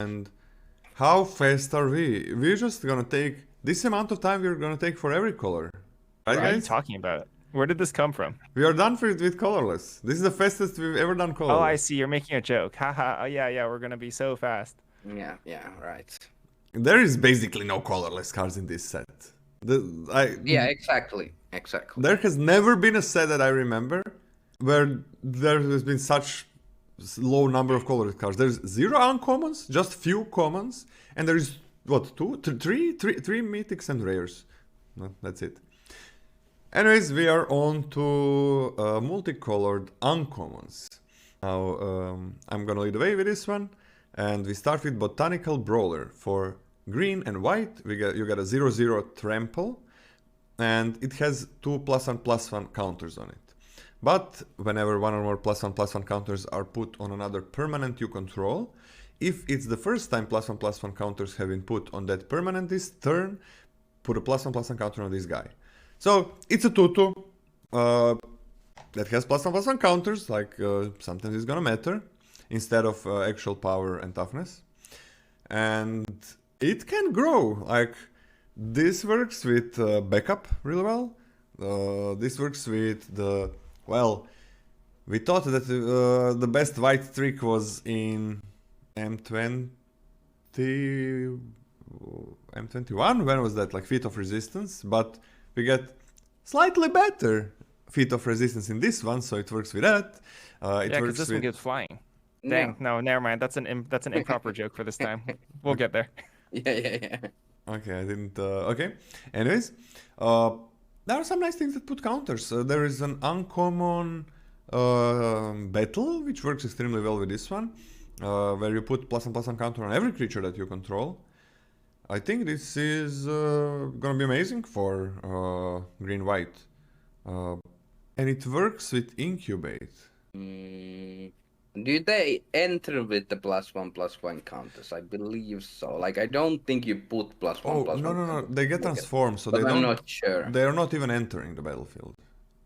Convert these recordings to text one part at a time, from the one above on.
And how fast are we? We're just gonna take this amount of time we're gonna take for every color. Right, What are you guys? talking about? Where did this come from? We are done with colorless. This is the fastest we've ever done colorless. Oh, I see. You're making a joke. Haha. Oh, yeah. We're gonna be so fast. Yeah, right. There is basically no colorless cards in this set. Yeah, exactly. There has never been a set that I remember where there has been such low number of colorless cards. There's 0 uncommons, just few commons, and there is what, three mythics and rares. No, that's it. Anyways, we are on to multicolored uncommons. Now I'm gonna lead the way with this one, and we start with Botanical Brawler. For green and white, you get a 0/0 trample, and it has 2 +1/+1 counters on it. But whenever one or more +1/+1 counters are put on another permanent you control, if it's the first time +1/+1 counters have been put on that permanent this turn, put a +1/+1 counter on this guy. So it's a 2/2 that has +1/+1 counters, like sometimes it's gonna matter, instead of actual power and toughness. And it can grow, like this works with backup really well. This works with the, well, we thought that the best white trick was in M21, when was that, like Feat of Resistance, but we get slightly better Feat of Resistance in this one, so it works with that. Yeah, because this one gives flying. Dang, no, never mind. That's an improper joke for this time. We'll get there. Yeah. Okay, I didn't. Okay. Anyways, there are some nice things that put counters. There is an uncommon battle, which works extremely well with this one, where you put +1/+1 counter on every creature that you control. I think this is gonna be amazing for green-white. And it works with Incubate. Do they enter with the +1/+1 counters? I believe so. Like, I don't think you put +1/+1. No. They get transformed, so but they don't. I'm not sure. They are not even entering the battlefield.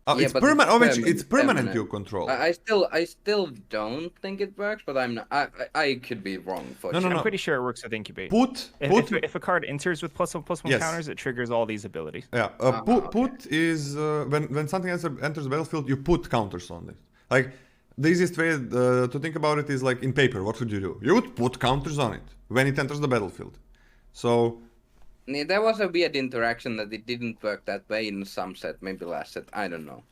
Oh, Yeah, it's but permanent. Oh, it's it's permanent. permanent. You control. I still don't think it works, but I'm not. I could be wrong for No, sure. no. I'm pretty sure it works with Incubate. If a card enters with +1/+1 Yes. counters, it triggers all these abilities. Yeah. Put is when something enters the battlefield, you put counters on it. Like the easiest way to think about it is like in paper. What would you do? You would put counters on it when it enters the battlefield. So. Yeah, there was a weird interaction that it didn't work that way in some set, maybe last set. I don't know.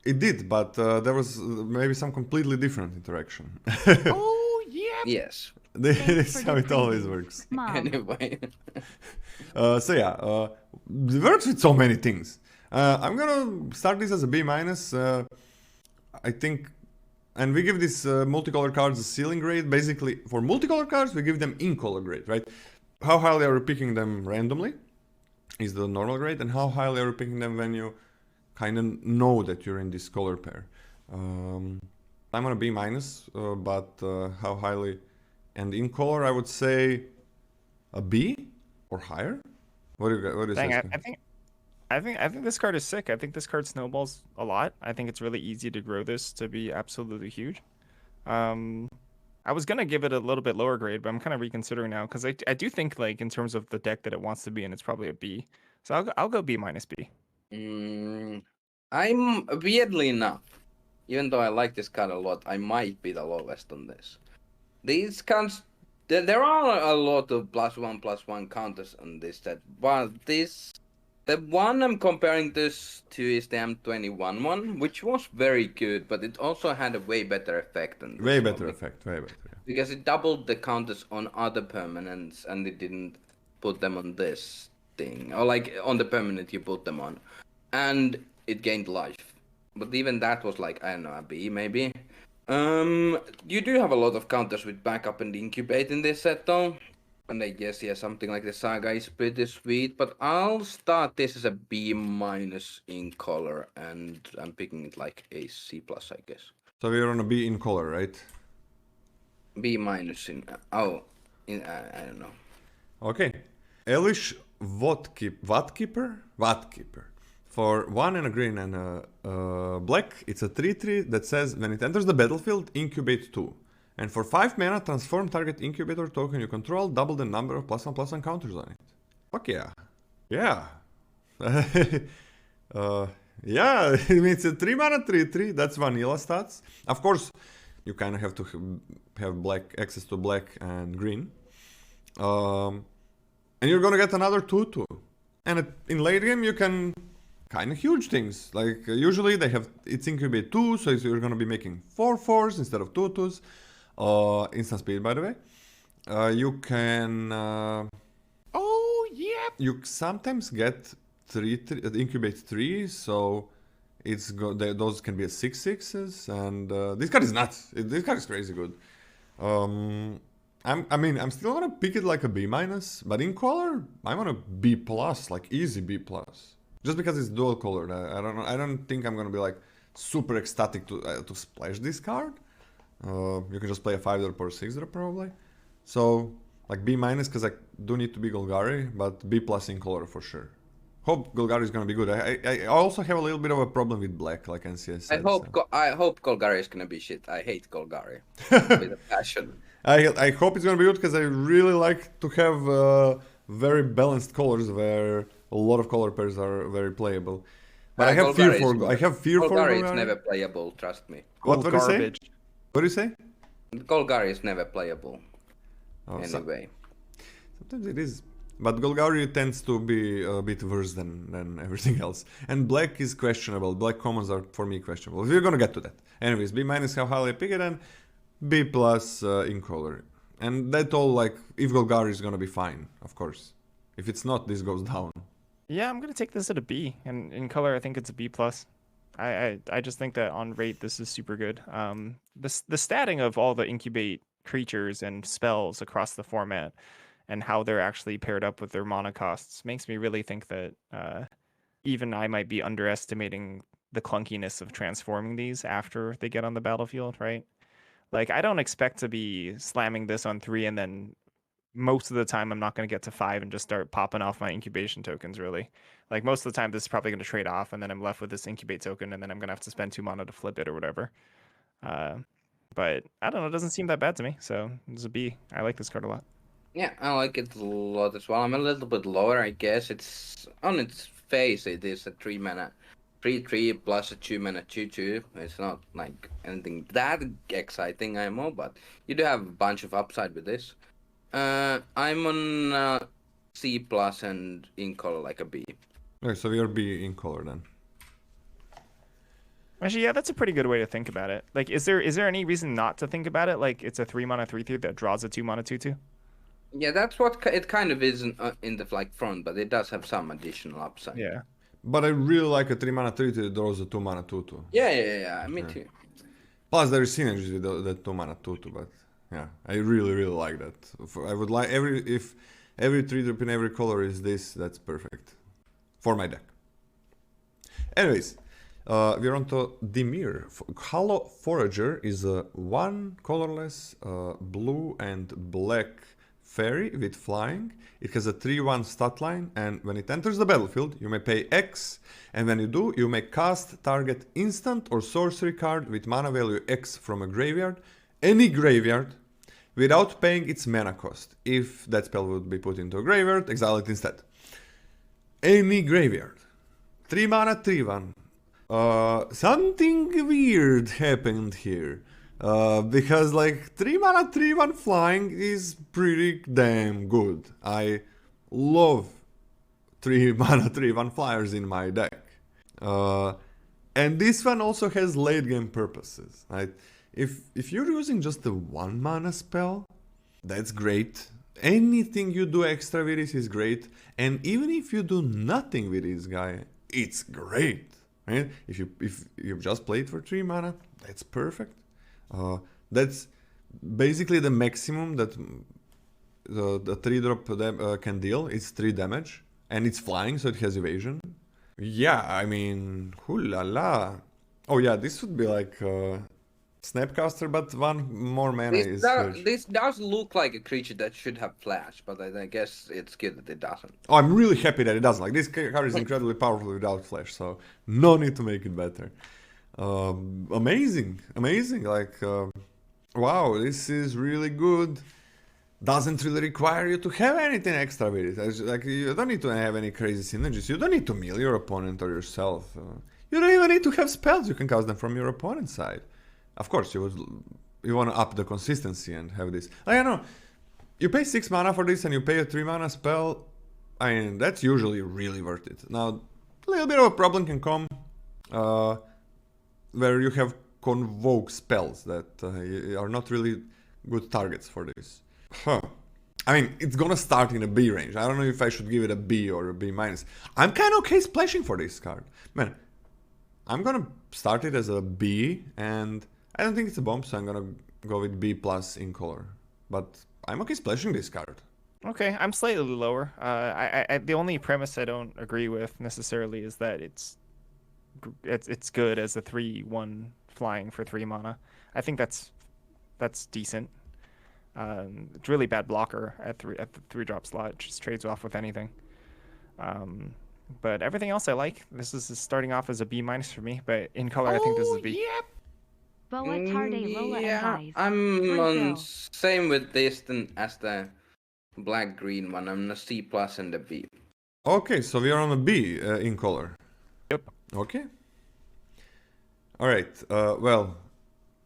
It did, but there was maybe some completely different interaction. Oh yeah. Yes. That's how it always works. Anyway. So yeah, it works with so many things. I'm gonna start this as a B-. I think, and we give these multicolor cards a ceiling grade. Basically, for multicolor cards, we give them in-color grade, right? How highly are you picking them randomly is the normal grade, and how highly are you picking them when you kind of know that you're in this color pair. I'm on a B-, but how highly, and in color I would say a B or higher. What do you Dang, say? I think this card is sick. I think this card snowballs a lot. I think it's really easy to grow this to be absolutely huge. I was gonna give it a little bit lower grade, but I'm kind of reconsidering now because I do think, like, in terms of the deck that it wants to be in, it's probably a B. So I'll go B-B. I'm weirdly enough, even though I like this card a lot, I might be the lowest on this. These cards, there are a lot of +1/+1 counters on this set, but the one I'm comparing this to is the M21 one, which was very good, but it also had a way better effect than this Way one, better effect, way better. Yeah. because it doubled the counters on other permanents, and it didn't put them on this thing, or like on the permanent you put them on, and it gained life. But even that was like, I don't know, a B maybe. You do have a lot of counters with backup and incubate in this set though. And I guess, yeah, something like the Saga is pretty sweet, but I'll start this as a B- in color, and I'm picking it like a C+, I guess. So we're on a B in color, right? B- in, I don't know. Okay. Elvish Vatkeeper? For 1 and a green and a black, it's a 3/3 that says when it enters the battlefield, incubate 2. And for 5 mana, transform target incubator token you control, double the number of +1/+1 counters on it. Fuck yeah. Yeah. Yeah, I mean, it's a 3 mana 3/3, that's vanilla stats. Of course, you kind of have to have black access to black and green. And you're gonna get another 2/2. And in late game, you can kind of huge things. Like, usually they have, it's incubate 2, so you're gonna be making 4/4s instead of 2/2s. Instant speed, by the way. You can... Oh, yeah! You sometimes get incubate 3, so it's those can be a 6/6s, and this card is nuts. This card is crazy good. I'm still gonna pick it like a B-, but in color, I'm on a B+, like easy B+. Just because it's dual colored. I don't think I'm gonna be like super ecstatic to splash this card. You can just play a 5-drop or 6-drop probably. So like B- because I do need to be Golgari, but B+ in color for sure. Hope Golgari is gonna be good. I also have a little bit of a problem with black, like NCS said. I hope Golgari is gonna be shit. I hate Golgari with a passion. I hope it's gonna be good because I really like to have very balanced colors where a lot of color pairs are very playable. But I have fear for Golgari is never playable. Trust me. What do you say? What do you say? Golgari is never playable. Anyway. Sometimes it is. But Golgari tends to be a bit worse than everything else. And black is questionable. Black commons are, for me, questionable. We're gonna get to that. Anyways, B- how highly I pick it, and B+ in color. And that all, like, if Golgari is gonna be fine, of course. If it's not, this goes down. Yeah, I'm gonna take this at a B. And in color, I think it's a B+. I just think that on rate, this is super good. The statting of all the incubate creatures and spells across the format and how they're actually paired up with their mana costs makes me really think that even I might be underestimating the clunkiness of transforming these after they get on the battlefield, right? Like, I don't expect to be slamming this on 3 and then most of the time I'm not going to get to 5 and just start popping off my incubation tokens, really. Like, most of the time this is probably going to trade off and then I'm left with this incubate token and then I'm going to have to spend 2 mana to flip it or whatever. But I don't know, it doesn't seem that bad to me, so it's a B. I like this card a lot. Yeah, I like it a lot as well. I'm a little bit lower, I guess. It's on its face, it is a 3 mana 3/3 plus a 2 mana 2/2. It's not like anything that exciting, IMO, but you do have a bunch of upside with this. I'm on C+ and in color like a B. Okay, so you're B in color then. Actually, yeah, that's a pretty good way to think about it. Like, is there any reason not to think about it? Like, it's a 3 mana 3/3 that draws a 2 mana 2/2. Yeah, that's what it kind of is in the like front, but it does have some additional upside. Yeah. But I really like a 3 mana 3 that draws a 2 mana 2/2. Yeah, me too. Plus there is synergy with the 2 mana 2/2, but yeah, I really like that. I would like if every 3-drop in every color is this, that's perfect for my deck. Anyways, we're on to Dimir. Hollow Forager is a 1 colorless blue and black fairy with flying. It has a 3/1 stat line, and when it enters the battlefield, you may pay X, and when you do, you may cast target instant or sorcery card with mana value X from a graveyard, any graveyard, without paying its mana cost. If that spell would be put into a graveyard, exile it instead. Any graveyard. 3 mana 3/1. Something weird happened here. Because like 3 mana 3/1 flying is pretty damn good. I love 3 mana 3/1 flyers in my deck. And this one also has late game purposes. Right? If you're using just the 1 mana spell, that's great. Anything you do extra with this is great. And even if you do nothing with this guy, it's great. Right? If you just play it for 3 mana, that's perfect. That's basically the maximum that the 3-drop can deal. It's 3 damage, and it's flying, so it has evasion. Yeah, I mean, hoo-la-la. Oh yeah, this would be like Snapcaster, but 1 more mana is huge. This does look like a creature that should have flash, but I guess it's good that it doesn't. Oh, I'm really happy that it doesn't. Like, this card is incredibly powerful without flash, so no need to make it better. Amazing. Like, wow, this is really good. Doesn't really require you to have anything extra with it. Like, you don't need to have any crazy synergies. You don't need to mill your opponent or yourself. You don't even need to have spells. You can cast them from your opponent's side. Of course, you want to up the consistency and have this. I don't know. You pay 6 mana for this and you pay a 3 mana spell. I mean, that's usually really worth it. Now, a little bit of a problem can come where you have convoke spells that are not really good targets for this. Huh. I mean, it's gonna start in a B range. I don't know if I should give it a B or a B minus. I'm kind of okay splashing for this card. Man, I'm gonna start it as a B, and I don't think it's a bomb, so I'm gonna go with B plus in color. But I'm okay splashing this card. Okay, I'm slightly lower. The only premise I don't agree with necessarily is that it's good as a 3/1 flying for 3 mana. I think that's decent. It's really bad blocker at the 3-drop slot. It just trades off with anything. But everything else I like. This is starting off as a B minus for me, but in color I think this is B. Yep. Boa tarde, Lola and guys. I'm on same with this as the black-green one. I'm a C plus and a B. Okay, so we are on a B in color. Yep. Okay. Alright, well,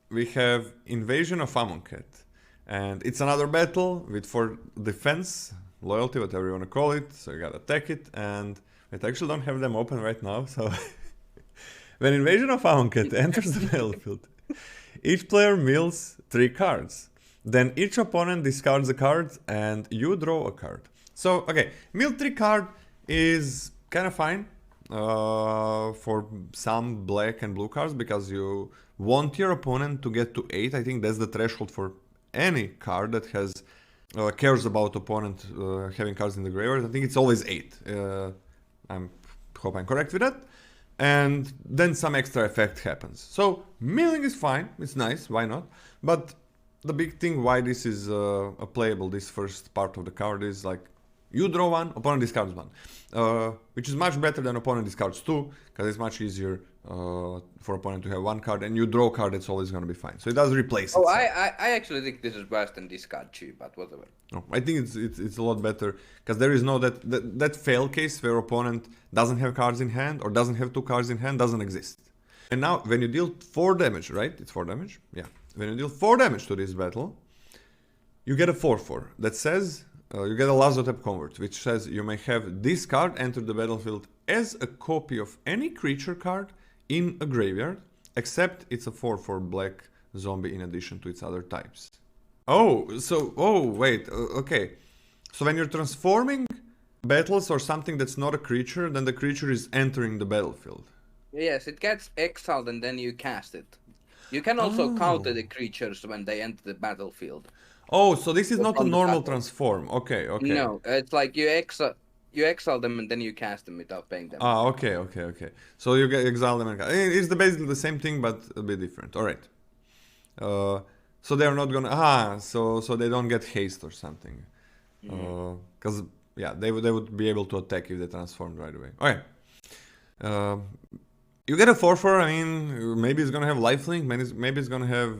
we have Invasion of Amonkhet. And it's another battle with 4 defense, loyalty, whatever you want to call it. So you gotta attack it, and I actually don't have them open right now, so... When Invasion of Amonkhet enters the battlefield, each player mills 3 cards. Then each opponent discards a card, and you draw a card. So, okay, mill 3 card is kind of fine for some black and blue cards, because you want your opponent to get to 8. I think that's the threshold for any card that has cares about opponent having cards in the graveyard. I think it's always 8. I hope I'm correct with that. And then some extra effect happens. So milling is fine, it's nice, why not? But the big thing why this is playable, this first part of the card, is like you draw 1, opponent discards 1, which is much better than opponent discards 2, because it's much easier for opponent to have 1 card, and you draw a card, it's always going to be fine. So it does replace itself. I actually think this is worse than discard 2, but whatever. No, I think it's a lot better, because there is no that fail case where opponent doesn't have cards in hand or doesn't have 2 cards in hand doesn't exist. And now when you deal 4 damage, right? It's 4 damage? Yeah. When you deal 4 damage to this battle, you get a 4/4 that says you get a Lazotep convert, which says you may have this card enter the battlefield as a copy of any creature card in a graveyard, except it's a 4/4 black zombie in addition to its other types. Wait, okay. So when you're transforming battles or something that's not a creature, then the creature is entering the battlefield. Yes, it gets exiled and then you cast it. You can also counter the creatures when they enter the battlefield. Oh, so this is not a normal transform. Okay. No, it's like you exile them and then you cast them without paying them. Okay. So you exile them and it's basically the same thing but a bit different. All right. So they're not gonna so they don't get haste or something. Because they would be able to attack if they transformed right away. Okay. You get a 4/4. I mean, maybe it's gonna have lifelink. Maybe it's gonna have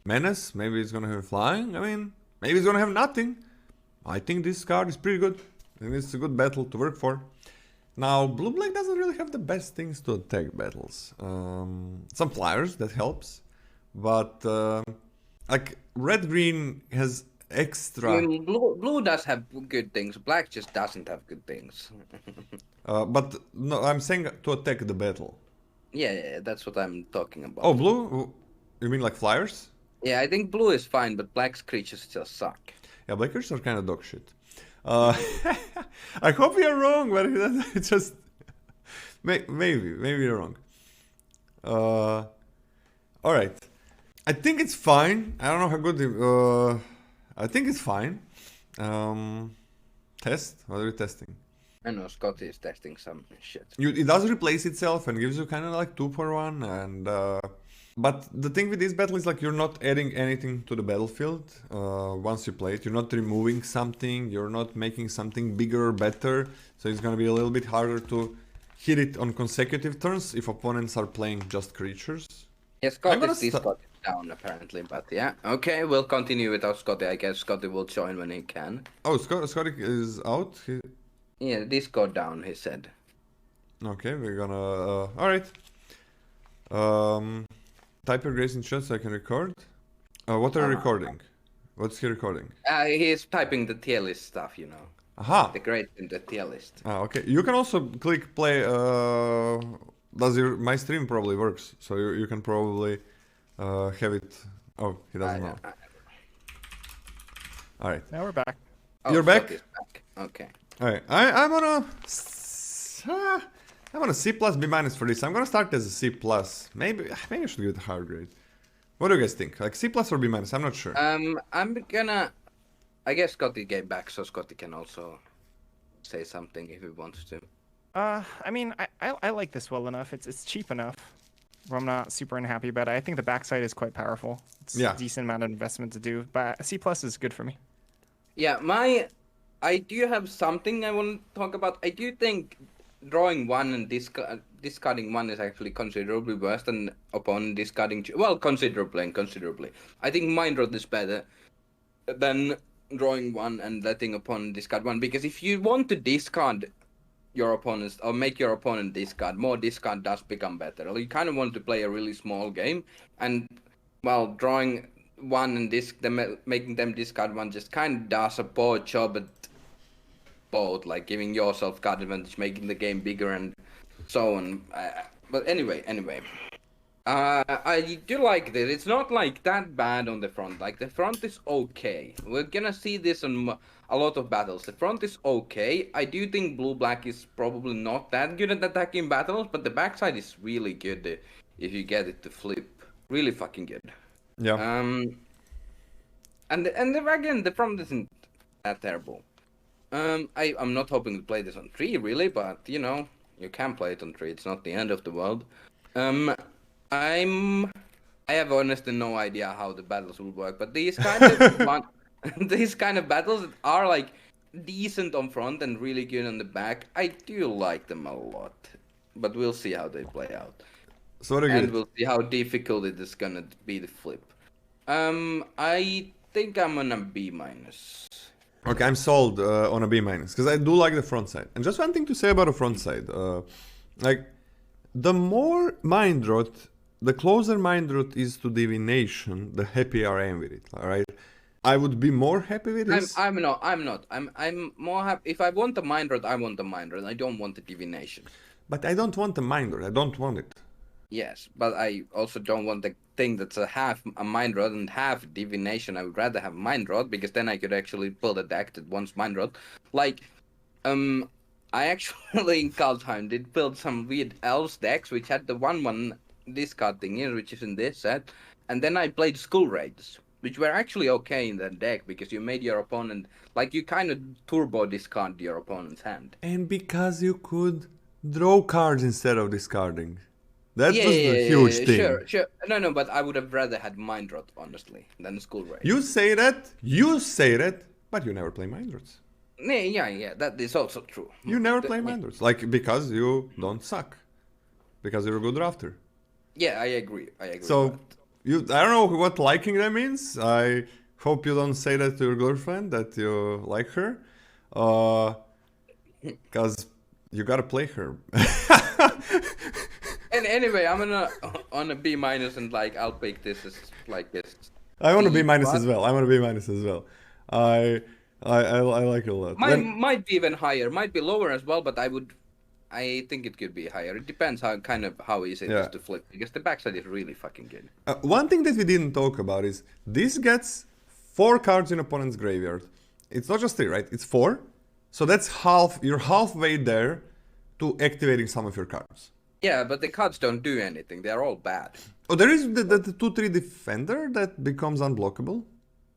menace. Maybe it's gonna have flying. I mean, maybe it's gonna have nothing. I think this card is pretty good. And it's a good battle to work for. Now, blue-black doesn't really have the best things to attack battles. Some flyers, that helps. But, like, red-green has extra... I mean, blue does have good things. Black just doesn't have good things. But, no, I'm saying to attack the battle. Yeah, that's what I'm talking about. Oh, blue? You mean like flyers? Yeah, I think blue is fine, but black's creatures just suck. Yeah, black creatures are kind of dog shit. I hope you're wrong, but it's just... Maybe you're wrong. Alright. I think it's fine. I don't know how good... I think it's fine. Test? What are you testing? I know, Scotty is testing some shit. It does replace itself and gives you kind of like 2/1 and... But the thing with this battle is like you're not adding anything to the battlefield once you play it. You're not removing something, you're not making something bigger or better. So it's gonna be a little bit harder to hit it on consecutive turns if opponents are playing just creatures. Yeah, Scott is down apparently, but yeah. Okay, we'll continue without Scotty. I guess Scotty will join when he can. Oh, Scotty is out. Yeah, this go down, he said. Okay, we're gonna. All right. Type your grace in chat so I can record. What are you recording? What's he recording? He's typing the tier list stuff, you know. Aha. The grade in the tier list. Okay. You can also click play. My stream probably works, so you can probably have it. Oh, he doesn't know. All right. Now we're back. You're back? back. Okay. All right. I'm on a C plus B minus for this. I'm gonna start as a C plus. Maybe I should give it a hard grade. What do you guys think? Like C plus or B minus? I'm not sure. I guess Scotty came back, so Scotty can also say something if he wants to. I mean, I like this well enough. It's cheap enough. I'm not super unhappy about it. I think the backside is quite powerful. It's a decent amount of investment to do, but a C plus is good for me. Yeah, I do have something I want to talk about. I do think drawing one and discarding one is actually considerably worse than opponent discarding two. Well, considerably. I think Mind Rot is better than drawing one and letting opponent discard one, because if you want to discard your opponents or make your opponent discard, more discard does become better. You kind of want to play a really small game, and well, drawing one and making them discard one just kind of does a poor job at both, like giving yourself card advantage, making the game bigger and so on. But anyway, I do like this. It's not like that bad on the front. Like the front is okay. We're gonna see this on a lot of battles. The front is okay. I do think blue-black is probably not that good at attacking battles, but the backside is really good if you get it to flip. Really fucking good. Yeah. And again, the front isn't that terrible. I'm not hoping to play this on 3 really, but you know, you can play it on 3. It's not the end of the world. I have honestly no idea how the battles will work, but these kind of these kind of battles are like decent on front and really good on the back. I do like them a lot, but we'll see how they play out. So and we'll see how difficult it is gonna be to flip. I think I'm on a B minus. Okay, I'm sold on a B minus because I do like the front side. And just one thing to say about the front side, like the more Mind Rot, the closer Mind Rot is to divination, the happier I am with it. All right, I would be more happy with this. I'm not. I'm more happy. If I want a Mind Rot, I want a Mind Rot. I don't want a divination. But I don't want a Mind Rot. I don't want it. Yes, but I also don't want the thing that's a half a Mind Rot and half divination. I would rather have Mind Rot because then I could actually build a deck that wants Mind Rot. Like, I actually in Kaldheim did build some weird elves decks which had the 1/1 discard thing here, which is in this set, and then I played Skull Raids, which were actually okay in that deck because you made your opponent, like, you kind of turbo discard your opponent's hand. And because you could draw cards instead of discarding. That was a huge thing. Sure. No, but I would have rather had Mind Rot, honestly, than Skull Raid. You say that, but you never play Mind Rots. Yeah, that is also true. You never play Mind Rots, like, because you don't suck. Because you're a good drafter. Yeah, I agree. So, I don't know what liking that means. I hope you don't say that to your girlfriend, that you like her. Because you gotta play her. And anyway, I'm on a B minus, and like I'll pick this as like this. I want to B minus as well. I like it a lot. Might be even higher, might be lower as well, but I think it could be higher. It depends how easy it is to flip, because the backside is really fucking good. One thing that we didn't talk about is this gets 4 cards in opponent's graveyard. It's not just 3, right? It's 4. So that's half. You're halfway there to activating some of your cards. Yeah, but the cards don't do anything. They're all bad. Oh, there is the 2/3 defender that becomes unblockable.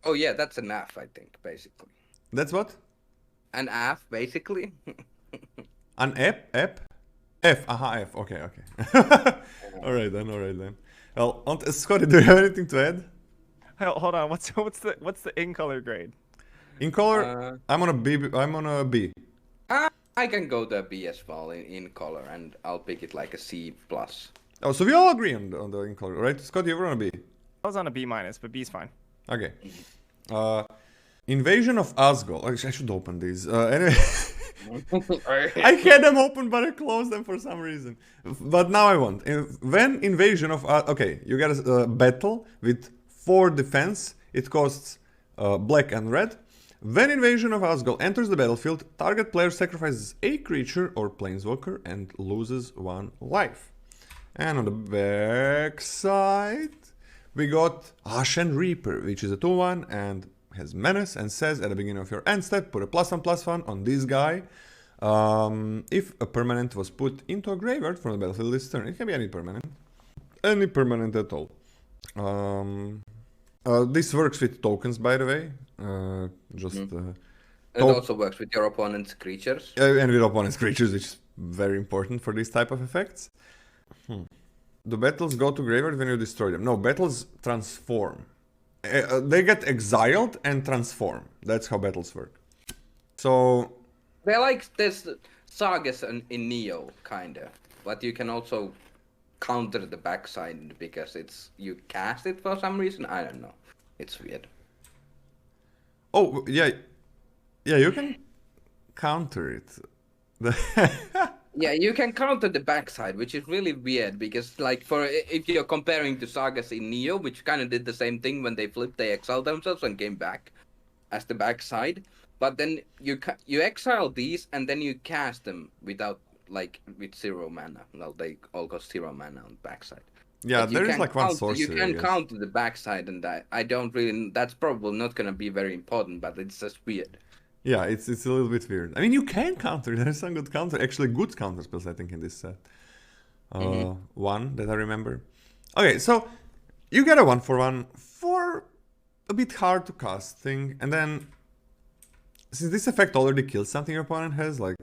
Oh yeah, that's an AF, I think, basically. That's what? An AF, basically. An app? F. F. Okay. All right then. Well, Scotty, do you have anything to add? Hold on. What's the in color grade? In color, I'm on a B. I can go to a B as well in color, and I'll pick it like a C plus. Oh, so we all agree on the in color, right? Scott, you're on a B. I was on a B-, but B's fine. Okay. Invasion of Azgol. I should open these. Anyway. I had them open, but I closed them for some reason. But now I won't. When Invasion of... okay, you get a battle with 4 defense. It costs black and red. When Invasion of Azgol enters the battlefield, target player sacrifices a creature or planeswalker and loses 1 life. And on the back side, we got Ashen Reaper, which is a 2/1 and has menace and says at the beginning of your end step, put a +1/+1 on this guy. If a permanent was put into a graveyard from the battlefield this turn, it can be any permanent. Any permanent at all. This works with tokens, by the way. It also works with your opponent's creatures. And with opponent's creatures, which is very important for this type of effects. Do battles go to graveyard when you destroy them? No, battles transform. They get exiled and transform. That's how battles work. So... They're like this sagas in Neo, kinda. But you can also counter the backside because you cast it for some reason. I don't know. It's weird. Oh, yeah. Yeah, you can counter it. Yeah, you can counter the backside, which is really weird because, like, if you're comparing to sagas in Neo, which kind of did the same thing when they flipped, they exiled themselves and came back as the backside. But then you exile these and then you cast them with 0 mana. Well, they all cost 0 mana on the backside. Yeah, there is like one sorcery. You can counter the backside, and I don't really. That's probably not gonna be very important, but it's just weird. Yeah, it's a little bit weird. I mean, you can counter. There is some good counter, actually good counter spells, I think, in this set. One that I remember. Okay, so you get a 1/1 for a bit hard to cast thing, and then since this effect already kills something your opponent has, like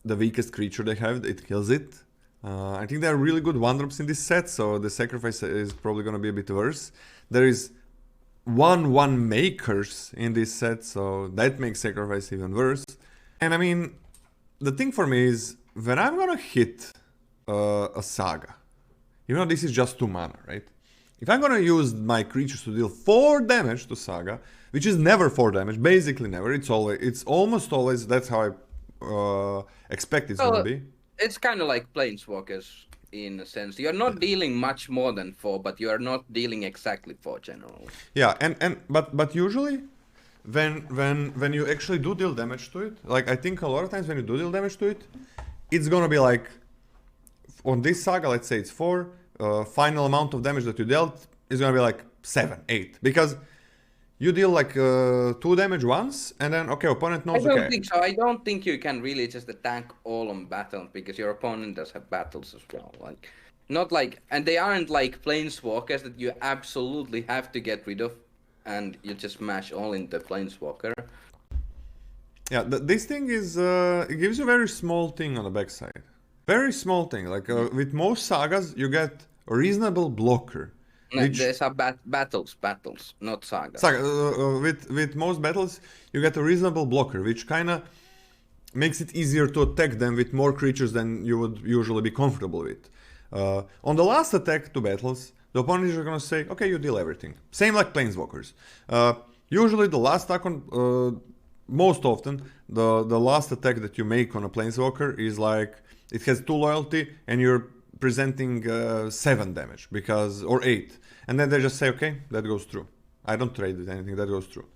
the weakest creature they have, it kills it. I think there are really good 1-drops in this set, so the sacrifice is probably going to be a bit worse. There is 1/1 makers in this set, so that makes sacrifice even worse. And I mean, the thing for me is, when I'm going to hit a saga, even though this is just 2 mana, right? If I'm going to use my creatures to deal 4 damage to saga, which is never 4 damage, basically never, it's almost always, that's how I expect it's going to be. It's kind of like Planeswalkers in a sense. You're not dealing much more than 4, but you are not dealing exactly 4 generally. Yeah, but usually when you actually do deal damage to it, like I think a lot of times when you do deal damage to it, it's gonna be like on this saga, let's say it's 4, final amount of damage that you dealt is gonna be like 7, 8, because you deal like 2 damage once, and then, okay, opponent knows, I don't think so. I don't think you can really just attack all on battles, because your opponent does have battles as well. Like, not like, and they aren't like Planeswalkers that you absolutely have to get rid of, and you just smash all into Planeswalker. Yeah, this thing is, it gives you a very small thing on the backside. Very small thing, like with most sagas, you get a reasonable blocker. No, these are battles, not sagas. With most battles, you get a reasonable blocker, which kind of makes it easier to attack them with more creatures than you would usually be comfortable with. On the last attack to battles, the opponent is going to say, okay, you deal everything. Same like Planeswalkers. Usually the last attack on, most often, the last attack that you make on a Planeswalker is like, it has 2 loyalty and you're presenting 7 damage, or 8. And then they just say, okay, that goes through. I don't trade with anything, that goes through.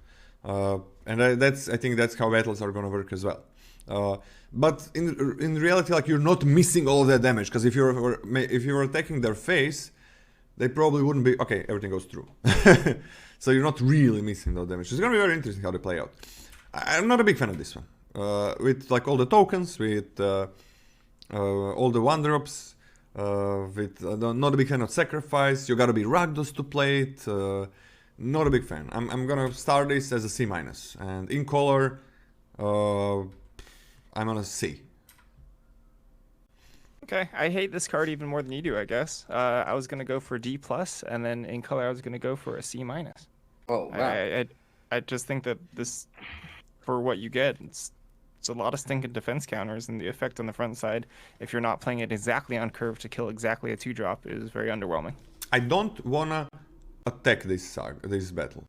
And I think that's how battles are going to work as well. But in reality, like, you're not missing all of that damage, because if you were attacking their face, they probably wouldn't be, okay, everything goes through. So you're not really missing that damage. It's going to be very interesting how they play out. I'm not a big fan of this one. With like all the tokens, with all the 1-drops, not a big fan of sacrifice. You gotta be Rakdos to play it. Not a big fan. I'm gonna start this as a C-, and in color, I'm on a C. Okay, I hate this card even more than you do, I guess. I was gonna go for D+, and then in color I was gonna go for a C-. Oh wow! I just think that this, for what you get, it's a lot of stinking defense counters, and the effect on the front side, if you're not playing it exactly on curve to kill exactly a 2-drop, is very underwhelming. I don't wanna attack this battle.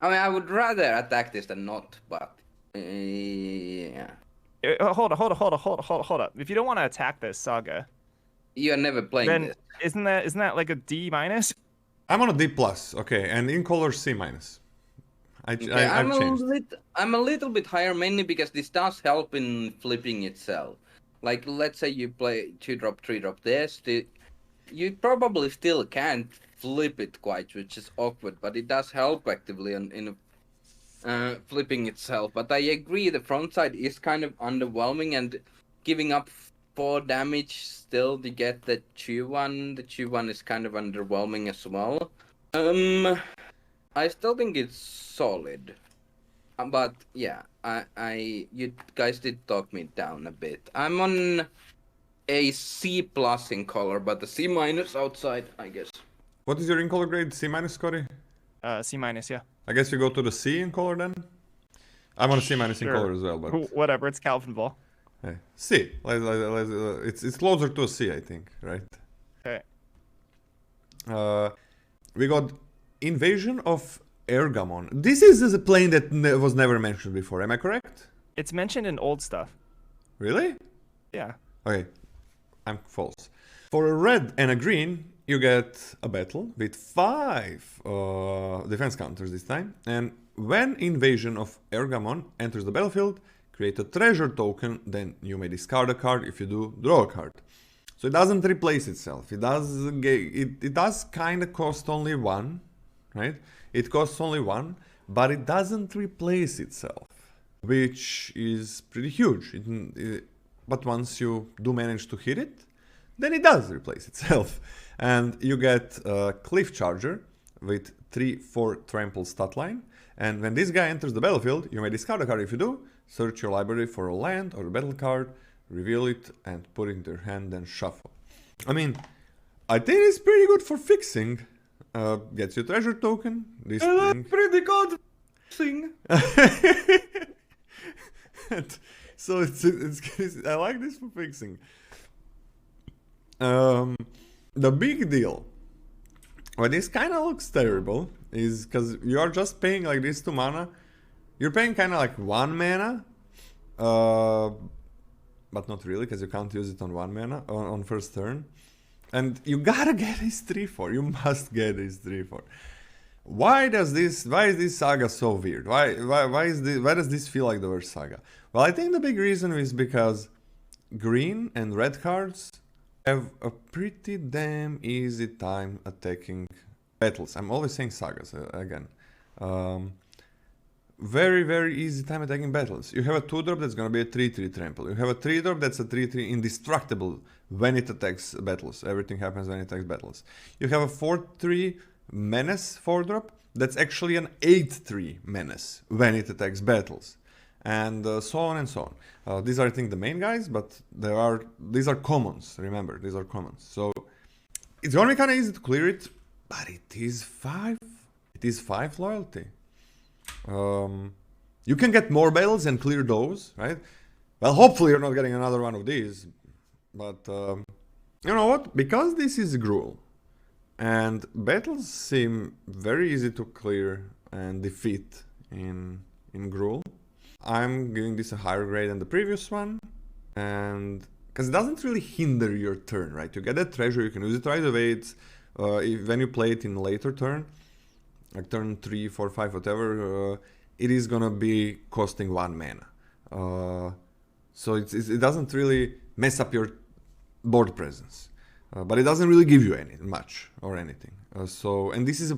I mean, I would rather attack this than not, but yeah. Hold up. If you don't want to attack this saga, You're never playing then this. isn't that like a D minus? I'm on a D+, okay, and in color C-. I've changed. I'm a little bit higher, mainly because this does help in flipping itself. Like, let's say you play 2-drop, 3-drop this, you probably still can't flip it quite, which is awkward, but it does help actively in flipping itself. But I agree, the front side is kind of underwhelming, and giving up 4 damage still to get the 2-1. The 2-1 is kind of underwhelming as well. I still think it's solid. But yeah, you guys did talk me down a bit. I'm on a C+ in color, but a C- outside, I guess. What is your in color grade? C-, Scotty? C minus, yeah. I guess you go to the C in color then? I'm on a C- in Sure. color as well, but... Whatever, it's Calvin Ball. Hey, C. It's closer to a C, I think, right? Okay. We got Invasion of Ergamon. This is a plane that was never mentioned before, am I correct? It's mentioned in old stuff. Really? Yeah. Okay, I'm false. For a red and a green, you get a battle with 5 defense counters this time. And when Invasion of Ergamon enters the battlefield, create a treasure token, then you may discard a card. If you do, draw a card. So it doesn't replace itself. It does kind of cost only 1, right? It costs only 1, but it doesn't replace itself, which is pretty huge. But once you do manage to hit it, then it does replace itself. And you get a Cliff Charger with 3/4 trample stat line. And when this guy enters the battlefield, you may discard a card. If you do, search your library for a land or a battle card, reveal it, and put it into your hand, then shuffle. I mean, I think it's pretty good for fixing. Gets you treasure token. This thing. Pretty good thing. So it's I like this for fixing. The big deal, well, this kind of looks terrible, is because you are just paying like this 2 mana. You're paying kind of like 1 mana, but not really, because you can't use it on 1 mana on first turn. And you gotta get his 3/4. You must get his 3/4. Why is this saga so weird? Why does this feel like the worst saga? Well, I think the big reason is because green and red cards have a pretty damn easy time attacking battles. I'm always saying sagas again. Very, very easy time attacking battles. You have a 2-drop that's gonna be a 3/3 trample. You have a 3-drop that's a 3/3 indestructible when it attacks battles. Everything happens when it attacks battles. You have a 4/3 menace 4-drop that's actually an 8/3 menace when it attacks battles. And so on and so on. These are, I think, the main guys, but these are commons. Remember, these are commons. So it's gonna be kind of easy to clear it, but it is 5. It is 5 loyalty. You can get more battles and clear those, right? Well, hopefully you're not getting another one of these. But you know what? Because this is Gruul, and battles seem very easy to clear and defeat in Gruul, I'm giving this a higher grade than the previous one, and because it doesn't really hinder your turn, right? You get that treasure, you can use it right away. It's when you play it in a later turn, like turn 3, 4, 5, whatever, it is gonna be costing 1 mana. So it doesn't really mess up your board presence, but it doesn't really give you much or anything. And this is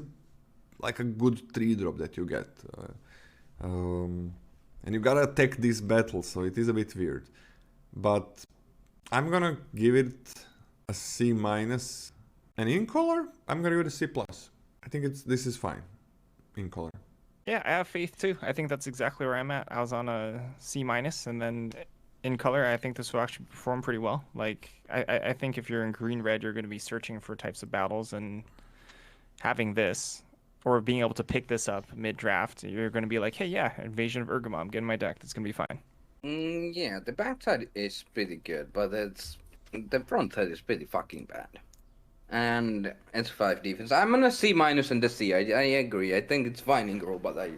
like a good 3-drop that you get. And you gotta attack this battle, so it is a bit weird. But I'm gonna give it a C-. And in color, I'm gonna give it a C+. I think this is fine in color. Yeah, I have faith too. I think that's exactly where I'm at. I was on a C-, and then in color, I think this will actually perform pretty well. Like, I think if you're in green-red, you're going to be searching for types of battles, and having this, or being able to pick this up mid-draft, you're going to be like, hey, yeah, Invasion of Ergamon, get in my deck. That's going to be fine. Yeah, the back side is pretty good, but the front side is pretty fucking bad. And it's 5 defense. I'm gonna C- in the C. I agree. I think it's fine in Grow, but I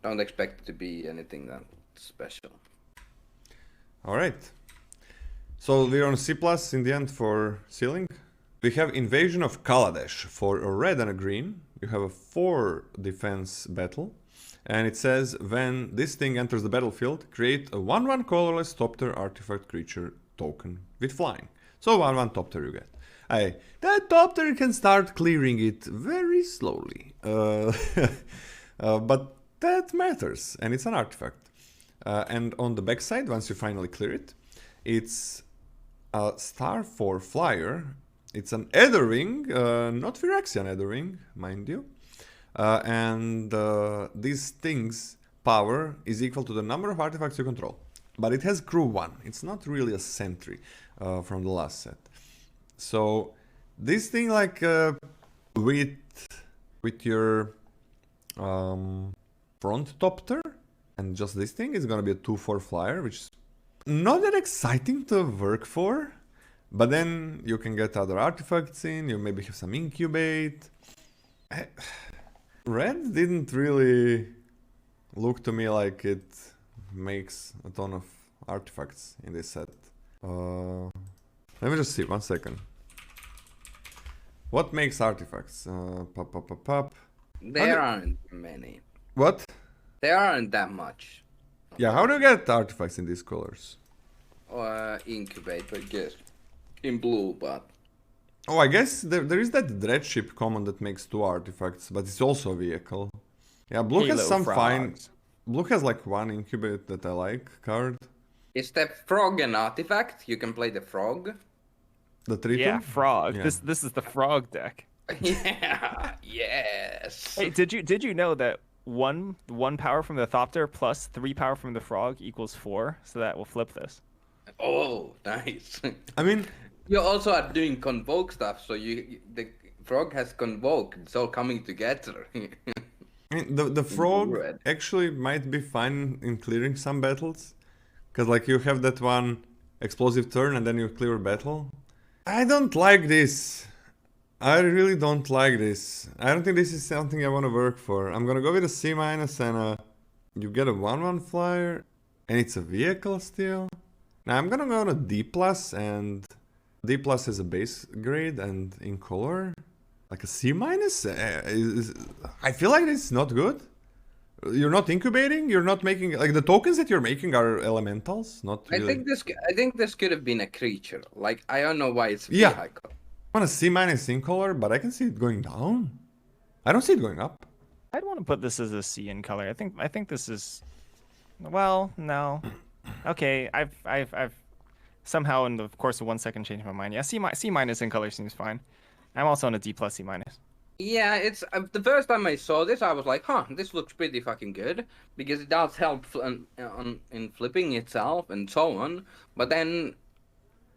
don't expect it to be anything that special. Alright. So we're on C plus in the end for sealing. We have Invasion of Kaladesh for a red and a green. You have a 4 defense battle. And it says, when this thing enters the battlefield, create a 1/1 colorless Topter artifact creature token with flying. So 1/1 Topter you get. That Topter can start clearing it very slowly. But that matters, and it's an artifact. And on the backside, once you finally clear it, it's a star 4 flyer. It's an Etherwing, not Phyrexian Etherwing, mind you. And this thing's power is equal to the number of artifacts you control. But it has crew 1. It's not really a sentry from the last set. So this thing, like with your front Topter and just this thing is gonna be a 2/4 flyer, which is not that exciting to work for. But then you can get other artifacts in. You maybe have some incubate. Red didn't really look to me like it makes a ton of artifacts in this set. Let me just see, 1 second. What makes artifacts? Pop. There aren't many. What? There aren't that much. Yeah, how do you get artifacts in these colors? Incubate, I guess. In blue, but... Oh, I guess there is that Dreadship common that makes 2 artifacts, but it's also a vehicle. Yeah, blue has some fine... Blue has like 1 incubate that I like card. Is the frog an artifact? You can play the frog. The Triton? Yeah, frog. Yeah. This is the frog deck. Yeah, yes. Hey, did you know that one power from the Thopter plus 3 power from the frog equals 4? So that will flip this. Oh, nice. I mean... You also are doing convoke stuff, so the frog has convoke. It's all coming together. I mean, the frog actually might be fine in clearing some battles. Because like you have that one explosive turn and then you clear a battle. I don't like this. I really don't like this. I don't think this is something I want to work for. I'm gonna go with a C- and you get a 1/1 flyer. And it's a vehicle still. Now I'm gonna go on a D+, and D+ is a base grade and in color. Like a C-. I feel like it's not good. You're not incubating, you're not making... Like the tokens that you're making are elementals, not really... I think this could have been a creature. Like, I don't know why it's Yeah. vehicle. I want a C- in color, but I can see it going down. I don't see it going up. I'd want to put this as a C in color. I think this is... Well, no. Okay, I've somehow in the course of 1 second changed my mind. Yeah, C- in color seems fine. I'm also on a D+, C-. Yeah, it's the first time I saw this, I was like, huh, this looks pretty fucking good. Because it does help in flipping itself and so on. But then,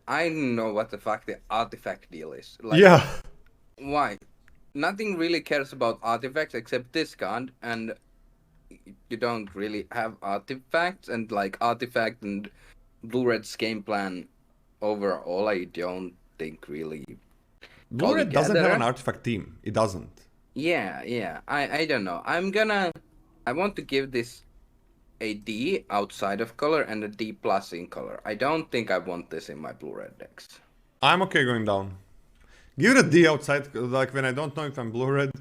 I don't know what the fuck the artifact deal is. Like, Yeah. Why? Nothing really cares about artifacts except this card, and you don't really have artifacts, and like artifact and Blue-Red's game plan overall, I don't think really. Blue-Red doesn't have Together. an artifact team. It doesn't. Yeah. I don't know. I want to give this a D outside of color and a D+ in color. I don't think I want this in my Blue-Red decks. I'm okay going down. Give it a D outside, like when I don't know if I'm Blue-Red.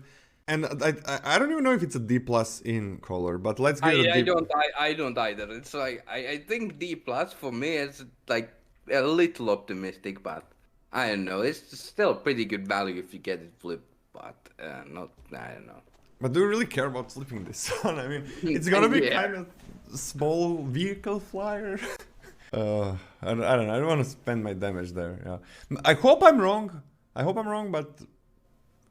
And I don't even know if it's a D+ in color, but let's give it a D. I don't either. It's like I think D+ for me is like a little optimistic, but I don't know. It's still pretty good value if you get it flipped, but not. I don't know. But do you really care about flipping this one? I mean, it's gonna be Yeah. kind of small vehicle flyer. I don't know. I don't want to spend my damage there. Yeah. I hope I'm wrong. But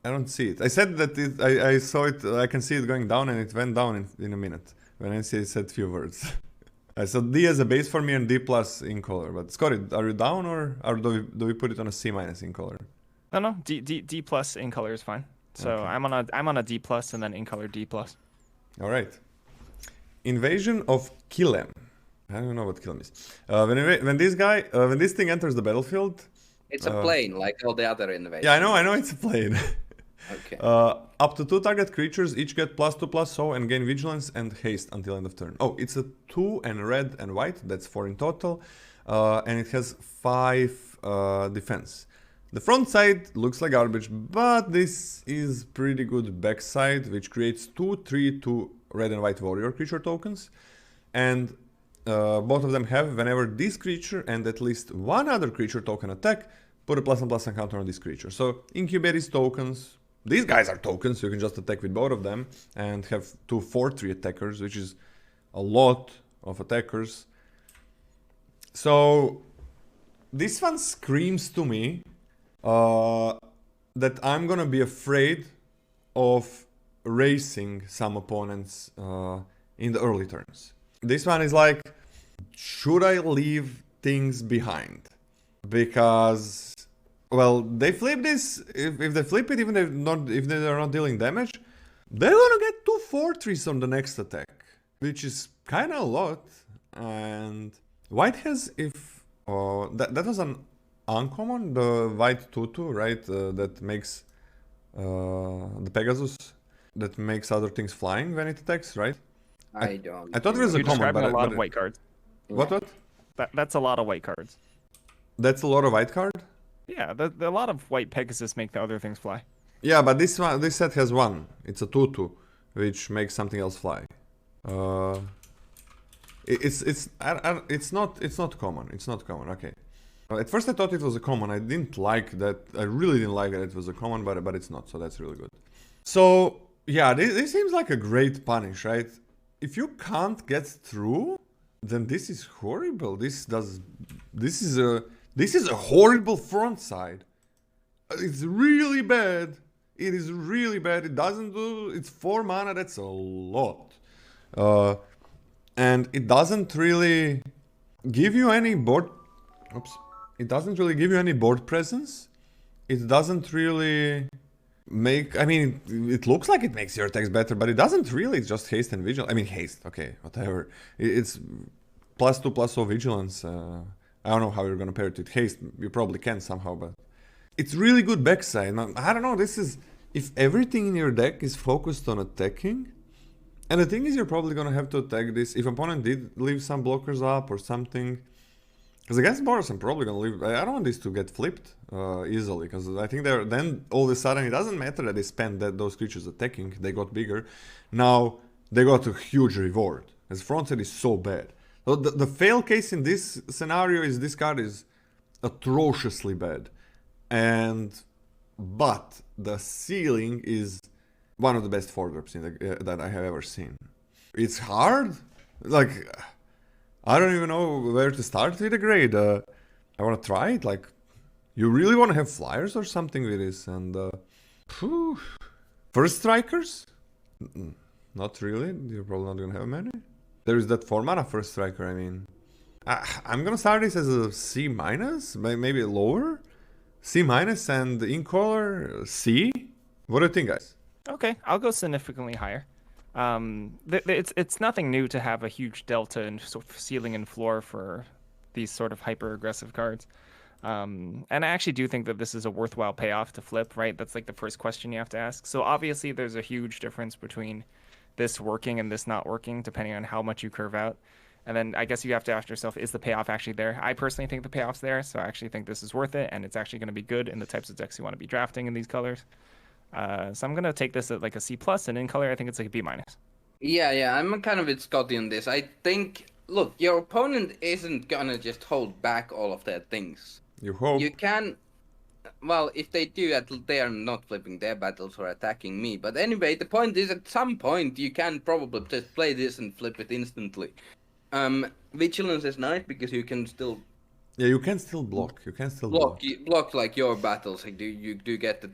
I don't see it. I said that I saw it. I can see it going down, and it went down in a minute when I said few words. So D as a base for me and D+ in color. But Scotty, are you down or do we put it on a C- in color? No, D+ in color is fine. So Okay. I'm on a D+ and then in color D+. All right. Invasion of Kylem. I don't know what Kylem is. When this thing enters the battlefield, It's a plane, like all the other innovations. Yeah, I know it's a plane. Okay. Up to 2 target creatures, each get +2/+0 and gain vigilance and haste until end of turn. Oh, it's a 2 and red and white, that's 4 in total. And it has 5 defense. The front side looks like garbage, but this is pretty good backside, which creates 2/3/2 red and white warrior creature tokens. And both of them have, whenever this creature and at least one other creature token attack, put a +1/+1 counter on this creature. So incubate these tokens. These guys are tokens, so you can just attack with both of them and have 2 4/3 attackers, which is a lot of attackers. So this one screams to me that I'm gonna be afraid of racing some opponents in the early turns. This one is like, should I leave things behind? Because, well, they flip this. If they flip it, even if they are not dealing damage, they're gonna get 2 4/3s on the next attack, which is kind of a lot. And white has, if that was an uncommon, the white 2/2, right? That makes the Pegasus that makes other things flying when it attacks, right? I don't. I thought it was a You're common, describing but a lot of white cards. What? That's a lot of white cards. That's a lot of white card. Yeah, a lot of white Pegasus make the other things fly. Yeah, but this set has 1. It's a 2/2, which makes something else fly. It's not common. It's not common. Okay. At first I thought it was a common. I didn't like that. I really didn't like that it was a common, but it's not. So that's really good. So yeah, this seems like a great punish, right? If you can't get through, then this is horrible. This is a horrible front side. It's really bad. It is really bad. It doesn't do. It's 4 mana. That's a lot. And it doesn't really give you any board. Oops. It doesn't really give you any board presence. It doesn't really make. I mean, it looks like it makes your attacks better, but it doesn't really. It's just haste and vigilance. I mean, haste. Okay, whatever. It's +2/+0 vigilance. I don't know how you're gonna pair it with haste. You probably can somehow, but it's really good backside. Now, I don't know. This is if everything in your deck is focused on attacking. And the thing is, you're probably gonna have to attack this if opponent did leave some blockers up or something. Because against Boros, I'm probably gonna leave. I don't want this to get flipped easily, because I think then all of a sudden it doesn't matter that they spent those creatures attacking. They got bigger. Now they got a huge reward. As frontside is so bad. So the fail case in this scenario is this card is atrociously bad, but the ceiling is one of the best 4-drops that I have ever seen. It's hard. Like, I don't even know where to start with a grade. I want to try it. Like, you really want to have flyers or something with this. And first strikers? Not really. You're probably not going to have many. There is that 4 mana first striker. I mean, I'm going to start this as a C-, maybe lower. C- and in color C. What do you think, guys? Okay, I'll go significantly higher. It's nothing new to have a huge delta in sort of ceiling and floor for these sort of hyper aggressive cards. And I actually do think that this is a worthwhile payoff to flip, right? That's like the first question you have to ask. So obviously there's a huge difference between this working and this not working, depending on how much you curve out. And then I guess you have to ask yourself, is the payoff actually there? I personally think the payoff's there, so I actually think this is worth it, and it's actually going to be good in the types of decks you want to be drafting in these colors. So I'm going to take this at like a C+, and in color I think it's like a B-. Yeah, I'm kind of with Scotty on this. I think, look, your opponent isn't gonna just hold back all of their things. You hope. You can, well, if they do, they are not flipping their battles or attacking me. But anyway, the point is, at some point, you can probably just play this and flip it instantly. Vigilance is nice because you can still... Yeah, you can still block. You can still block like your battles. You do get the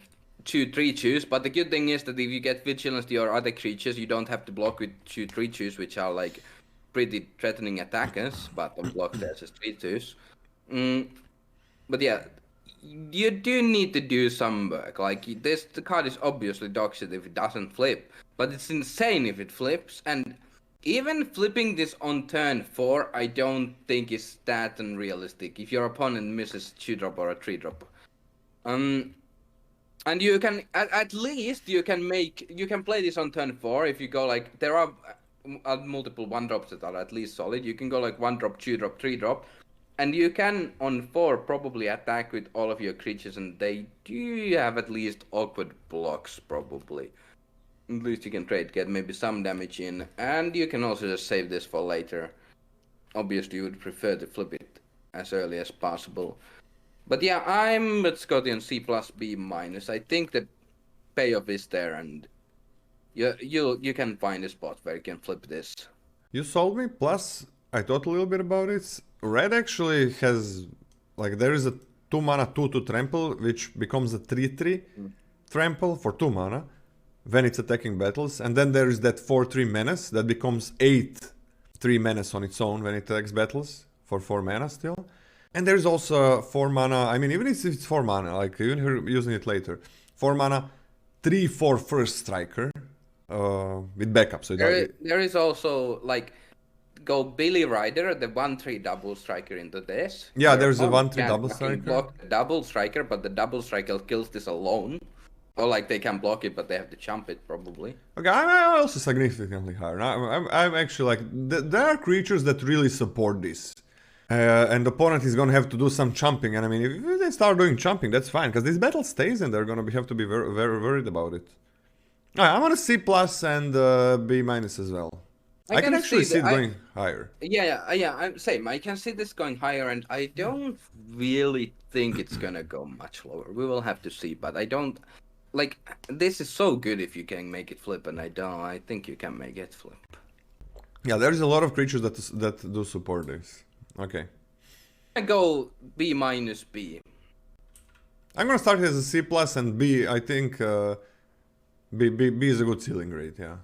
2/3 choose, but the good thing is that if you get vigilance to your other creatures, you don't have to block with 2/3 choose, which are like pretty threatening attackers, but on block there's just 3/2s. But yeah, you do need to do some work. Like the card is obviously dog shit if it doesn't flip, but it's insane if it flips, and even flipping this on turn 4, I don't think is that unrealistic. If your opponent misses 2-drop or a 3-drop. And you can, at least you can play this on turn 4 if you go like, there are multiple 1-drops that are at least solid. You can go like 1-drop, 2-drop, 3-drop. And you can, on 4, probably attack with all of your creatures, and they do have at least awkward blocks, probably. At least you can get maybe some damage in, and you can also just save this for later. Obviously, you would prefer to flip it as early as possible. But yeah, I'm at Scotty on C+, B-. I think the payoff is there, and you can find a spot where you can flip this. You sold me, plus I thought a little bit about it. Red actually has, like, there is a 2 mana 2/2 trample, which becomes a 3/3 trample for 2 mana when it's attacking battles, and then there is that 4/3 menace that becomes 8/3 menace on its own when it attacks battles for 4 mana still. And there's also 4 mana, I mean, even if it's 4 mana, like, even if you're using it later, 4 mana 3/4 first striker with backup. So there is also, like, go Billy Rider, the 1/3 double striker into this. Yeah, there's a 1/3 double striker. Block the double striker, but the double striker kills this alone. Or like they can block it, but they have to jump it probably. Okay, I'm also significantly higher. I'm actually like, there are creatures that really support this. And the opponent is gonna have to do some jumping, and I mean, if they start doing jumping, that's fine, because this battle stays and they're gonna have to be very, very worried about it. I'm on a C+ and B- as well. I can actually see it going higher. Yeah, same. I can see this going higher, and I don't really think it's gonna go much lower. We will have to see, but I don't... Like, this is so good if you can make it flip, and I think you can make it flip. Yeah, there's a lot of creatures that do support this. Okay. I go B-. B. I'm gonna start as a C+ and B. I think B is a good ceiling rate, yeah,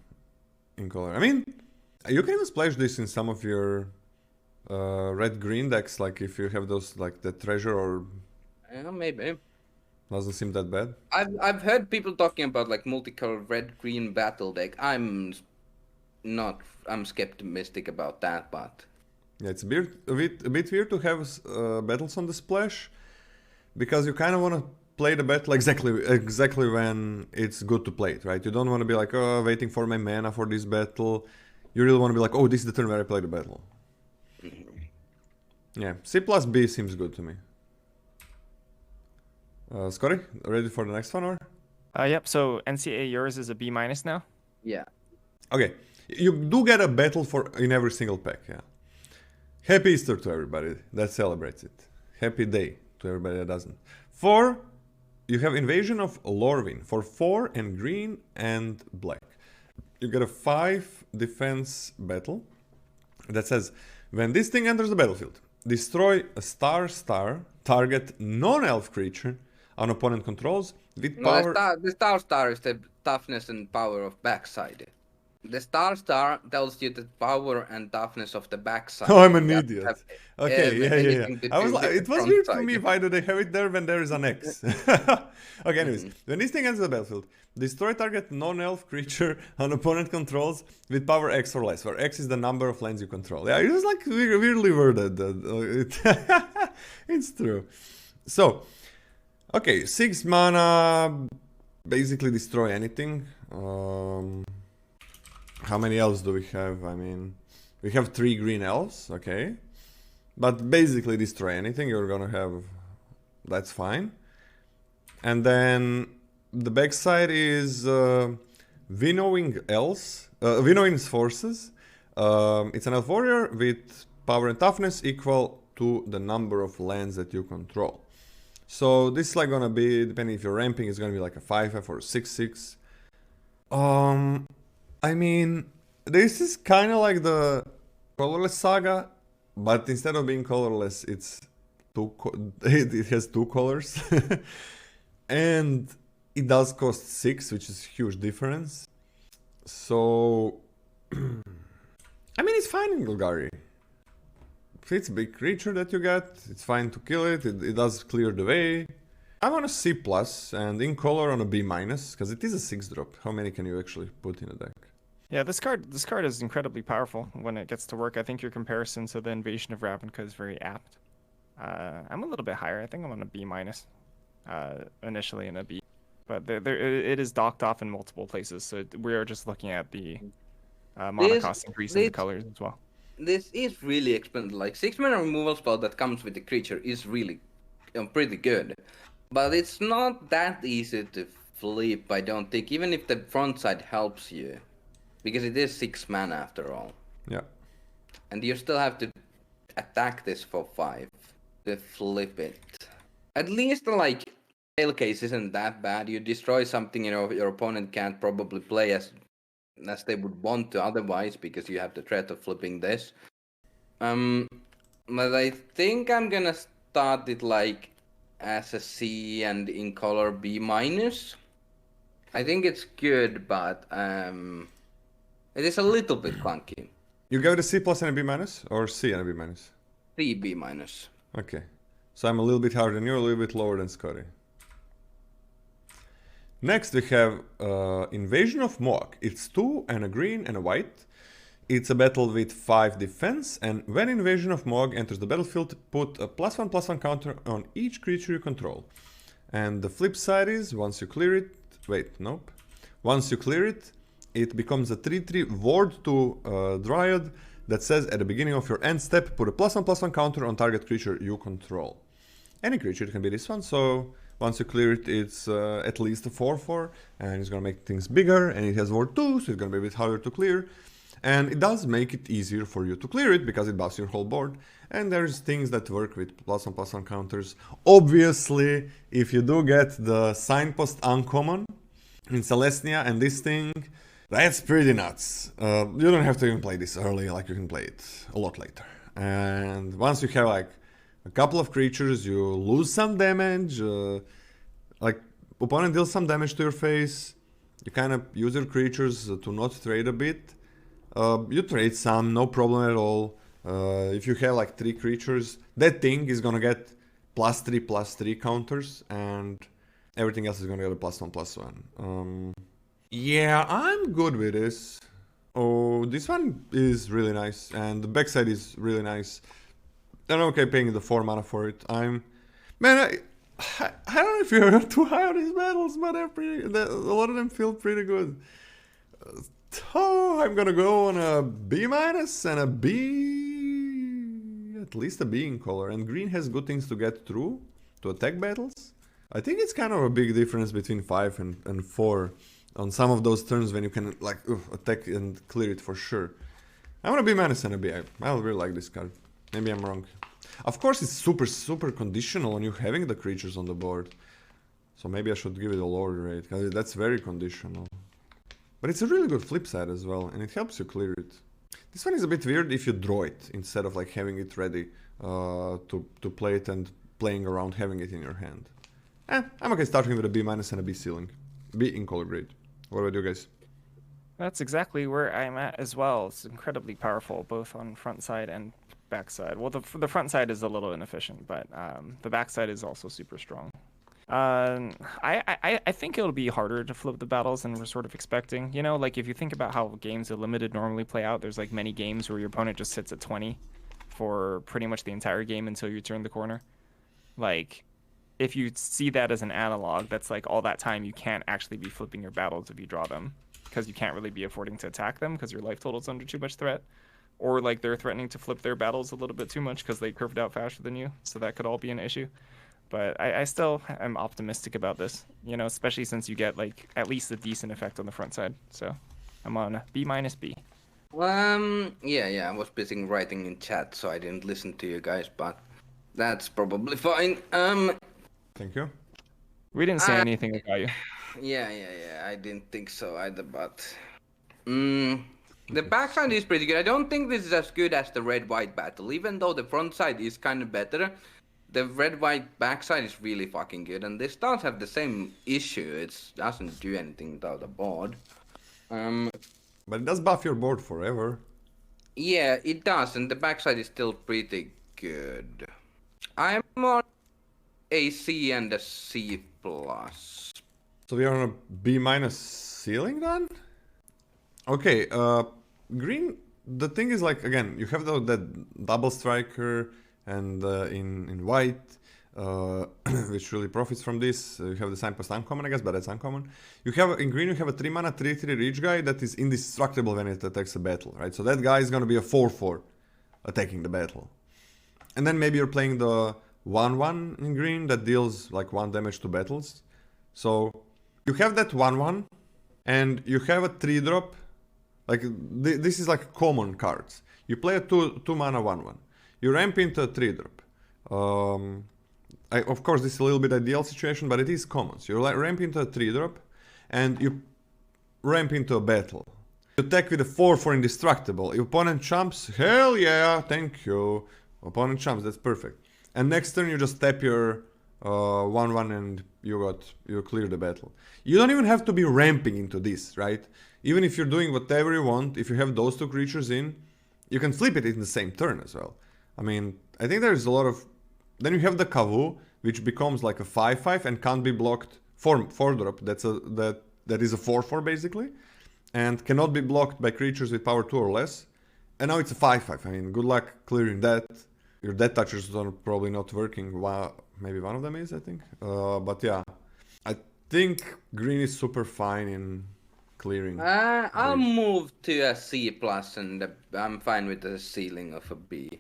in color. I mean, you can even splash this in some of your red-green decks, like if you have those, like the treasure or... Yeah, maybe. Doesn't seem that bad. I've heard people talking about like multicolor red-green battle deck. I'm skepticistic about that, but... Yeah, it's a bit weird to have battles on the splash, because you kind of want to play the battle exactly when it's good to play it, right? You don't want to be like, oh, waiting for my mana for this battle. You really want to be like, oh, this is the turn where I play the battle. Yeah, C+ B seems good to me. Scotty, ready for the next one, or? Yep, so NCA, yours is a B- now? Yeah. Okay, you do get a battle in every single pack, yeah. Happy Easter to everybody that celebrates it. Happy day to everybody that doesn't. You have Invasion of Lorwyn for 4 and green and black. You get a 5 defense battle that says, when this thing enters the battlefield, destroy a star target non-elf creature an opponent controls with power... The star is the toughness and power of backside. The star tells you the power and toughness of the backside. Oh, I'm an idiot. Okay, yeah. I was like, it was weird to me, why do they have it there when there is an X? Okay, anyways, when this thing enters the battlefield, destroy target non-elf creature an opponent controls with power X or less, where X is the number of lands you control. Yeah, it was like weirdly worded. It's true. So, okay, 6 mana, basically destroy anything. How many elves do we have? I mean, we have 3 green elves, okay. But basically destroy anything you're gonna have, that's fine. And then the backside is Winnowing Winnowing's Forces. It's an elf warrior with power and toughness equal to the number of lands that you control. So this is like gonna be, depending if you're ramping, it's gonna be like a 5/5 or a 6/6. I mean, this is kind of like the colorless saga, but instead of being colorless, it has 2 colors. And it does cost 6, which is a huge difference. So, I mean, it's fine in Golgari. It's a big creature that you get, it's fine to kill it, it does clear the way. I'm on a C+, and in color on a B-, because it is a 6-drop. How many can you actually put in a deck? Yeah, this card is incredibly powerful when it gets to work. I think your comparison to the Invasion of Ravnica is very apt. I'm a little bit higher. I think I'm on a B minus, initially in a B, but it is docked off in multiple places. So we are just looking at the mana cost increase in the colors as well. This is really expensive. Like 6-mana removal spell that comes with the creature is really pretty good, but it's not that easy to flip. I don't think, even if the front side helps you. Because it is 6 mana after all. Yeah. And you still have to attack this for 5 to flip it. At least like tail case isn't that bad. You destroy something your opponent can't probably play as they would want to otherwise, because you have the threat of flipping this. But I think I'm gonna start it like as a C and in color B minus. I think it's good, but it is a little bit clunky. You gave it a C plus and a B minus, or C and a B minus? C, B minus. Okay. So I'm a little bit higher than you, a little bit lower than Scotty. Next we have Invasion of Moag. It's 2 and a green and a white. It's a battle with 5 defense, and when Invasion of Moag enters the battlefield, put a +1/+1 counter on each creature you control. And the flip side is, once you clear it... Wait, nope. Once you clear it, it becomes a 3/3 ward to Dryad that says at the beginning of your end step, put a +1/+1 counter on target creature you control. Any creature, it can be this one, so once you clear it, it's at least a 4/4, and it's gonna make things bigger, and it has ward 2, so it's gonna be a bit harder to clear. And it does make it easier for you to clear it, because it buffs your whole board, and there's things that work with +1/+1 counters. Obviously, if you do get the Signpost uncommon in Celestia and this thing, that's pretty nuts. You don't have to even play this early, like you can play it a lot later. And once you have like a couple of creatures, you lose some damage, like opponent deals some damage to your face, you kind of use your creatures to not trade a bit. You trade some, no problem at all. If you have like 3 creatures, that thing is gonna get +3/+3 counters, and everything else is gonna get a +1/+1. Yeah, I'm good with this. Oh, this one is really nice, and the backside is really nice. I'm okay paying the 4 mana for it. Man, I don't know if you're too high on these battles, but a lot of them feel pretty good. Oh, I'm gonna go on a B minus and a B, at least a B in color. And green has good things to get through to attack battles. I think it's kind of a big difference between 5 and 4 on some of those turns when you can like attack and clear it for sure. I'm gonna B minus and a B. I really like this card. Maybe I'm wrong. Of course, it's super conditional on you having the creatures on the board. So maybe I should give it a lower rate, because that's very conditional. But it's a really good flip side as well, and it helps you clear it. This one is a bit weird if you draw it, instead of like having it ready to play it and playing around having it in your hand. I'm okay starting with a B minus and a B ceiling. B in color grade. What about you guys? That's exactly where I'm at as well. It's incredibly powerful, both on front side and back side. Well, the front side is a little inefficient, but the back side is also super strong. I think it'll be harder to flip the battles than we're sort of expecting. You know, like if you think about how games of Limited normally play out, there's like many games where your opponent just sits at 20 for pretty much the entire game until you turn the corner. Like, if you see that as an analog, that's like all that time you can't actually be flipping your battles if you draw them, because you can't really be affording to attack them because your life total's under too much threat. Or like they're threatening to flip their battles a little bit too much because they curved out faster than you, so that could all be an issue. But I still am optimistic about this, you know, especially since you get like at least a decent effect on the front side. So I'm on B minus B. Yeah, I was busy writing in chat, so I didn't listen to you guys, but that's probably fine. Thank you. We didn't say anything about you. Yeah, I didn't think so either, but the backside is pretty good. I don't think this is as good as the red-white battle, even though the front side is kind of better. The red-white backside is really fucking good, and this does have the same issue. It doesn't do anything without the board. But it does buff your board forever. Yeah, it does, and the backside is still pretty good. I'm on a C and a C plus. So we are on a B minus ceiling then? Okay, green. The thing is, like, again, you have that double striker, and in white, which really profits from this. You have the signpost uncommon, I guess, but that's uncommon. You have in green, you have a 3-mana 3/3 reach guy that is indestructible when it attacks a battle, right? So that guy is gonna be a 4/4 attacking the battle. And then maybe you're playing the 1/1 in green that deals like 1 damage to battles. So you have that 1/1, and you have a 3-drop. Like this is like common cards. You play a 2-mana 1/1. You ramp into a 3-drop. Of course, this is a little bit ideal situation, but it is common. So you ramp into a 3-drop, and you ramp into a battle. You attack with a 4/4 indestructible. Your opponent jumps. Hell yeah, thank you. Opponent jumps. That's perfect. And next turn you just tap your 1/1 and you clear the battle. You don't even have to be ramping into this, right? Even if you're doing whatever you want, if you have those 2 creatures in, you can flip it in the same turn as well. I mean, I think there's a lot of... Then you have the Kavu, which becomes like a 5/5 and can't be blocked. 4-drop, that is a 4/4 basically, and cannot be blocked by creatures with power 2 or less. And now it's a 5/5. I mean, good luck clearing that. Your death touchers are probably not working. Maybe one of them is, I think. But yeah, I think green is super fine in clearing. I'll move to a C+, and I'm fine with the ceiling of a B.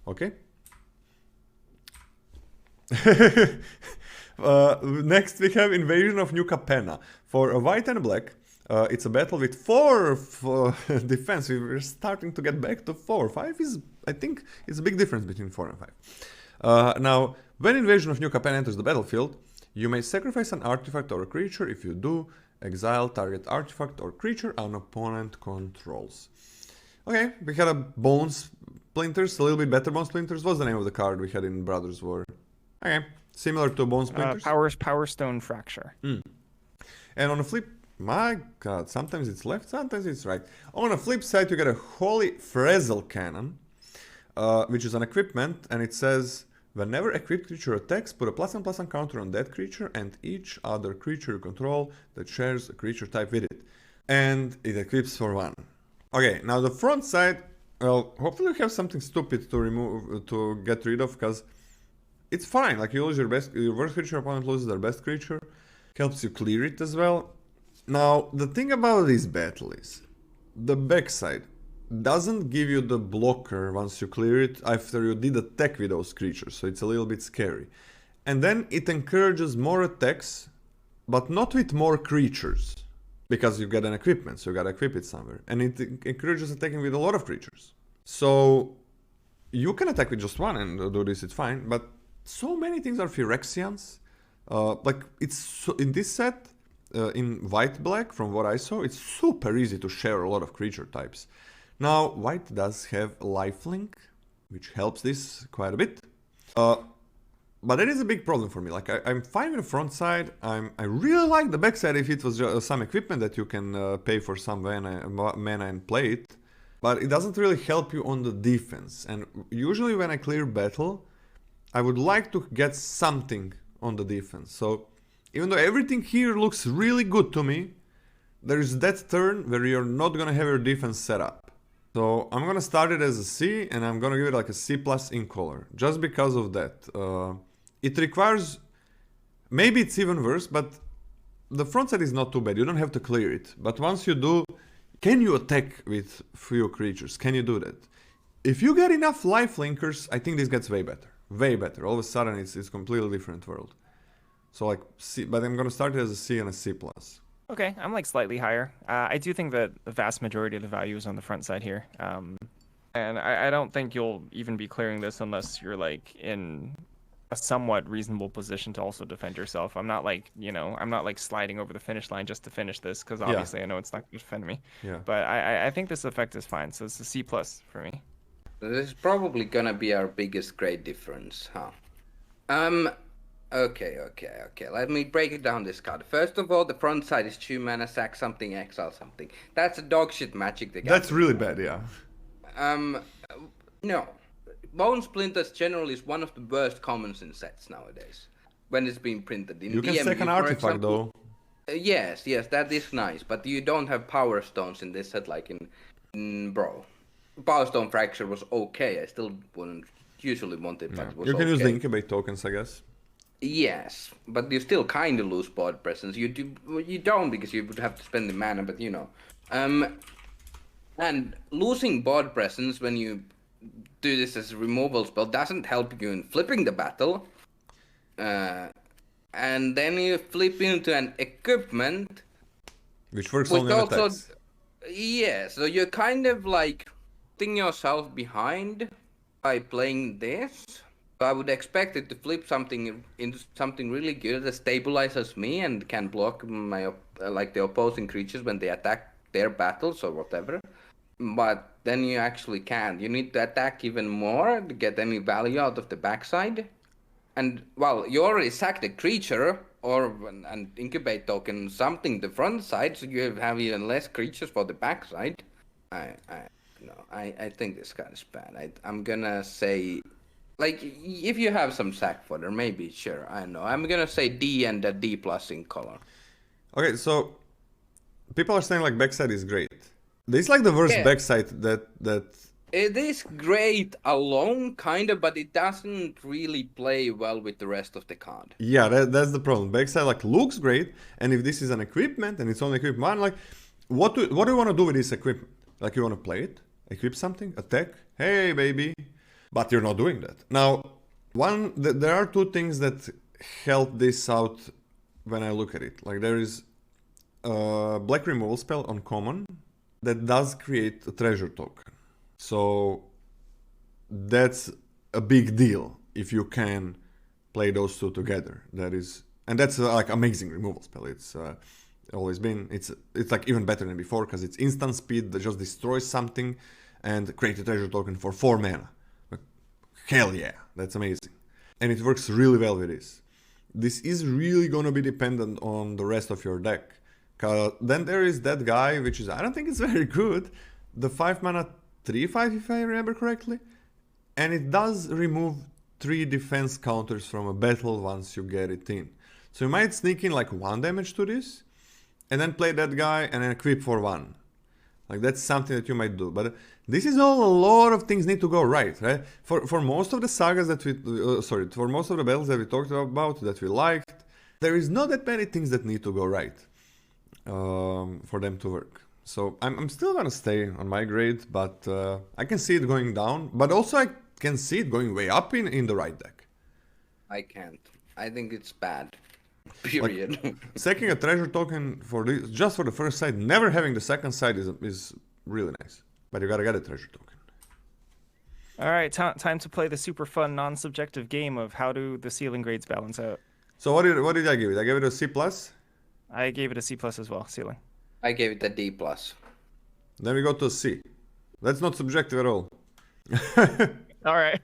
Okay. Next we have Invasion of New Capenna. For a white and a black, it's a battle with 4 defense. We're starting to get back to 4. 5 is, I think, it's a big difference between 4 and 5. Now, when Invasion of New Capenna enters the battlefield, you may sacrifice an artifact or a creature. If you do, exile target artifact or creature an opponent controls. Okay, we had a Bone Splinters, a little bit better Bone Splinters. What's the name of the card we had in Brothers War? Okay, similar to Bone Splinters. Power Stone Fracture. And on the flip, my god, sometimes it's left, sometimes it's right. On the flip side, you get a Holy Frazzle Cannon, which is an equipment, and it says, whenever equipped creature attacks, put a +1/+1 counter on that creature and each other creature you control that shares a creature type with it. And it equips for 1. Okay, now the front side, well, hopefully you have something stupid to get rid of, because it's fine. Like, you lose your worst creature, opponent loses their best creature, helps you clear it as well. Now, the thing about this battle is, the backside doesn't give you the blocker once you clear it after you did attack with those creatures, so it's a little bit scary. And then it encourages more attacks, but not with more creatures, because you get an equipment, so you gotta equip it somewhere. And it encourages attacking with a lot of creatures. So you can attack with just 1 and do this, it's fine, but so many things are Phyrexians. Like, it's in this set, in white-black, from what I saw, it's super easy to share a lot of creature types. Now, white does have lifelink, which helps this quite a bit. But that is a big problem for me. Like, I'm fine with the front side. I really like the back side if it was just some equipment that you can pay for some mana and play it. But it doesn't really help you on the defense. And usually when I clear battle, I would like to get something on the defense. So even though everything here looks really good to me, there is that turn where you're not gonna have your defense set up. So I'm gonna start it as a C, and I'm gonna give it like a C+ in color, just because of that. It requires, maybe it's even worse, but the front side is not too bad. You don't have to clear it. But once you do, can you attack with few creatures? Can you do that? If you get enough life linkers, I think this gets way better. Way better. All of a sudden, it's a completely different world. So like C, but I'm gonna start it as a C and a C+. Okay, I'm like slightly higher. I do think that the vast majority of the value is on the front side here. And I don't think you'll even be clearing this unless you're like in a somewhat reasonable position to also defend yourself. I'm not like, I'm not like sliding over the finish line just to finish this, because obviously I know it's not going to defend me. Yeah. But I think this effect is fine, so it's a C+ for me. This is probably going to be our biggest grade difference, huh? Okay. Let me break it down this card. First of all, the front side is 2 mana, sack something, exile something. That's a dog shit magic. That's really bad, yeah. No. Bone Splinters generally is one of the worst commons in sets nowadays. When it's being printed. In you can DMU, sack an artifact, though. Yes, that is nice, but you don't have power stones in this set like in Bro. Power Stone Fracture was okay. I still wouldn't usually want it, but it was You can use the okay. incubate tokens, I guess. Yes, but you still kind of lose board presence. You don't because you would have to spend the mana, but you know. And losing board presence when you do this as a removal spell doesn't help you in flipping the battle. And then you flip into an equipment, Which works which only on also, attacks. yeah. So you're kind of like putting yourself behind by playing this. So I would expect it to flip something into something really good that stabilizes me and can block my like the opposing creatures when they attack their battles or whatever. But then you actually can't. You need to attack even more to get any value out of the backside. And well, you already sacked a creature or an incubate token, something the front side, so you have even less creatures for the backside. I think this card is bad. I'm gonna say, like, if you have some sack fodder, maybe sure. I don't know. I'm gonna say D and a D plus in color. Okay, so people are saying like backside is great. This is like the worst backside that It is great alone, kind of, but it doesn't really play well with the rest of the card. Yeah, that's the problem. Backside like looks great, and if this is an equipment and it's only equip one, like what do you want to do with this equipment? Like you want to play it, equip something, attack, hey baby, but you're not doing that. Now, there are two things that help this out when I look at it. Like there is a black removal spell on common that does create a treasure token. So that's a big deal if you can play those two together. That's like amazing removal spell. It's always been. It's like even better than before because it's instant speed that just destroys something and create a treasure token for 4 mana. Like, hell yeah, that's amazing. And it works really well with this. This is really gonna be dependent on the rest of your deck. Then there is that guy, which is, I don't think it's very good. The 5 mana 3/5 if I remember correctly, and it does remove 3 defense counters from a battle once you get it in. So you might sneak in like 1 damage to this, and then play that guy and then equip for 1. Like that's something that you might do. But this is all a lot of things need to go right? For most of the sagas that for most of the battles that we talked about, that we liked, there is not that many things that need to go right for them to work. So I'm still gonna stay on my grade, but I can see it going down. But also I can see it going way up in the right deck. I can't. I think it's bad. Period. Like, sacking a treasure token for this, just for the first side, never having the second side is really nice. But you gotta get a treasure token. All right, time to play the super fun, non-subjective game of how do the ceiling grades balance out. So what did I give it? I gave it a C+. I gave it a C+ as well, ceiling. I gave it a D+. Then we go to a C. That's not subjective at all. All right.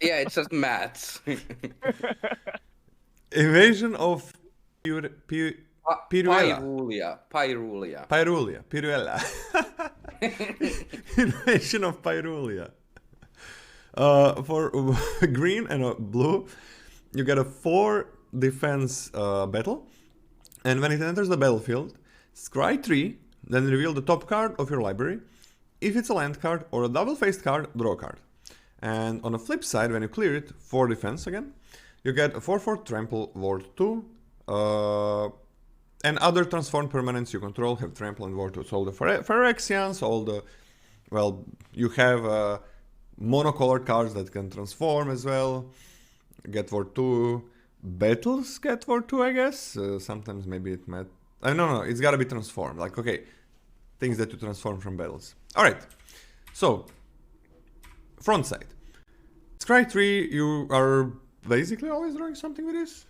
Yeah, it's just maths. Invasion of Pyrulea. Pyrulea. Invasion of Pyrulea. For green and blue, you get a 4 defense battle, and when it enters the battlefield, scry 3, then reveal the top card of your library. If it's a land card or a double-faced card, draw a card. And on the flip side, when you clear it, 4 defense again, you get a 4/4 trample ward 2, and other transformed permanents you control have trample and ward 2. So all the Phyrexians, all the, well, you have monocolored cards that can transform as well, get ward 2. Battles get ward 2, I guess. Sometimes maybe it might. No, it's gotta be transformed. Like, okay, things that you transform from battles. Alright, so, front side. Scry 3, you are basically always drawing something with this.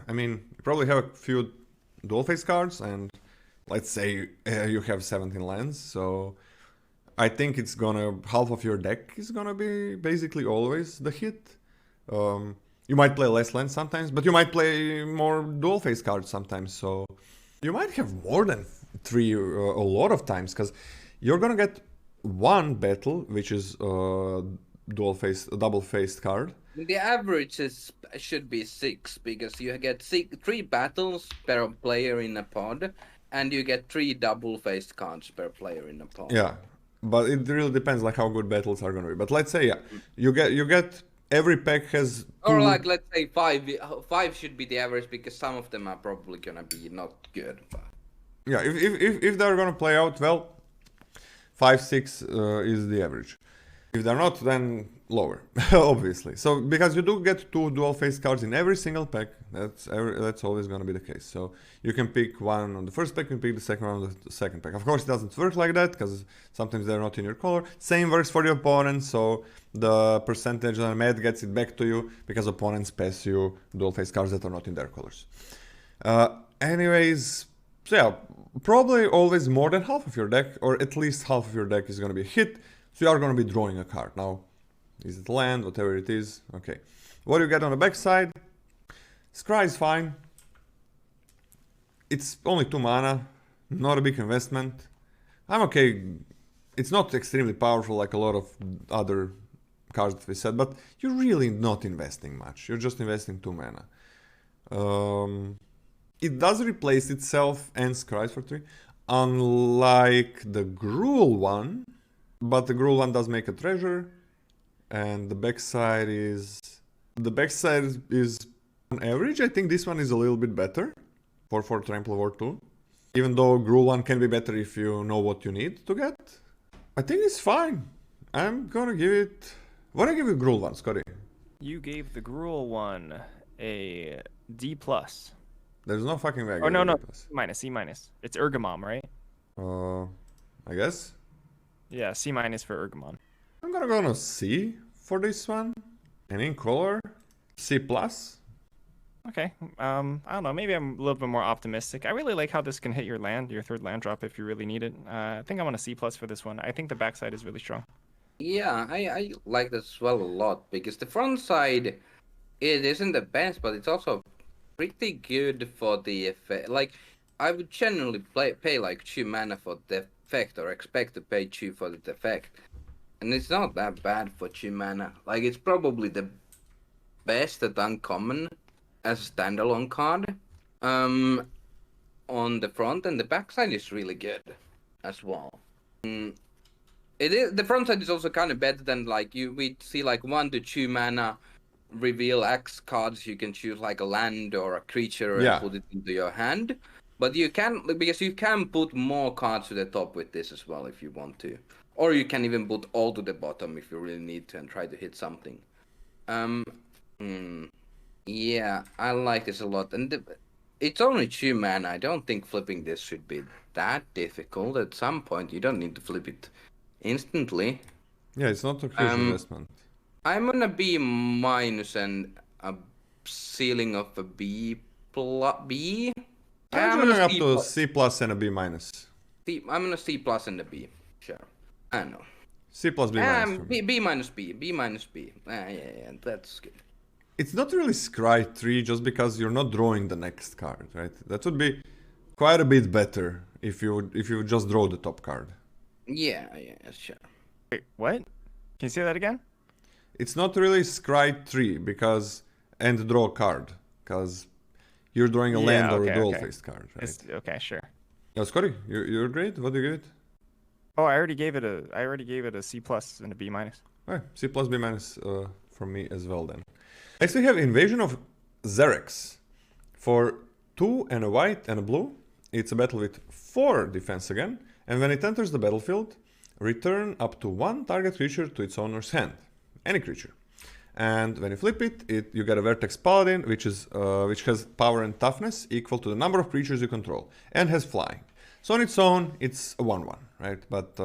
I mean, you probably have a few dual face cards, and let's say you have 17 lands, so I think it's gonna, half of your deck is gonna be basically always the hit. You might play less lands sometimes, but you might play more dual face cards sometimes, so you might have more than 3 a lot of times, because you're gonna get 1 battle, which is double-faced card, The average should be 6 because you get 3 battles per player in a pod, and you get 3 double-faced cards per player in a pod. Yeah, but it really depends like how good battles are gonna be. But let's say you get every pack has 2... Or like let's say 5. 5 should be the average because some of them are probably gonna be not good. But... Yeah, if they're gonna play out well, 5, 6 is the average. If they're not, then lower, obviously. So because you do get 2 dual-faced cards in every single pack, that's always gonna be the case. So you can pick one on the first pack, you can pick the second one on the second pack. Of course, it doesn't work like that because sometimes they're not in your color. Same works for the opponent, so the percentage on Med gets it back to you because opponents pass you dual-faced cards that are not in their colors. Anyways, so yeah, probably always more than half of your deck, or at least half of your deck is gonna be a hit. So you are going to be drawing a card. Now, is it land, whatever it is? Okay. What do you get on the backside? Scry is fine. It's only 2 mana. Not a big investment. I'm okay. It's not extremely powerful like a lot of other cards that we said, but you're really not investing much. You're just investing 2 mana. It does replace itself and Scries for 3. Unlike the Gruul one. But the Gruul one does make a treasure, and the backside is on average. I think this one is a little bit better for Trample War 2. Even though Gruul one can be better if you know what you need to get. I think it's fine. I'm gonna give it... What do I give you Gruul one, Scotty? You gave the Gruul one a D+. There's no fucking way. Oh no, C-. It's Ergamon, right? I guess. Yeah, C- for Ergamon. I'm gonna go on a C for this one. And in color, C+. Okay, I don't know, maybe I'm a little bit more optimistic. I really like how this can hit your third land drop if you really need it. I think I'm on a C+ for this one. I think the backside is really strong. Yeah, I like this as well a lot, because the front side, it isn't the best, but it's also pretty good for the effect. Like, I would generally pay like 2 mana for the effect, or expect to pay 2 for the effect, and it's not that bad for 2 mana. Like, it's probably the best at uncommon as a standalone card on the front, and the backside is really good as well. It is, the front side is also kind of better than like we see like 1 to 2 mana reveal X cards. You can choose like a land or a creature and put it into your hand. But you can, because you can put more cards to the top with this as well if you want to. Or you can even put all to the bottom if you really need to and try to hit something. Yeah, I like this a lot. And it's only 2 mana. I don't think flipping this should be that difficult. At some point, you don't need to flip it instantly. Yeah, it's not a huge investment. I'm on a B- and a ceiling of a B+. I'm going up to a C+ and a B-. I'm on a C+ and a B. Sure. I know. C+, B-. B-. Yeah, that's good. It's not really Scry 3 just because you're not drawing the next card, right? That would be quite a bit better if you just draw the top card. Yeah, sure. Wait, what? Can you say that again? It's not really Scry 3 because... and draw a card, because you're drawing a land or a dual-faced card, right? Okay, sure. Yeah, Scotty, you're great. What do you give it? Oh, I already gave it a C+ and a B-. Okay, C+, B- from me as well then. Next we have Invasion of Xerex. For 2 and a white and a blue, it's a battle with 4 defense again, and when it enters the battlefield, return up to 1 target creature to its owner's hand. Any creature. And when you flip it, you get a Vertex Paladin, which has power and toughness equal to the number of creatures you control, and has flying. So on its own, it's a 1/1, right? But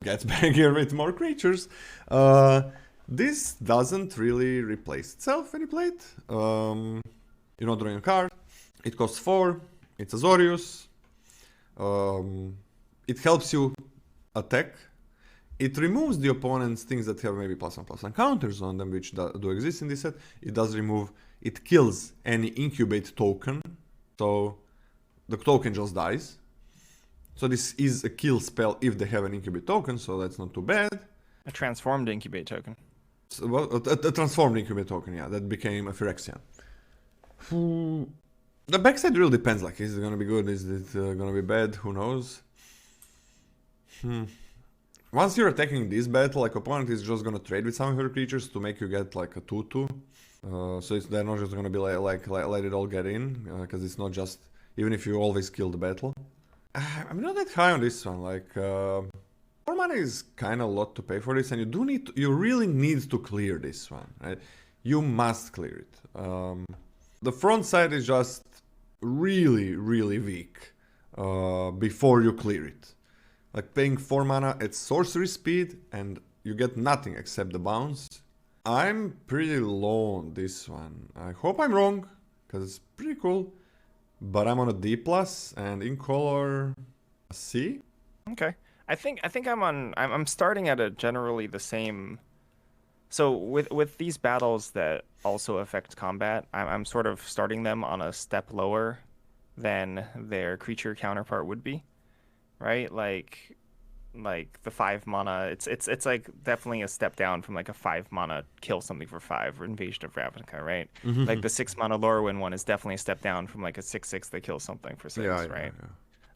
gets bigger with more creatures. This doesn't really replace itself when you play it. You're not drawing a card. It costs 4. It's Azorius. It helps you attack. It removes the opponent's things that have maybe +1/+1 counters on them, which do exist in this set. It does remove, it kills any incubate token, so the token just dies. So this is a kill spell if they have an incubate token, so that's not too bad. A transformed incubate token. So, well, a transformed incubate token, yeah, that became a Phyrexian. The backside really depends, like, is it gonna be good, is it gonna be bad, who knows? Once you're attacking this battle, like, opponent is just gonna trade with some of your creatures to make you get, like, a 2-2. So they're not just gonna be like let it all get in, because it's not just, even if you always kill the battle. I'm not that high on this one, like, 4 mana is kinda a lot to pay for this, and you really need to clear this one, right? You must clear it. The front side is just really, really weak before you clear it. Like paying 4 mana at sorcery speed and you get nothing except the bounce. I'm pretty low on this one. I hope I'm wrong, because it's pretty cool. But I'm on a D+, and in color, a C. Okay. I think I'm starting at a generally the same. So with these battles that also affect combat, I'm sort of starting them on a step lower than their creature counterpart would be, right? Like the 5 mana, it's like definitely a step down from like a 5 mana kill something for 5 or Invasion of Ravnica, right? Like the 6 mana Lorwyn one is definitely a step down from like a 6/6 that kills something for 6, right?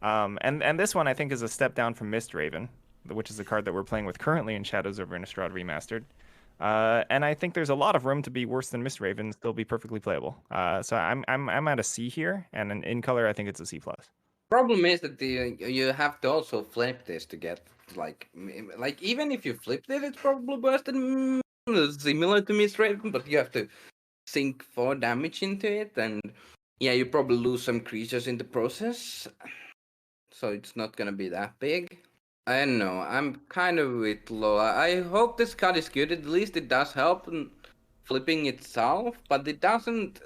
Yeah. And this one I think is a step down from Mistraven, which is a card that we're playing with currently in Shadows over Innistrad Remastered. And I think there's a lot of room to be worse than Mistraven and still be perfectly playable. So I'm at a C here, and in color I think it's a C+. Problem is that you have to also flip this to get like even if you flipped it, it's probably worse than similar to Mistraven, but you have to sink 4 damage into it, and yeah, you probably lose some creatures in the process, so it's not gonna be that big. I don't know. I'm kind of a bit low. I hope this card is good. At least it does help in flipping itself, but it doesn't.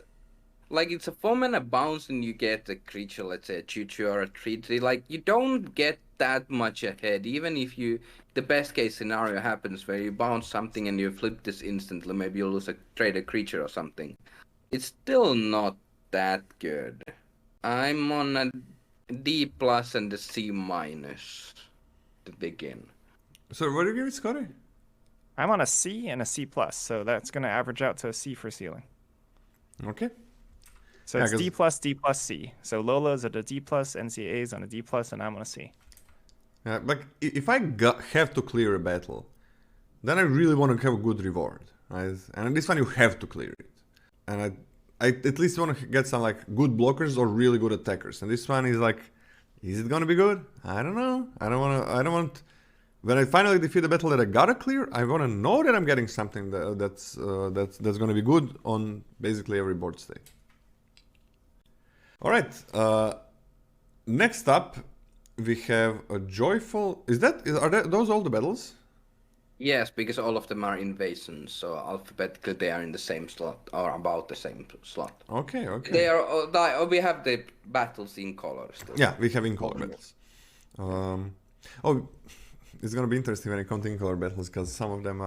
Like, it's a 4 mana bounce and you get a creature, let's say a 2/2 or a 3/3. Like, you don't get that much ahead. Even if the best case scenario happens where you bounce something and you flip this instantly, maybe you lose trade a creature or something. It's still not that good. I'm on a D+ and a C- to begin. So what do you give it, Scotty? I'm on a C and a C+, so that's going to average out to a C for ceiling. Okay. So Yeah, it's D+, D+, C. So Lola's at a D+, NCA's on a D+, and I'm on a C. Yeah, like if I have to clear a battle, then I really want to have a good reward, right? And in this one you have to clear it. And I at least want to get some like good blockers or really good attackers. And this one is like, is it gonna be good? I don't know. I don't want. When I finally defeat the battle that I gotta clear, I want to know that I'm getting something that's gonna be good on basically every board state. All right. Next up, we have a joyful. Are those all the battles? Yes, because all of them are invasions, so alphabetically they are in the same slot or about the same slot. Okay. They are. We have the battles in color still. Yeah, we have in color battles. It's gonna be interesting when I come to in color battles because some of them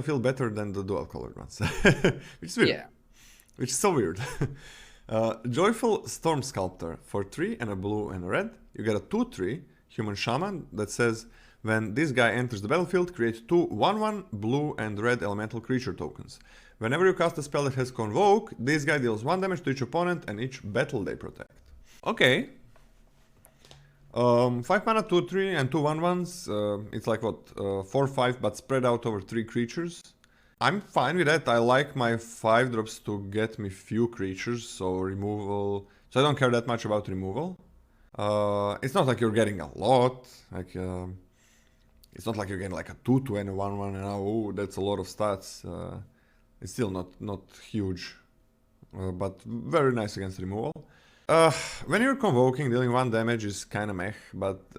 feel better than the dual colored ones, which is weird. Yeah. Which is so weird. Joyful Stormsculptor for 3 and a blue and a red. You get a 2/3 human shaman that says when this guy enters the battlefield, create 2 1/1 blue and red elemental creature tokens. Whenever you cast a spell that has Convoke, this guy deals 1 damage to each opponent and each battle they protect. Okay. 5 mana, 2/3 and 2 1/1s. It's like what? 4/5 but spread out over 3 creatures. I'm fine with that. I like my 5 drops to get me few creatures, so removal. So I don't care that much about removal. It's not like you're getting a lot. Like it's not like you're getting like a 2/2 and a 1/1 and oh, that's a lot of stats. It's still not huge, but very nice against removal. When you're convoking, dealing 1 damage is kind of meh,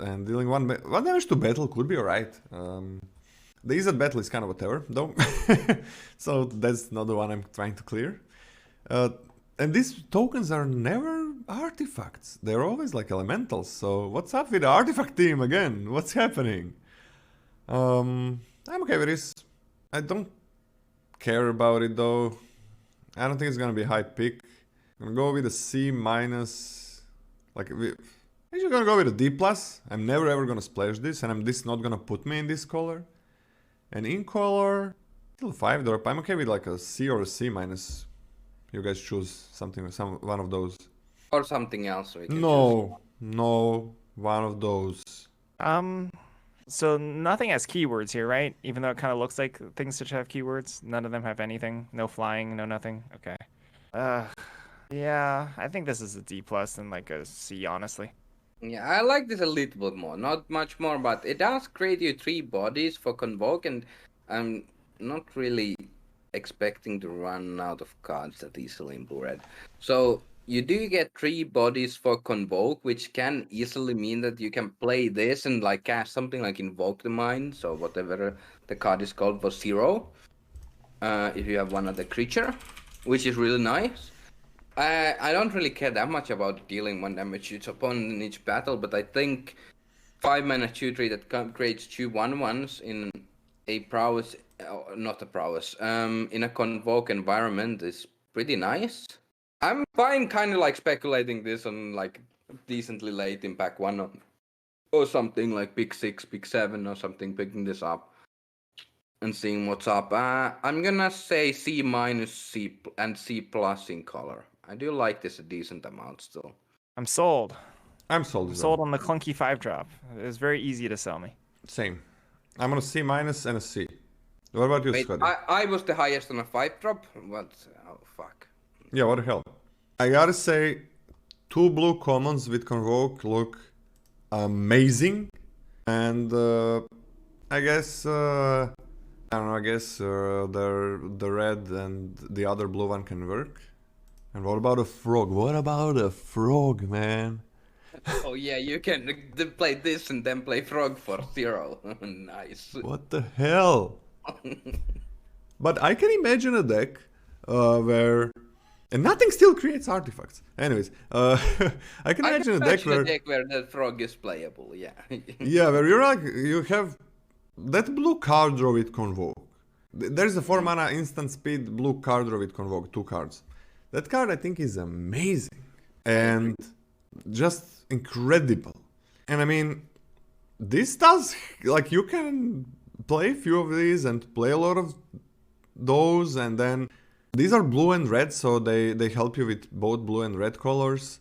and dealing 1 damage to battle could be alright. The Izzet battle is kind of whatever, though. So that's not the one I'm trying to clear. And these tokens are never artifacts. They're always like elementals. So what's up with the artifact team again? What's happening? I'm okay with this. I don't care about it though. I don't think it's gonna be a high pick. I'm gonna go with a C-. Like, I'm just gonna go with a D+. I'm never ever gonna splash this, and this is not gonna put me in this color. And in color, Still 5 drop. I'm okay with like a C or a C minus. You guys choose something, one of those. Or something else we can choose. No, one of those. So nothing has keywords here, right? Even though it kind of looks like things should have keywords, none of them have anything. No flying, no nothing. Okay. Yeah, I think this is a D plus and like a C, honestly. Yeah, I like this a little bit more. Not much more, but it does create you 3 bodies for Convoke, and I'm not really expecting to run out of cards that easily in blue-red. So you do get 3 bodies for Convoke, which can easily mean that you can play this and like cast something like Invoke the Mind, so whatever the card is called, for 0. If you have one other creature, which is really nice. I don't really care that much about dealing 1 damage to its opponent in each battle, but I think 5 mana 2/3 that creates 2 1/1s in a prowess, not a prowess, in a Convoke environment is pretty nice. I'm fine kind of like speculating this on like decently late in pack 1 or something like pick 6, pick 7 or something, picking this up and seeing what's up. I'm gonna say C minus, C and C plus in color. I do like this a decent amount still. I'm sold. I'm sold. I'm sold on the clunky 5 drop. It was very easy to sell me. Same. I'm on a C minus and a C. What about you, Wait, Scotty? I was the highest on a 5 drop. What? Oh fuck. Yeah, what the hell? I gotta say, 2 blue commons with Convoke look amazing, and I guess I don't know. I guess the red and the other blue one can work. And what about a frog? What about a frog, man? Oh yeah, you can play this and then play frog for 0. Nice. What the hell? But I can imagine a deck where... And nothing still creates artifacts. Anyways, I can imagine a deck where the frog is playable, yeah. yeah, where you're like, you have that blue card draw with Convoke. There's a 4 mana instant speed blue card draw with Convoke, 2 cards. That card I think is amazing and just incredible. And I mean, this does, like, you can play a few of these and play a lot of those, and then these are blue and red, so they help you with both blue and red colors.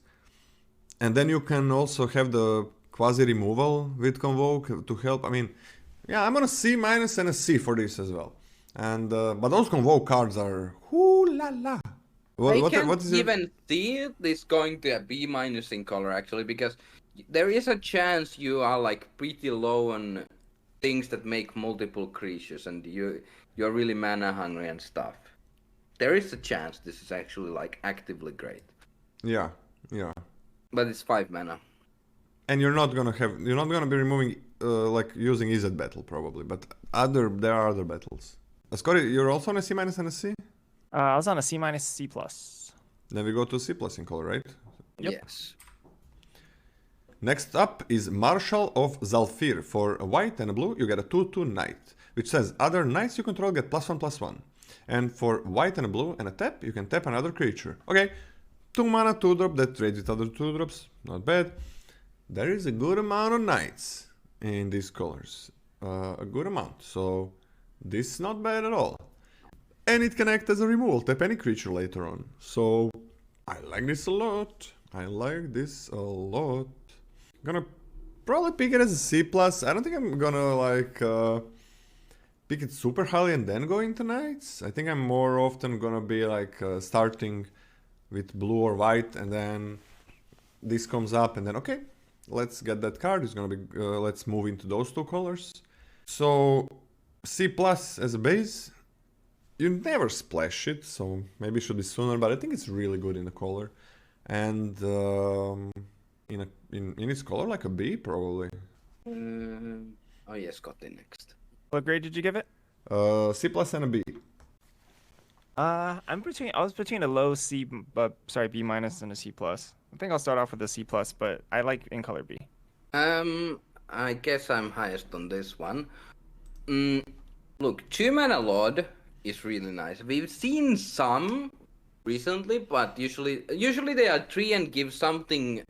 And then you can also have the quasi removal with Convoke to help. I mean, yeah, I'm on a C minus and a C for this as well. And but those Convoke cards are whoo la la. I can't even see this going to a B minus in color actually, because there is a chance you are like pretty low on things that make multiple creatures, and you're really mana hungry and stuff. There is a chance this is actually like actively great. Yeah. But it's 5 mana. And you're not gonna be removing like using EZ battle probably, but there are other battles. Scotty, you're also on a C minus and a C? I was on a C minus, C plus. Then we go to C plus in color, right? Yep. Yes. Next up is Marshal of Zhalfir. For a white and a blue, you get a 2/2 knight, which says other knights you control get +1/+1. And for white and a blue and a tap, you can tap another creature. Okay, 2 mana 2 drop that trades with other 2 drops, not bad. There is a good amount of knights in these colors, a good amount. So this is not bad at all. And it can act as a removal, tap any creature later on. So I like this a lot. Gonna probably pick it as a C plus. I don't think I'm gonna like pick it super highly and then go into knights. I think I'm more often gonna be like starting with blue or white, and then this comes up, and then okay, let's get that card. It's gonna be let's move into those 2 colors. So C plus as a base. You never splash it, so maybe it should be sooner, but I think it's really good in the color. And in its color, like a B, probably. Oh yes, got it next. What grade did you give it? C plus and a B. I was between a low C, B minus and a C plus. I think I'll start off with a C plus, but I like in color B. I guess I'm highest on this one. Look, 2 mana Lord is really nice. We've seen some recently, but usually they are 3 and give something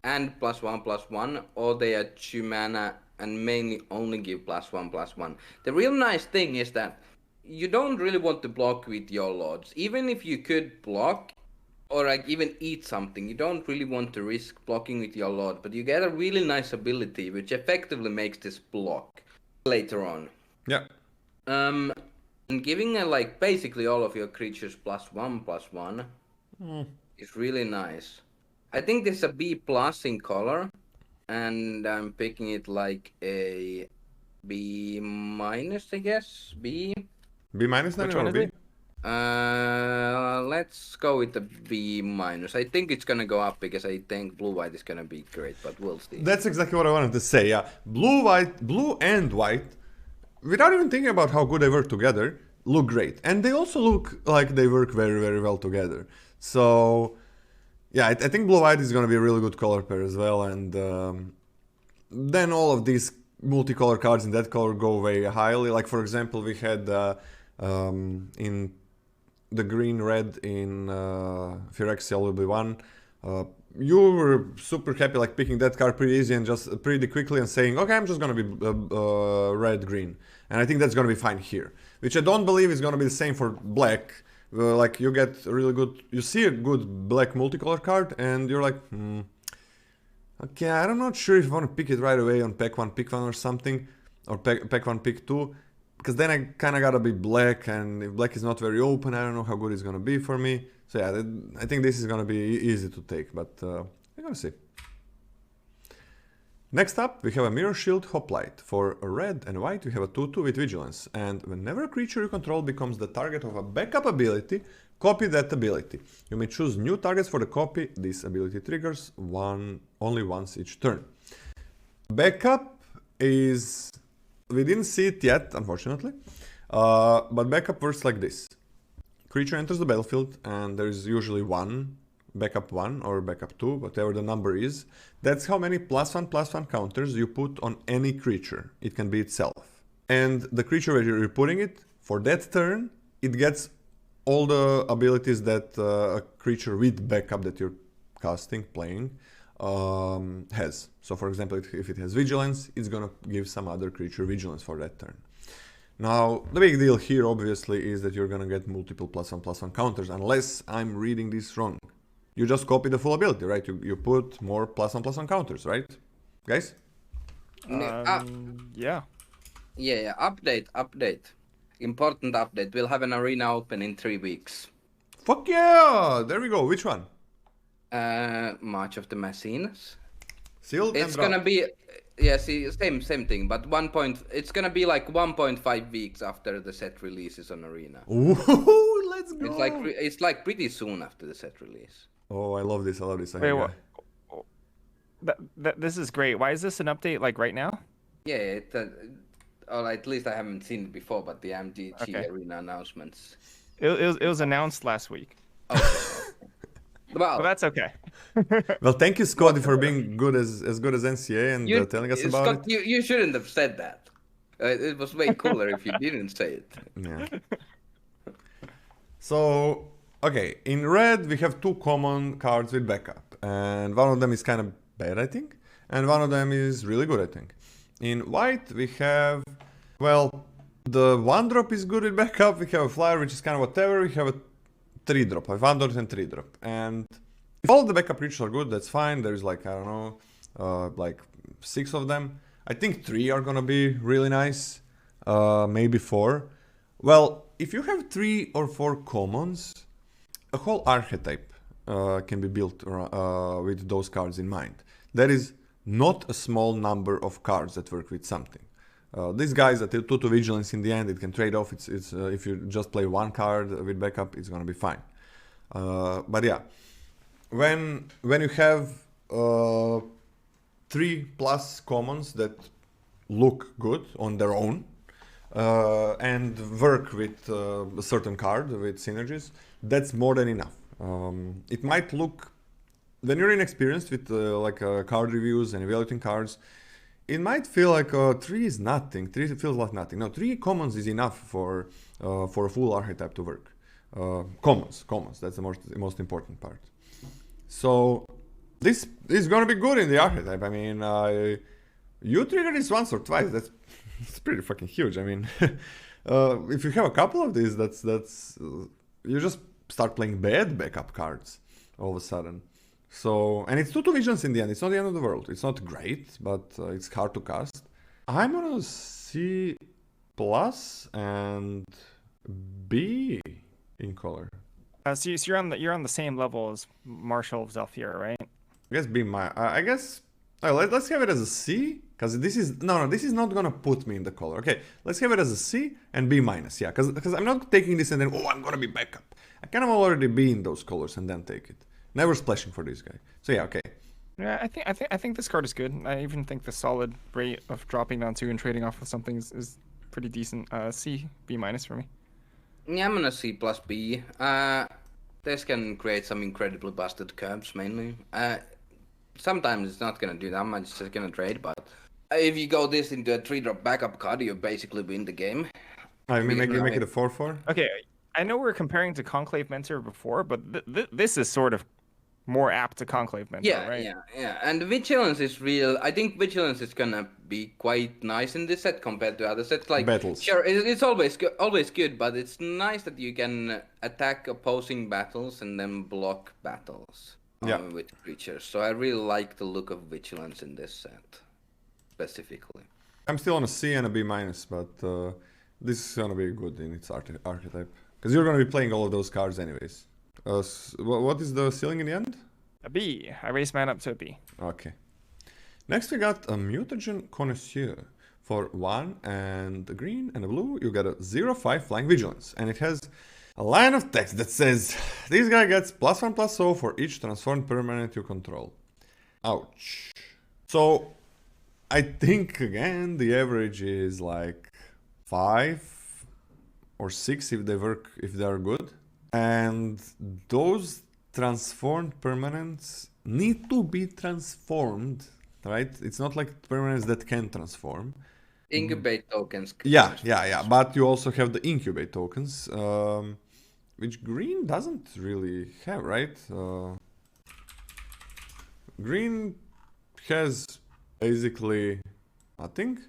and +1/+1, or they are 2 mana and mainly only give +1/+1. The real nice thing is that you don't really want to block with your lords. Even if you could block, or like even eat something, you don't really want to risk blocking with your lord. But you get a really nice ability, which effectively makes this block later on. Yeah. And giving like basically all of your creatures +1/+1 is really nice. I think this is a B+ in color, and I'm picking it like a B-, I guess. B. B- then Which or one is B? it? Let's go with the B-. I think it's gonna go up because I think blue-white is gonna be great, but we'll see. That's exactly what I wanted to say, yeah. Blue and white, without even thinking about how good they work together, look great. And they also look like they work very, very well together. So, yeah, I think blue-white is going to be a really good color pair as well. And then all of these multicolor cards in that color go very highly. Like, for example, we had in the green-red in Xerex LB1, you were super happy like picking that card pretty easy and just pretty quickly and saying, okay, I'm just gonna be red-green. And I think that's gonna be fine here. Which I don't believe is gonna be the same for black. Like you get a really good, you see a good black multicolor card and you're like, okay, I'm not sure if I want to pick it right away on pack 1, pick 1 or something. Or pack 1, pick 2. Because then I kind of gotta be black, and if black is not very open, I don't know how good it's gonna be for me. So yeah, I think this is gonna be easy to take, but we're gonna see. Next up, we have a Mirror Shield Hoplite. For red and white, we have a 2/2 with Vigilance, and whenever a creature you control becomes the target of a backup ability, copy that ability. You may choose new targets for the copy. This ability triggers only once each turn. Backup is... we didn't see it yet, unfortunately, but backup works like this. Creature enters the battlefield, and there is usually one, backup 1 or backup 2, whatever the number is. That's how many +1/+1 counters you put on any creature. It can be itself. And the creature where you're putting it, for that turn, it gets all the abilities that a creature with backup that you're casting, playing, has. So for example, if it has Vigilance, it's gonna give some other creature Vigilance for that turn. Now, the big deal here obviously is that you're gonna get multiple +1/+1 counters, unless I'm reading this wrong. You just copy the full ability, right? You put more +1/+1 counters, right? Guys? Yeah. Yeah, update. Important update. We'll have an arena open in 3 weeks. Fuck yeah! There we go. Which one? March of the Machines. Sealed It's and gonna drop. be, yeah, see, same thing, but it's gonna be like 1.5 weeks after the set releases on Arena. Ooh, let's go! It's like pretty soon after the set release. Oh, I love this. Wait, what? This is great. Why is this an update like right now? Yeah, or at least I haven't seen it before, but the MGG Okay. Arena announcements. It was announced last week. Well, But that's okay. Well, thank you, Scotty, for being good as good as NCA and telling us about Scott, it. you shouldn't have said that. It was way cooler if you didn't say it. Yeah. So, okay, in red we have 2 common cards with backup, and one of them is kind of bad, I think, and one of them is really good, I think. In white we have, well, the 1-drop is good with backup, we have a flyer which is kind of whatever, we have a 3-drop, a 1-drop and 3-drop, and if all the backup creatures are good, that's fine. There's like, I don't know, like 6 of them. I think 3 are gonna be really nice, maybe 4. Well, if you have 3 or 4 commons, a whole archetype can be built with those cards in mind. That is not a small number of cards that work with something. These guys that 2 Vigilance in the end, it can trade off. It's if you just play 1 card with backup, it's gonna be fine. But yeah, when you have 3+ commons that look good on their own and work with a certain card with synergies, that's more than enough. It might look, when you're inexperienced with card reviews and evaluating cards, it might feel like 3 is nothing. 3 feels like nothing. No, 3 commons is enough for a full archetype to work. Commons. That's the most important part. So this is gonna be good in the archetype. I mean, you trigger this once or twice. That's pretty fucking huge. I mean, If you have a couple of these, you just start playing bad backup cards all of a sudden. So, and it's 2 visions in the end. It's not the end of the world. It's not great, but it's hard to cast. I'm gonna C plus and B in color. So you're on the same level as Marshal of Zhalfir, right? I guess B my. I guess. Let's have it as a C, because this is this is not gonna put me in the color. Okay, let's have it as a C and B minus. Yeah, because I'm not taking this and then I'm gonna be backup. I kind of already be in those colors and then take it. Never splashing for this guy. So yeah, okay. Yeah, I think this card is good. I even think the solid rate of dropping down 2 and trading off with something is pretty decent. C, B minus for me. Yeah, I'm gonna C plus B. This can create some incredibly busted curves mainly. Sometimes it's not gonna do that much, it's just gonna trade, but if you go this into a 3-drop backup card, you basically win the game. I mean, make it a 4/4. Okay, I know we were comparing to Conclave Mentor before, but this is sort of more apt to Conclave Mentor, right? Yeah. And Vigilance is real. I think Vigilance is gonna be quite nice in this set compared to other sets. Like battles. Sure, it's always good, but it's nice that you can attack opposing battles and then block battles. With creatures. So I really like the look of Vigilance in this set, specifically. I'm still on a C and a B minus, but this is gonna be good in its archetype. Because you're gonna be playing all of those cards anyways. What is the ceiling in the end? A B. I raise man up to a B. Okay. Next we got a Mutagen Connoisseur. For 1 and a green and a blue, you get a 0/5 Flying Vigilance. And it has a line of text that says, this guy gets +1/+0 for each transformed permanent you control. Ouch. So, I think again the average is like 5 or 6 if they are good. And those transformed permanents need to be transformed, right? It's not like permanents that can transform. Incubate tokens. Yeah. But you also have the incubate tokens, which green doesn't really have, right? Green has basically nothing.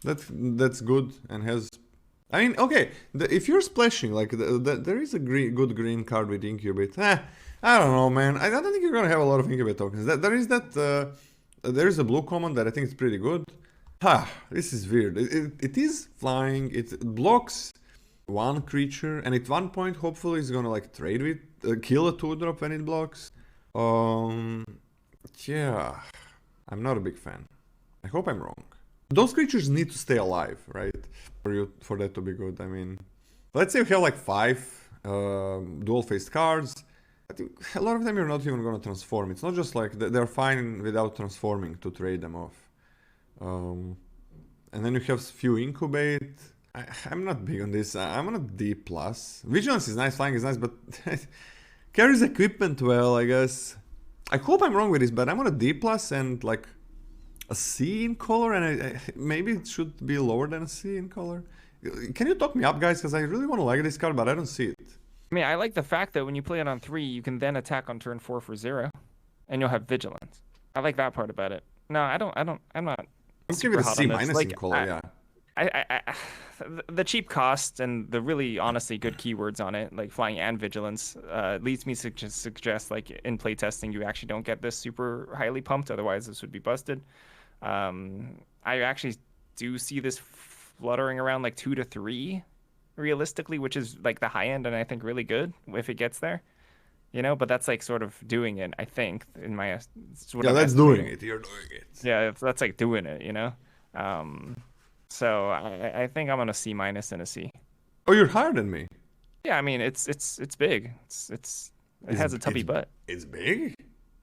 That's good and has. I mean, okay. If you're splashing, like there is a good green card with incubate. I don't know, man. I don't think you're gonna have a lot of incubate tokens. There is a blue common that I think is pretty good. This is weird. It is flying, it blocks 1 creature, and at one point hopefully it's gonna like trade with, kill a 2-drop when it blocks. Yeah, I'm not a big fan. I hope I'm wrong. Those creatures need to stay alive, right? For that to be good. I mean, let's say you have like 5 dual-faced cards. I think a lot of them you're not even gonna transform. It's not just like they're fine without transforming to trade them off. And then you have few incubate. I'm not big on this. I'm on a D+. Vigilance is nice, flying is nice, but carries equipment well, I guess. I hope I'm wrong with this, but I'm on a D+ and like a C in color, and maybe it should be lower than a C in color. Can you talk me up, guys? Because I really want to like this card, but I don't see it. I mean, I like the fact that when you play it on 3, you can then attack on turn 4 for 0, and you'll have Vigilance. I like that part about it. No, I'm not. I'm giving it a C minus in color, yeah. The cheap cost and the really honestly good keywords on it, like flying and vigilance, leads me to suggest like in playtesting you actually don't get this super highly pumped, otherwise this would be busted. I actually do see this fluttering around like 2 to 3 realistically, which is like the high end and I think really good if it gets there. You know, but that's like sort of doing it, I think, in my... that's doing it. You're doing it. Yeah, that's like doing it, you know? So I think I'm on a C minus and a C. Oh, you're higher than me. Yeah, I mean, it's big. It has a tubby butt. It's big?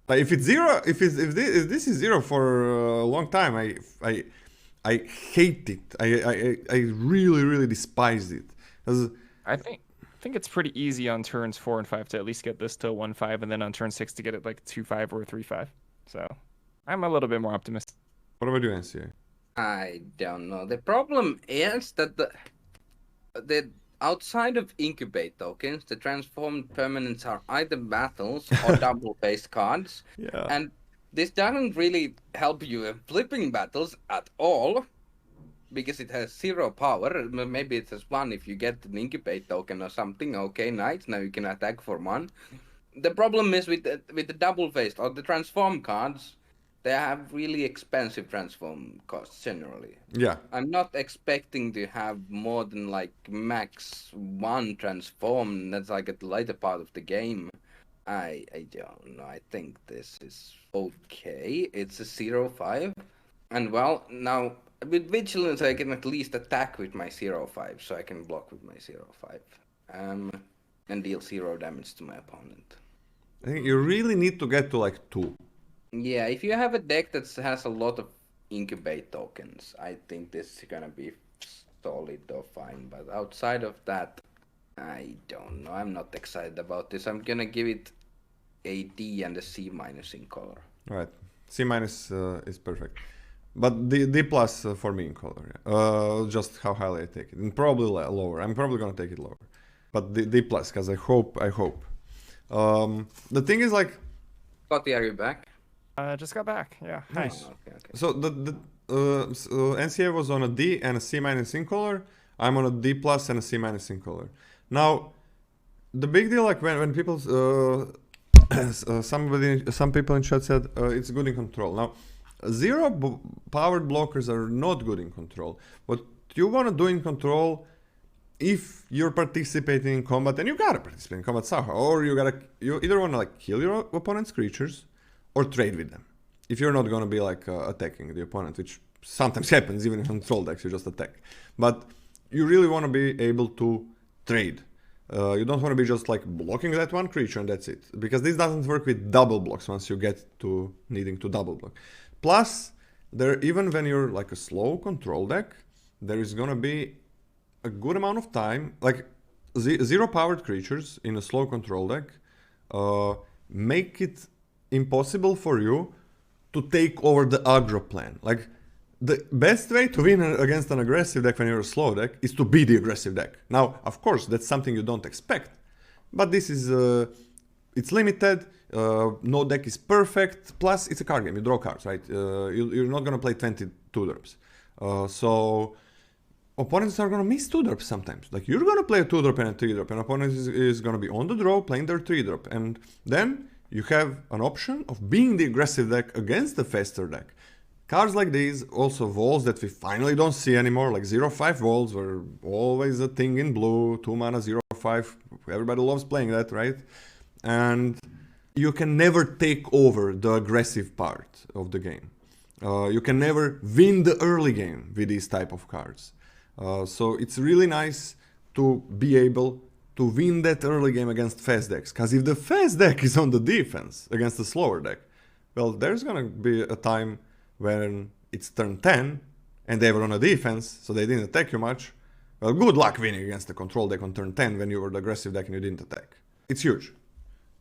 Like if it's 0, if this is 0 for a long time, I hate it. I really, really despise it. I think it's pretty easy on turns 4 and 5 to at least get this to 1/5, and then on turn 6 to get it like 2/5 or 3/5. So I'm a little bit more optimistic. What about you, NCA? I don't know. The problem is that the outside of incubate tokens, the transformed permanents are either battles or double-faced cards. Yeah. And this doesn't really help you in flipping battles at all. because it has 0 power. Maybe it has 1 if you get an incubate token or something. Okay, nice. Now you can attack for 1. The problem is with the double-faced or the transform cards, they have really expensive transform costs generally. Yeah. I'm not expecting to have more than like max 1 transform. That's like at the later part of the game. I don't know. I think this is okay. It's a 0/5. And well, now with Vigilance I can at least attack with my 0/5, so I can block with my 0/5. And deal 0 damage to my opponent. I think you really need to get to like 2. Yeah, if you have a deck that has a lot of incubate tokens, I think this is gonna be solid or fine. But outside of that, I don't know. I'm not excited about this. I'm gonna give it a D and a C- in color. Right. C- is perfect. But D plus for me in color. Yeah. Just how highly I take it. And probably lower. I'm probably gonna take it lower. But D plus, because I hope. The thing is like... Scotty, are you back? Just got back. Yeah. Hi. Oh, okay. So NCA was on a D and a C- in color. I'm on a D plus and a C- in color. Now, the big deal, like when people, some people in chat said it's good in control. Now, 0 powered blockers are not good in control. What you want to do in control, if you're participating in combat, and you gotta participate in combat somehow, or you either want to like kill your opponent's creatures or trade with them. If you're not gonna be like attacking the opponent, which sometimes happens even in control decks, you just attack. But you really want to be able to trade. You don't want to be just like blocking that one creature and that's it. Because this doesn't work with double blocks once you get to needing to double block. Plus, even when you're like a slow control deck, there is gonna be a good amount of time, like 0 powered creatures in a slow control deck make it impossible for you to take over the aggro plan. Like, the best way to win against an aggressive deck when you're a slow deck is to be the aggressive deck. Now, of course, that's something you don't expect, but this is, it's limited, no deck is perfect, plus it's a card game, you draw cards, right? You're not gonna play 20 2-drops. So, opponents are gonna miss 2-drops sometimes. Like, you're gonna play a 2-drop and a 3-drop, and opponent is gonna be on the draw playing their 3-drop, and then you have an option of being the aggressive deck against the faster deck. Cards like these, also Walls that we finally don't see anymore, like 0/5 Walls were always a thing in blue, 2 mana 0/5, everybody loves playing that, right? And you can never take over the aggressive part of the game. You can never win the early game with these type of cards. So it's really nice to be able to win that early game against fast decks. Because if the fast deck is on the defense against the slower deck, well, there's gonna be a time when it's turn 10 and they were on a defense, so they didn't attack you much. Well, good luck winning against the control deck on turn 10 when you were the aggressive deck and you didn't attack. It's huge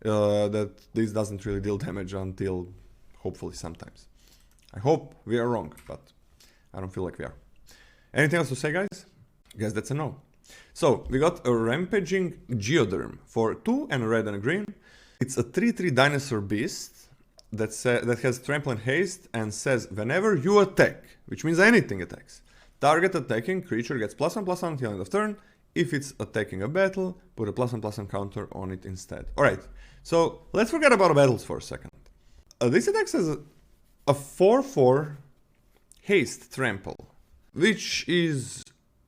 that this doesn't really deal damage until hopefully sometimes. I hope we are wrong, but I don't feel like we are. Anything else to say, guys? Guess that's a no. So, we got a Rampaging Geoderm for 2 and a red and a green. It's a 3/3 dinosaur beast that has trample and haste and says whenever you attack, which means anything attacks, target attacking creature gets +1/+1 until end of turn. If it's attacking a battle, put a +1/+1 counter on it instead. Alright, so let's forget about battles for a second. This attacks as a 4/4 haste trample, which is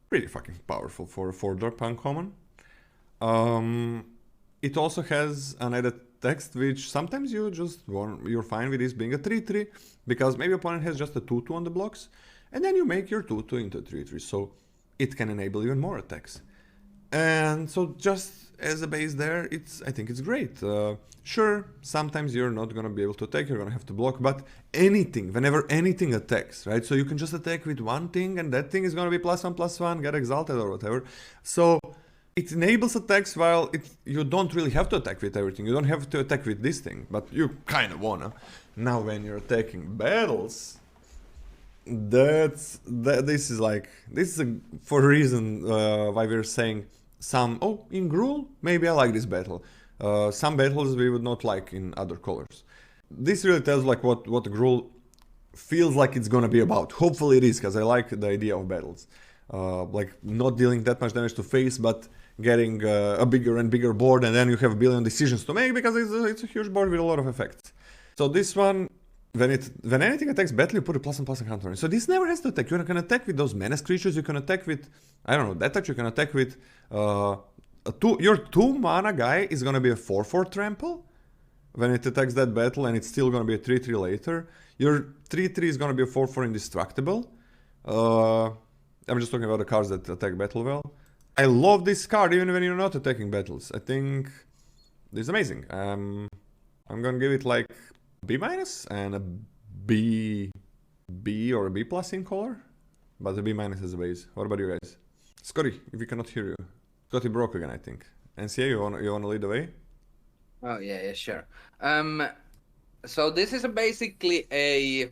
pretty fucking powerful for a 4-drop uncommon. It also has an added text which sometimes you're fine with this being a 3/3 because maybe opponent has just a 2/2 on the blocks and then you make your 2/2 into a 3/3, so it can enable even more attacks. And so just as a base there, I think it's great. Sure, sometimes you're not gonna be able to attack, you're gonna have to block, but whenever anything attacks, right? So you can just attack with one thing and that thing is gonna be +1/+1, get exalted or whatever. So it enables attacks while you don't really have to attack with everything. You don't have to attack with this thing, but you kind of wanna. Now when you're attacking battles, this is for a reason why we're saying in Gruul, maybe I like this battle. Some battles we would not like in other colors. This really tells like what Gruul feels like it's gonna be about. Hopefully it is, because I like the idea of battles. Like not dealing that much damage to face, but getting a bigger and bigger board, and then you have a billion decisions to make, because it's a huge board with a lot of effects. So this one, when anything attacks battle, you put a +1/+1 counter on it. So this never has to attack. You can attack with those menace creatures, you can attack with, I don't know, that touch, you can attack with your 2 mana guy is gonna be a 4/4 trample when it attacks that battle, and it's still gonna be a 3/3 later. Your 3/3 is gonna be a 4/4 indestructible. I'm just talking about the cards that attack battle well. I love this card even when you're not attacking battles. I think it's amazing. I'm gonna give it like B- and a B or a B+ in color, but a B- as a base. What about you guys? Scotty, if we cannot hear you. Scotty broke again, I think. NCA, you wanna lead the way? Oh yeah, sure. So this is basically a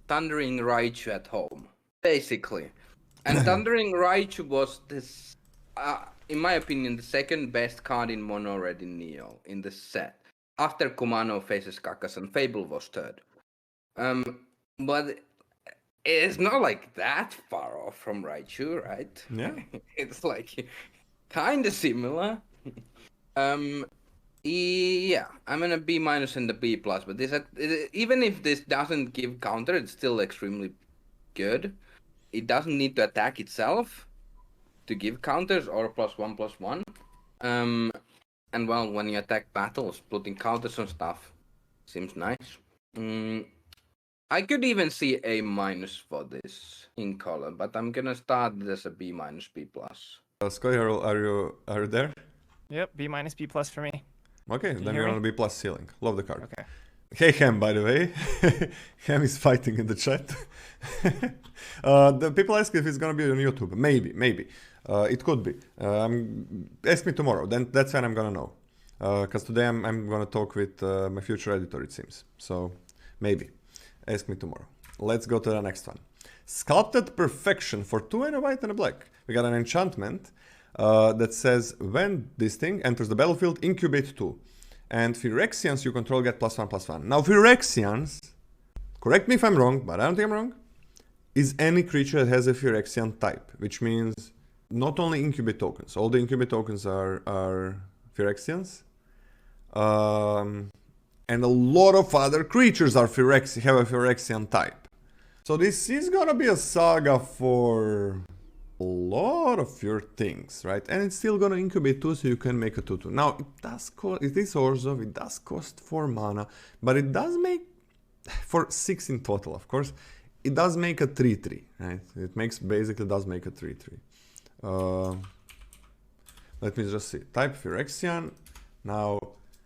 Thundering Raichu at home, basically. And Thundering Raichu was this, in my opinion, the second best card in Mono Red in Neo in the set. After Kumano faces Kakas and Fable was third. But it's not like that far off from Raichu, right? Yeah. It's like kind of similar. Yeah, I'm gonna B- and the B+, but this even if this doesn't give counter, it's still extremely good. It doesn't need to attack itself to give counters or +1/+1. And well, when you attack battles, putting counters on stuff seems nice. I could even see A- for this in color, but I'm gonna start this a B-, B+. Scotty, are you there? Yep, B-, B+ for me. Okay, then you're on a B+ ceiling. Love the card. Okay. Hey Ham, by the way. Ham is fighting in the chat. The people ask if it's gonna be on YouTube. Maybe. It could be. Ask me tomorrow. Then that's when I'm gonna know. Because today I'm gonna talk with my future editor, it seems. So maybe. Ask me tomorrow. Let's go to the next one. Sculpted Perfection for 2 and a white and a black. We got an enchantment that says when this thing enters the battlefield, incubate 2. And Phyrexians you control get +1/+1. Now Phyrexians, correct me if I'm wrong, but I don't think I'm wrong, is any creature that has a Phyrexian type, which means not only incubate tokens, all the incubate tokens are Phyrexians. And a lot of other creatures have a Phyrexian type. So this is gonna be a saga for a lot of your things, right? And it's still gonna incubate 2, so you can make a 2/2. Now it is Orzhov, it does cost 4 mana, but it does make, for 6 in total, of course, it does make a 3/3, right? It basically does make a 3/3. Let me just see. Type Phyrexian. Now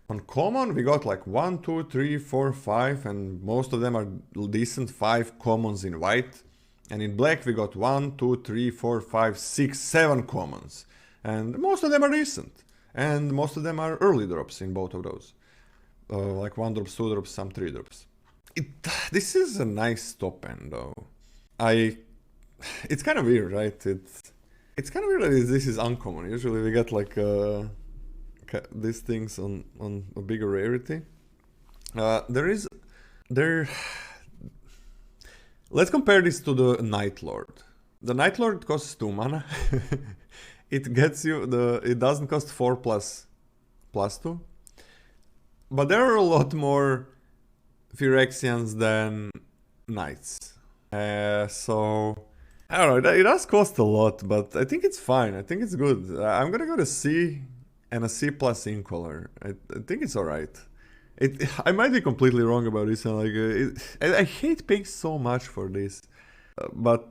on common we got like 1, 2, 3, 4, 5, and most of them are decent. 5 commons in white. And in black we got 1, 2, 3, 4, 5, 6, 7 commons. And most of them are decent. And most of them are early drops in both of those. Like 1 drops, 2 drops, some 3 drops. This is a nice top end though. It's kind of weird, right? It's kind of weird that this is uncommon. Usually we get like these things on a bigger rarity. Let's compare this to the Night Lord. The Night Lord costs 2 mana. It gets you it doesn't cost 4 plus 2. But there are a lot more Phyrexians than Knights. So I don't know, it does cost a lot, but I think it's fine. I think it's good. I'm gonna go to C and a C+ in color. I think it's alright. I might be completely wrong about this, and like I hate paying so much for this, but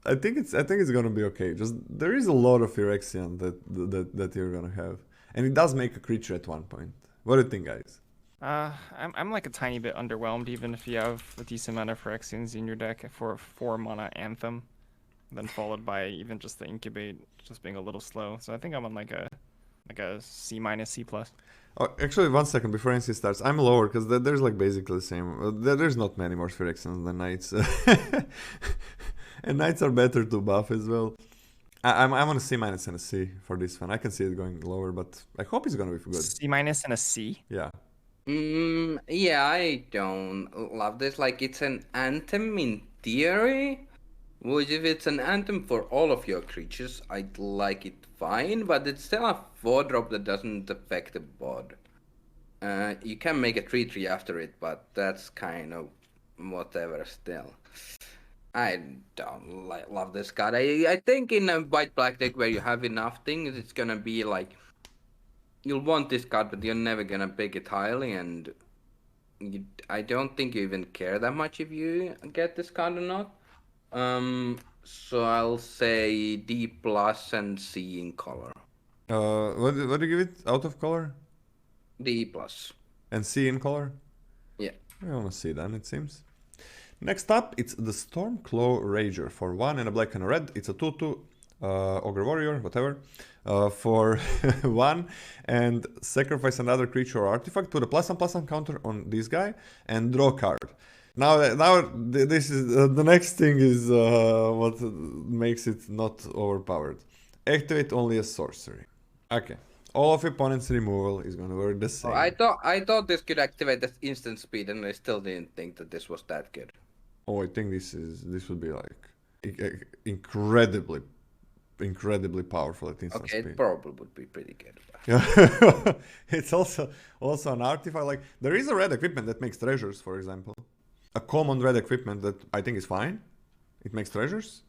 I think it's gonna be okay. Just there is a lot of Phyrexian that you're gonna have, and it does make a creature at one point. What do you think, guys? I'm like a tiny bit underwhelmed, even if you have a decent amount of Phyrexians in your deck for a 4 mana Anthem, then followed by even just the Incubate just being a little slow. So I think I'm on like a C-, C+. Oh, actually, 1 second before NC starts, I'm lower because there's like basically the same. There's not many more Phyrexians than Knights, and Knights are better to buff as well. I'm on a C- and a C for this one. I can see it going lower, but I hope it's gonna be good. C- and a C. Yeah. Yeah, I don't love this. Like, it's an anthem in theory, which if it's an anthem for all of your creatures, I'd like it fine, but it's still a 4-drop that doesn't affect the board. You can make a 3/3 after it, but that's kind of whatever still. I don't love this card. I think in a white-black deck where you have enough things, it's gonna be like... You'll want this card, but you're never gonna pick it highly, and I don't think you even care that much if you get this card or not. So I'll say D plus and C in color. What do you give it? Out of color? D plus. And C in color? Yeah. I wanna see then, it seems. Next up, it's the Stormclaw Rager. For 1 and a black and a red, it's a 2/2 Ogre Warrior, whatever. For 1, and sacrifice another creature or artifact, put a +1/+1 counter on this guy, and draw a card. Now this is the next thing is what makes it not overpowered. Activate only as sorcery. Okay. All of opponent's removal is gonna work the same. I thought this could activate at instant speed, and I still didn't think that this was that good. Oh, I think this would be like incredibly powerful at instant speed. It probably would be pretty good. Yeah. It's also an artifact. Like, there is a red equipment that makes treasures, for example. A common red equipment that I think is fine. It makes treasures.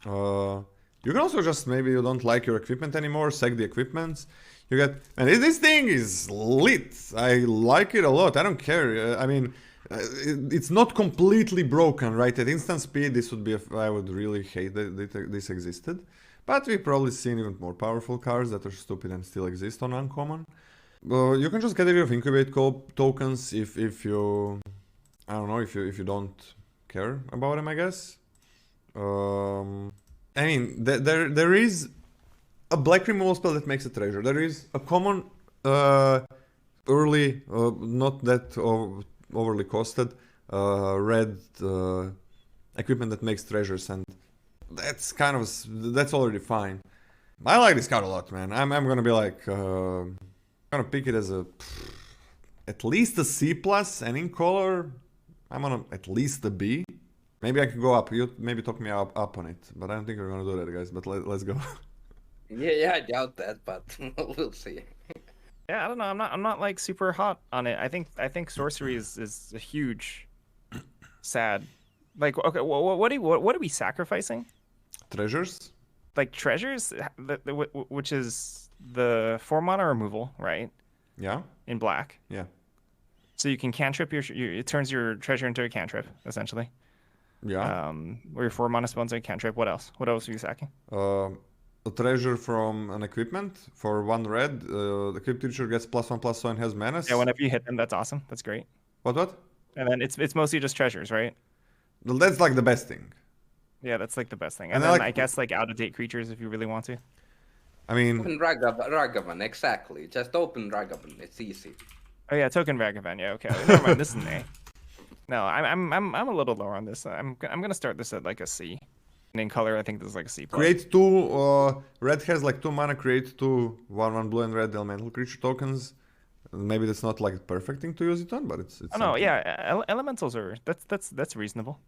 You can also just, maybe you don't like your equipment anymore, sack the equipments. You get, and this thing is lit. I like it a lot. I don't care. I mean, it's not completely broken, right? At instant speed, this would be, I would really hate that this existed. But we've probably seen even more powerful cards that are stupid and still exist on Uncommon. You can just get rid of Incubate tokens if you, I don't know, if you don't care about them, I guess. I mean, there is a black removal spell that makes a treasure. There is a common early, not that overly costed, red equipment that makes treasures, and that's that's already fine. I like this card a lot, man. I'm gonna be like, gonna pick it as at least a C plus, and in color, I'm gonna at least a B. Maybe I can go up. You maybe talk me up on it, but I don't think we're gonna do that, guys. But let's go. Yeah, I doubt that, but we'll see. Yeah, I don't know. I'm not like super hot on it. I think sorcery is a huge sad. Like, okay, what are we sacrificing? Treasures. Like treasures, which is the 4-mana removal, right? Yeah. In black. Yeah. So you can cantrip it turns your treasure into a cantrip, essentially. Yeah. Or your 4-mana spells a cantrip. What else? What else are you sacking? A treasure from an equipment for 1 red. The equipped creature gets +1/+1 and has menace. Yeah, whenever you hit them, that's awesome. That's great. What? And then it's mostly just treasures, right? Well, that's like the best thing. Yeah, that's like the best thing. And then I guess like out-of-date creatures if you really want to. I mean, open Ragavan, exactly. Just open Ragavan. It's easy. Oh yeah, token Ragavan. Yeah, okay. Never mind. This is an A. No, I'm a little lower on this. I'm gonna start this at like a C. And in color, I think this is like a C+. Create 2. Red has like 2 mana. Create 2 1/1 blue and red elemental creature tokens. Maybe that's not like a perfect thing to use it on, but it's. Oh no, yeah, elementals are that's reasonable.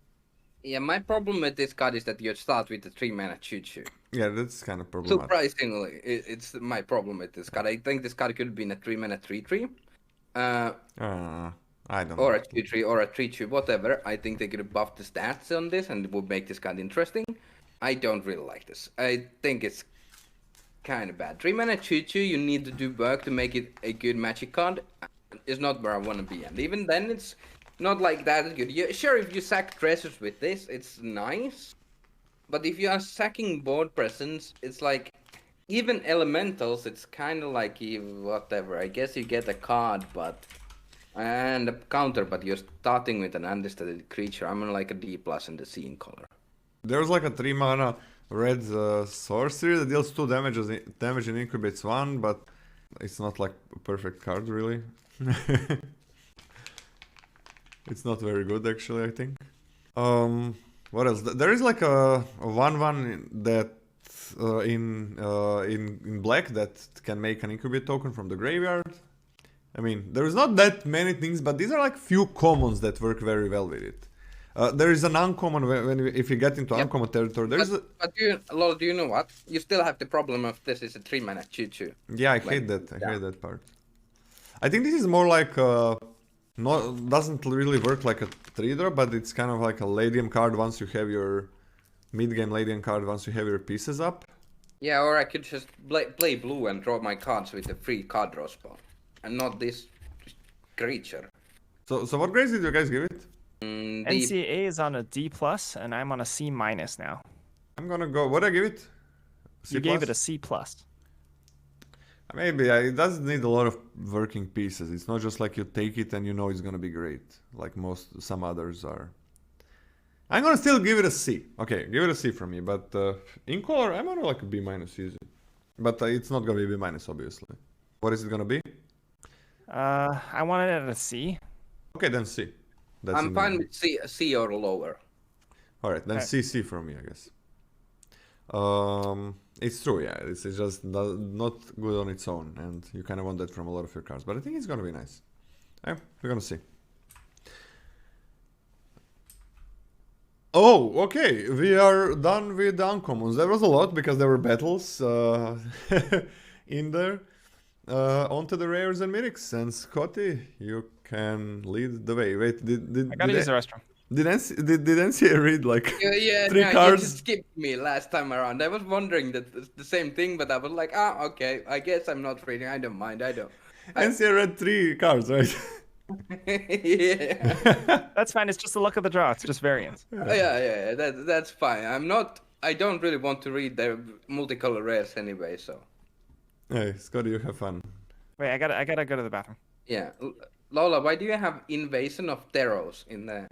Yeah, my problem with this card is that you start with the 3-mana choo-choo. Yeah, that's kind of problematic. Surprisingly, it's my problem with this card. I think this card could have been a 3-mana 3/3. I don't know. Or a 2/3 or a 3/2, whatever. I think they could have buffed the stats on this and it would make this card interesting. I don't really like this. I think it's kind of bad. 3-mana 2/2, you need to do work to make it a good magic card. It's not where I want to be. And even then, it's not like that good. Sure, if you sack treasures with this, it's nice. But if you are sacking board presence, it's like... Even elementals, it's kind of like whatever. I guess you get a card, but... And a counter, but you're starting with an understated creature. I'm on like a D plus and the C in color. There's like a 3-mana red sorcery that deals 2 damage and incubates 1, but it's not like a perfect card, really. It's not very good, actually, I think. What else? There is like a 1/1 that in black that can make an incubate token from the graveyard. I mean, there's not that many things, but these are like few commons that work very well with it. There is an uncommon if you get into uncommon territory. But do you know what? You still have the problem of this is a 3-mana choo-choo. Yeah, I hate that. I hate that part. I think this is more like doesn't really work like a 3-drop, but it's kind of like a Ladium card once you have your mid-game Ladium card once you have your pieces up. Yeah, or I could just play blue and draw my cards with a free card draw spell, and not this creature. So what grades did you guys give it? NCA is on a D+, and I'm on a C- now. I'm gonna go. What I give it? C+? You gave it a C+. Maybe it doesn't need a lot of working pieces. It's not just like you take it and you know it's gonna be great, like some others are. I'm gonna still give it a C. Okay, give it a C from me. But in color, I'm gonna like a B- easy. But it's not gonna be B- obviously. What is it gonna be? I wanted it at a C. Okay, then C. I'm fine with C or lower. All right, then Okay. CC from me, I guess. It's true, yeah. It's just not good on its own, and you kind of want that from a lot of your cards. But I think it's gonna be nice. Yeah, we're gonna see. Oh, okay. We are done with the uncommons. There was a lot because there were battles in there. Onto the rares and mythics, and Scotty, you can lead the way. Wait, I gotta use the restroom. Did NCA read like Yeah, three no, cards? you just skipped me last time around. I was wondering the same thing, but I was like, okay, I guess I'm not reading. I don't mind. NCA read 3 cards, right? Yeah. That's fine. It's just the luck of the draw. It's just variance. Yeah. That's fine. I don't really want to read the multicolor rares anyway, so. Hey, Scotty, you have fun. Wait, I gotta go to the bathroom. Yeah. Lola, why do you have Invasion of Teros in the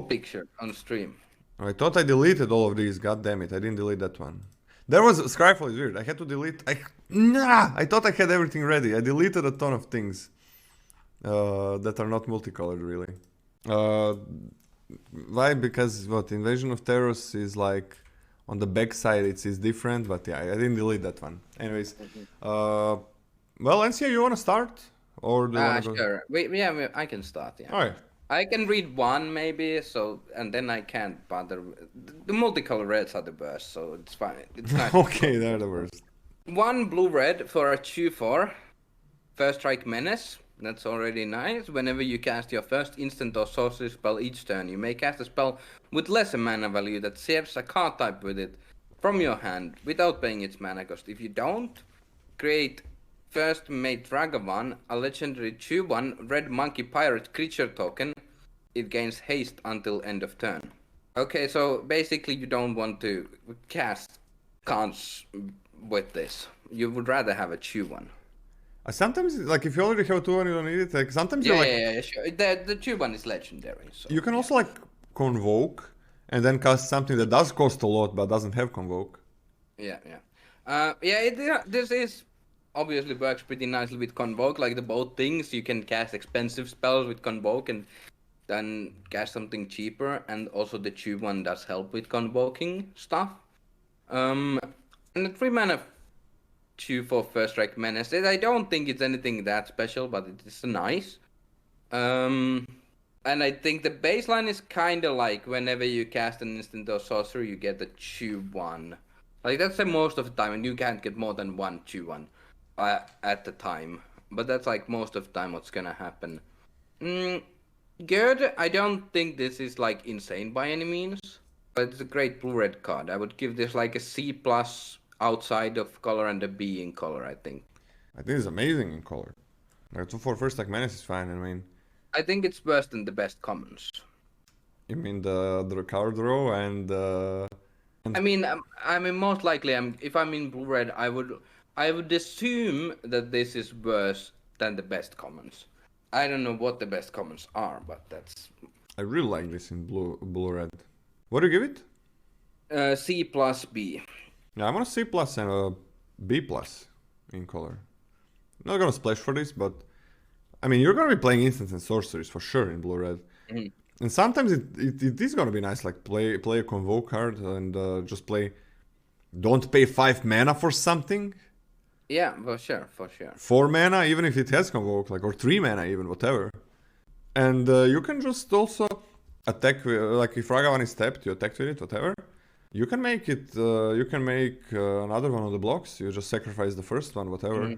picture on stream? I thought I deleted all of these. God damn it, I didn't delete that one. There was Skyfall is weird. I had to delete. I thought I had everything ready. I deleted a ton of things that are not multicolored, really. Why? Because Invasion of Teros is like on the back side. It's different, but yeah, I didn't delete that one. Anyways, well, NCA, you want to start or do you want to go? Sure. I can start. Yeah. All right. I can read one maybe, and then I can't bother. The multicolor reds are the worst, so it's fine. It's not Okay, they're the worst. 1 blue-red for a 2/4. First strike menace. That's already nice. Whenever you cast your first instant or sorcery spell each turn, you may cast a spell with lesser mana value that saves a card type with it from your hand without paying its mana cost. If you don't, create first made Dragavan, a legendary 2/1 red monkey pirate creature token. It gains haste until end of turn. Okay, so basically you don't want to cast cards with this. You would rather have a 2/1. Sometimes, like, if you already have a 2 and you don't need it, like, sometimes you're like... Yeah, sure. The 2/1 is legendary. So, You can also, like, Convoke and then cast something that does cost a lot but doesn't have Convoke. Yeah. This is obviously works pretty nicely with Convoke. Like, the both things, you can cast expensive spells with Convoke and then cast something cheaper. And also the 2/1 does help with convoking stuff. And the 3-mana 2/4 first strike menace. I don't think it's anything that special, but it is nice. And I think the baseline is kind of like whenever you cast an instant or sorcery, you get the 2/1. Like that's the most of the time, and you can't get more than 1 2/1 at the time. But that's like most of the time what's gonna happen. Good. I don't think this is like insane by any means, but it's a great blue-red card. I would give this like a C+ outside of color and a B in color, I think. I think it's amazing in color. Like, 2/4 first strike menace is fine, I mean... I think it's worse than the best commons. You mean the card draw and... I mean, most likely, if I'm in blue-red, I would assume that this is worse than the best commons. I don't know what the best commons are, but that's... I really like this in blue-red. What do you give it? C + B. Yeah, I'm on a C+ and a B+ in color. Not gonna splash for this, but... I mean, you're gonna be playing instants and sorceries for sure in blue-red. Mm-hmm. And sometimes it is gonna be nice, like play a Convoke card and just play... Don't pay 5 mana for something. Yeah, for sure, for sure. 4 mana, even if it has Convoke, like, or 3 mana even, whatever. And you can just also attack, like if Ragavan is tapped, you attack with it, whatever. You can make it, you can make another one of the blocks, you just sacrifice the first one, whatever.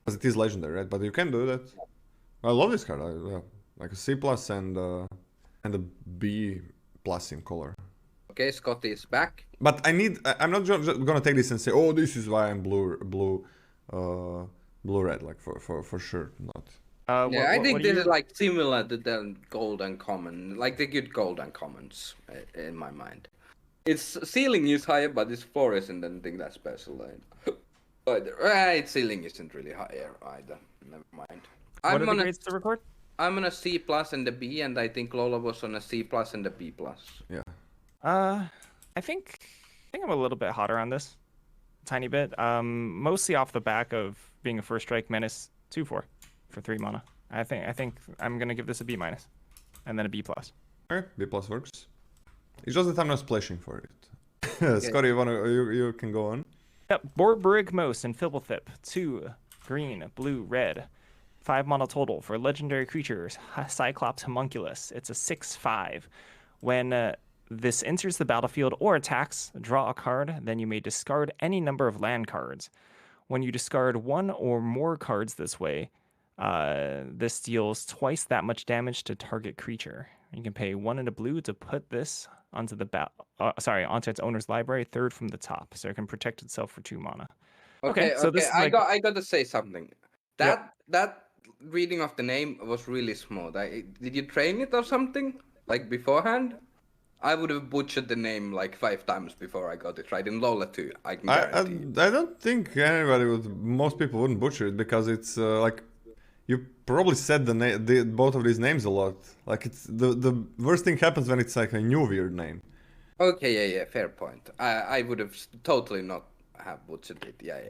Because it is legendary, right? But you can do that. I love this card, like a C plus and a B plus in color. Okay, Scotty is back. But I'm not just gonna take this and say, oh, this is why I'm blue red, like for sure not. Yeah, I think this is like similar to the golden common, like the good golden commons in my mind. Its ceiling is higher, but its floor isn't anything that special. Its ceiling isn't really higher either. Never mind. What are the grades to record? I'm on a C plus and a B, and I think Lola was on a C plus and a B plus. Yeah. I think I'm a little bit hotter on this, a tiny bit. Mostly off the back of being a first strike menace 2/4 for 3 mana. I think I'm gonna give this a B minus, and then a B plus. Okay, B plus works. It's just that I'm not splashing for it. Scotty, you can go on. Yep, Borborygmos and Fblthp, 2 green, blue, red, 5 mana total for legendary creatures. Cyclops Homunculus. It's a 6/5. When this enters the battlefield or attacks, draw a card, then you may discard any number of land cards. When you discard 1 or more cards this way, this deals twice that much damage to target creature. You can pay 1 and a blue to put this onto the onto its owner's library, 3rd from the top, so it can protect itself for 2 mana. Okay, so this is I like... got to say something. That reading of the name was really smooth. Did you train it or something like beforehand? I would have butchered the name like 5 times before I got it right. In Lola too, I can guarantee. I don't think anybody most people wouldn't butcher it because it's like you probably said both of these names a lot. Like it's the worst thing happens when it's like a new weird name. Okay, yeah, fair point. I would have totally not have butchered it. Yeah.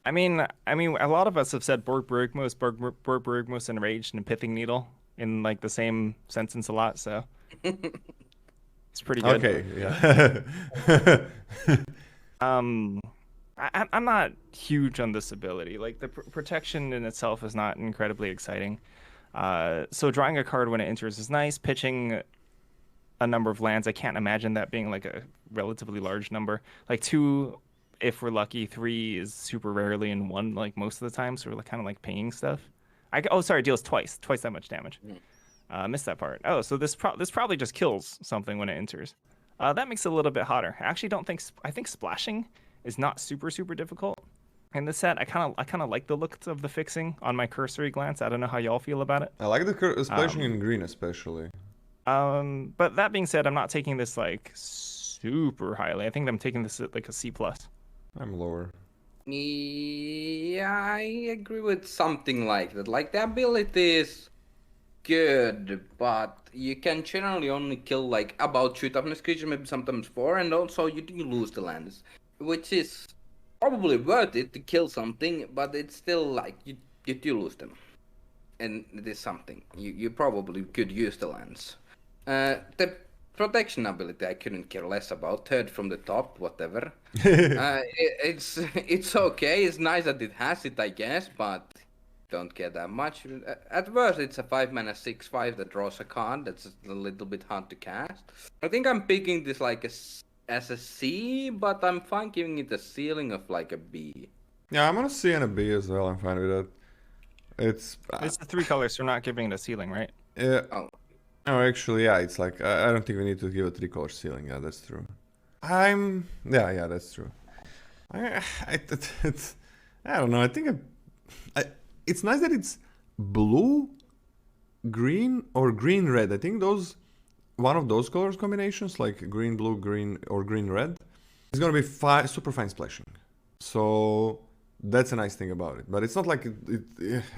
I mean, a lot of us have said Borborygmos, Enraged, and Pithing Needle in like the same sentence a lot, so it's pretty good. Okay, yeah. I'm not huge on this ability. Like the protection in itself is not incredibly exciting. So drawing a card when it enters is nice. Pitching a number of lands, I can't imagine that being like a relatively large number. Like 2, if we're lucky. 3 is super rarely, and 1 like most of the time. So we're kind of like paying stuff. Deals twice that much damage. Missed that part. Oh, so this probably just kills something when it enters. That makes it a little bit hotter. I think splashing is not super difficult in this set. I kind of like the look of the fixing on my cursory glance. I don't know how y'all feel about it. I like the splashing in green especially. But that being said, I'm not taking this like super highly. I think I'm taking this at like a C plus. I'm lower. Yeah, I agree with something like that. Like the ability is good, but you can generally only kill like about 2 toughness creatures, maybe sometimes 4, and also you lose the lands, which is probably worth it to kill something, but it's still like you do lose them, and it is something you probably could use the lands. The protection ability I couldn't care less about. 3rd from the top, whatever. It's okay. It's nice that it has it, I guess, but don't care that much. At worst, it's a 5 mana 6/5 that draws a card. That's a little bit hard to cast. I think I'm picking this like as a C, but I'm fine giving it a ceiling of like a B. Yeah, I'm gonna C and a B as well. I'm fine with that. It's the 3 colors, so we're not giving it a ceiling, right? Yeah. Oh, actually, yeah. It's like I don't think we need to give a 3-color ceiling. Yeah, that's true. Yeah, that's true. I don't know. I think it's nice that it's blue, green, or green red. I think one of those colors combinations, like green blue, green, or green red, is gonna be super fine splashing. So that's a nice thing about it. But it's not like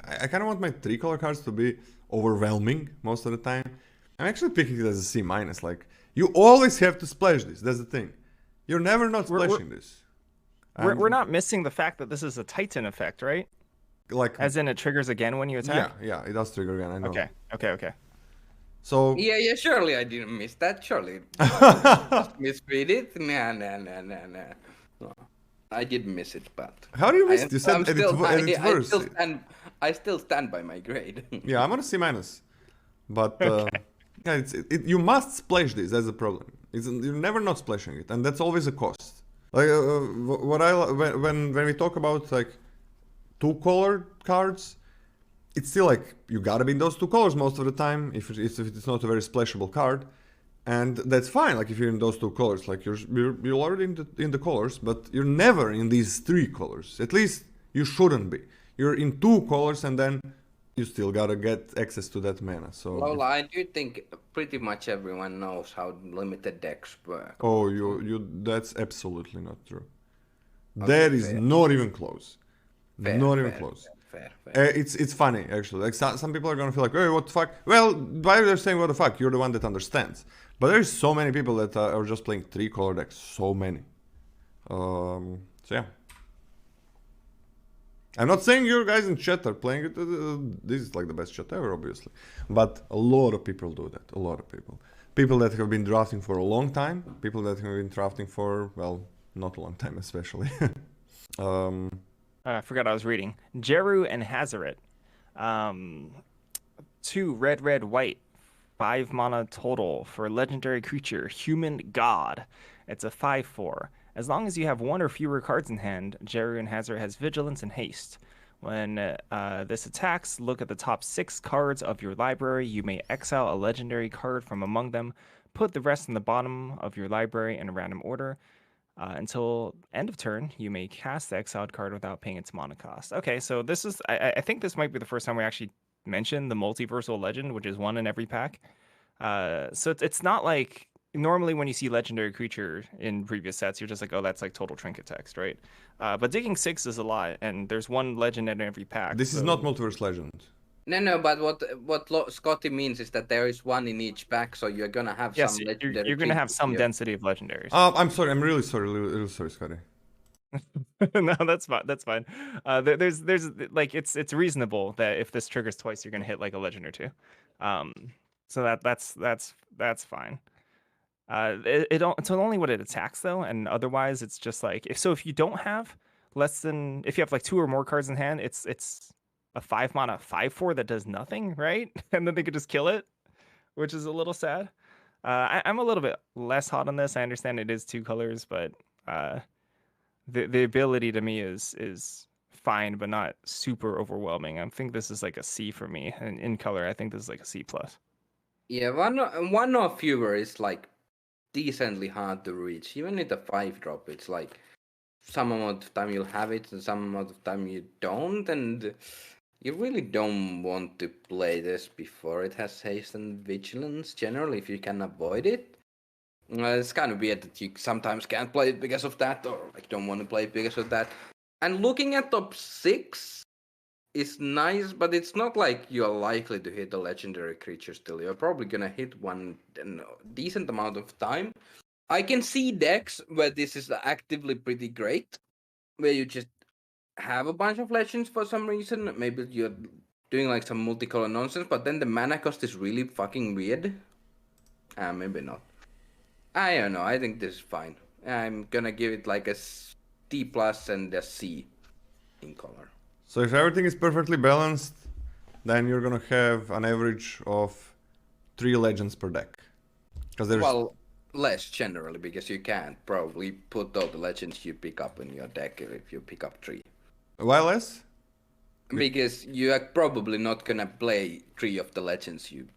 I kind of want my 3-color cards to be overwhelming most of the time. I'm actually picking it as a C minus. Like you always have to splash this. That's the thing. You're never not splashing this. We're not missing the fact that this is a Titan effect, right? Like as in it triggers again when you attack. Yeah, it does trigger again. I know. Okay. So yeah. Surely I didn't miss that. Surely misread it. Nah. I did miss it, but How do you miss it? You said I'm it's still, worse. I still stand by my grade. Yeah, I'm on a C-. But yeah, you must splash this. That's the problem. You're never not splashing it, and that's always a cost. Like when we talk about like 2-color cards, it's still like you gotta be in those 2 colors most of the time if it's not a very splashable card, and that's fine. Like if you're in those 2 colors, like you're already in the colors, but you're never in these 3 colors. At least you shouldn't be. You're in 2 colors, and then you still gotta get access to that mana. So Lola, I do think pretty much everyone knows how limited decks work. oh, that's absolutely not true. Okay, That is fair. not even close. Fair, Not even fair, close. Fair. It's funny actually. Like some people are gonna feel like, hey, what the fuck? Well, why they're saying what the fuck? You're the one that understands. But there's so many people that are just playing 3-color decks. So many. So yeah. I'm not saying you guys in chat are playing it. This is like the best chat ever, obviously. But a lot of people do that. A lot of people. People that have been drafting for a long time. People that have been drafting for, well, not a long time, especially. I forgot I was reading. Djeru and Hazoret. 2 red, white. 5 mana total for a legendary creature, Human God. It's a 5/4. As long as you have 1 or fewer cards in hand, Djeru and Hazoret has Vigilance and Haste. When this attacks, look at the top 6 cards of your library. You may exile a legendary card from among them. Put the rest in the bottom of your library in a random order. Until end of turn, you may cast the exiled card without paying its mana cost. Okay, so this is... I think this might be the first time we actually mentioned the multiversal legend, which is 1 in every pack. So it's not like... Normally when you see legendary creature in previous sets, you're just like, oh, that's like total trinket text, right? But digging 6 is a lot, and there's 1 legend in every pack. This is not multiverse legend. No, but what Scotty means is that there is 1 in each pack, so you're gonna have some legendary. You're gonna have some here. density of legendaries. I'm sorry. I'm really sorry. Really sorry, Scotty. No, that's fine. That's fine. There's like it's reasonable that if this triggers twice, you're gonna hit like a legend or 2. So that's fine. It's only what it attacks though, and otherwise it's just like if you don't have if you have like 2 or more cards in hand, it's a 5 mana 5/4 that does nothing, right? And then they could just kill it, which is a little sad. I'm a little bit less hot on this. I understand it is 2 colors, but the ability to me is fine, but not super overwhelming. I think this is like a C for me, and in color, I think this is like a C+. Yeah, one or fewer is like decently hard to reach. Even with a 5-drop, it's like some amount of time you'll have it and some amount of time you don't, and you really don't want to play this before it has haste and vigilance, generally, if you can avoid it. It's kind of weird that you sometimes can't play it because of that, or like don't want to play it because of that. And looking at top 6 is nice, but it's not like you're likely to hit a legendary creature still. You're probably gonna hit one in a decent amount of time. I can see decks where this is actively pretty great, where you just have a bunch of legends for some reason. Maybe you're doing like some multicolor nonsense, but then the mana cost is really fucking weird. Maybe not. I don't know. I think this is fine. I'm gonna give it like a D+ and a C in color. So if everything is perfectly balanced, then you're gonna have an average of 3 legends per deck. Well, less generally, because you can't probably put all the legends you pick up in your deck if you pick up 3. Why less? Because you are probably not gonna play 3 of the legends you.